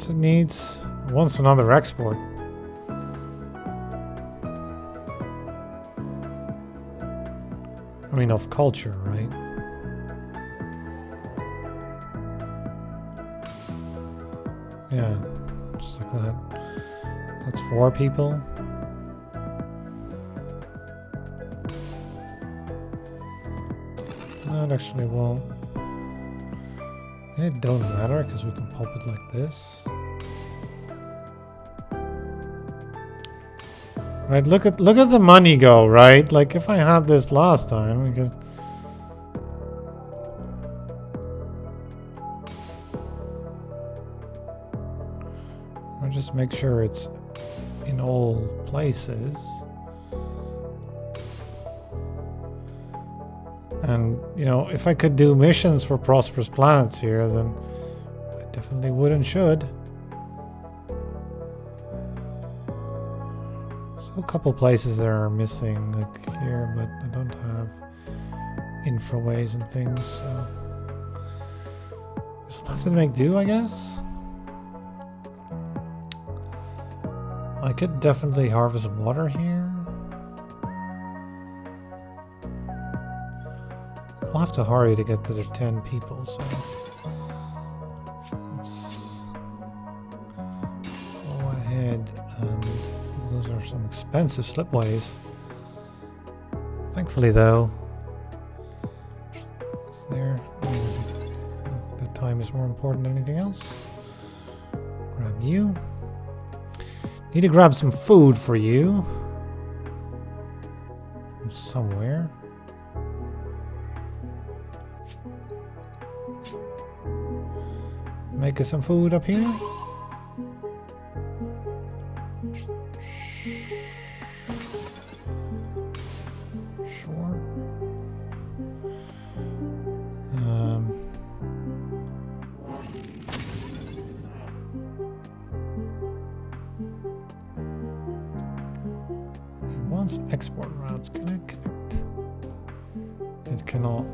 It needs wants another export. I mean, of culture, right? Yeah, just like that. That's 4 people. That actually won't. And it don't matter because we can pop it like this. Right, look at the money go, right? Like if I had this last time, we could. Or just make sure it's in all places. And you know, if I could do missions for prosperous planets here, then I definitely would and should. A couple places that are missing, like here, but I don't have infraways and things, so I'll have to make do, I guess. I could definitely harvest water here. I'll have to hurry to get to the 10 people, so let's go ahead and Those are some expensive slipways. Thankfully, though, it's there. That time is more important than anything else. Grab you. Need to grab some food for you. From somewhere. Make us some food up here. Sure. It wants export routes. Can it connect? It cannot.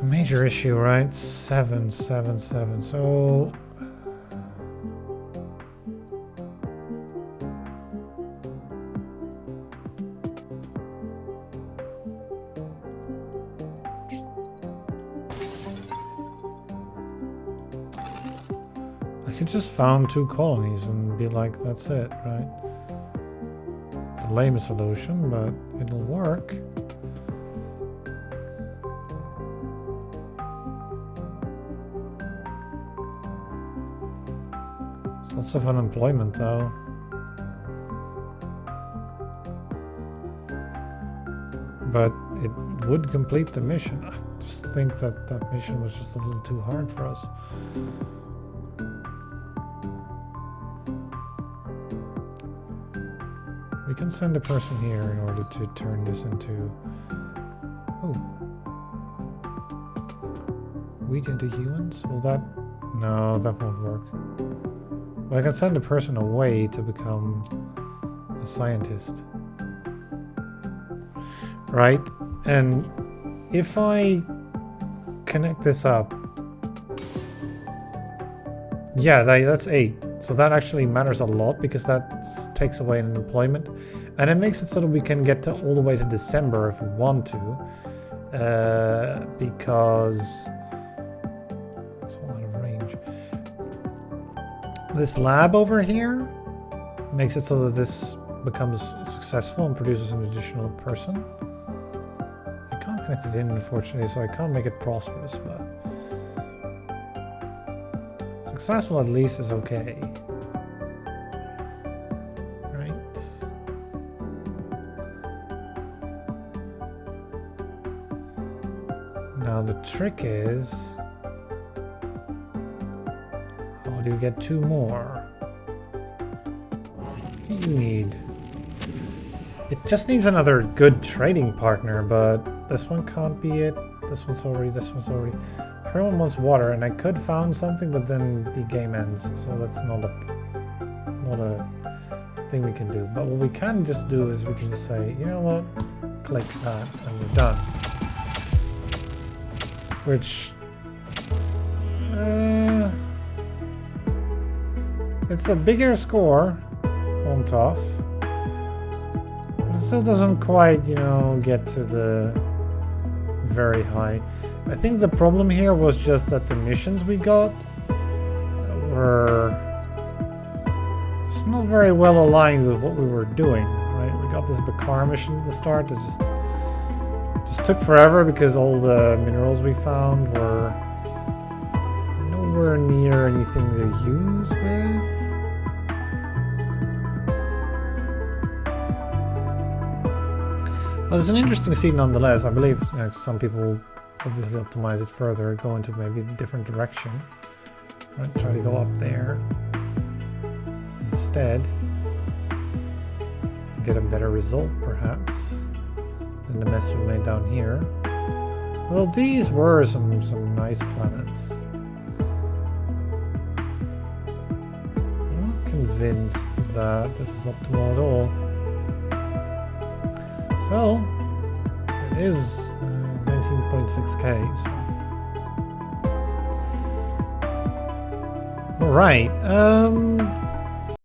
Major issue, right? 777. So I could just found 2 colonies and be like, that's it, right? It's a lame solution, but it'll work. Lots of unemployment, though. But it would complete the mission. I just think that that mission was just a little too hard for us. We can send a person here in order to turn this into... Oh. Wheat into humans? Will that... No, that won't work. But I can send a person away to become a scientist. Right? And if I connect this up... Yeah, that's 8. So that actually matters a lot because that takes away unemployment. And it makes it so that we can get to all the way to December if we want to. Because... That's a lot of range. This lab over here makes it so that this becomes successful and produces an additional person. I can't connect it in, unfortunately, so I can't make it prosperous, but successful at least is okay. Right. Now the trick is, how do you get 2 more? What do you need? It just needs another good trading partner, but this one can't be it. This one's already. Everyone wants water, and I could found something, but then the game ends, so that's not a thing we can do. But what we can just do is we can just say, you know what, click that, and we're done. Which, it's a bigger score on top, but it still doesn't quite, you know, get to the very high. I think the problem here was just that the missions we got were just not very well aligned with what we were doing, right? We got this Bakar mission at the start that just took forever because all the minerals we found were nowhere near anything to use with. Well, it's an interesting scene nonetheless. I believe, you know, some people obviously optimize it further, go into maybe a different direction. Right, try to go up there instead. Get a better result, perhaps, than the mess we made down here. Well, these were some nice planets. I'm not convinced that this is optimal at all. So, it is 19.6k. So. Alright,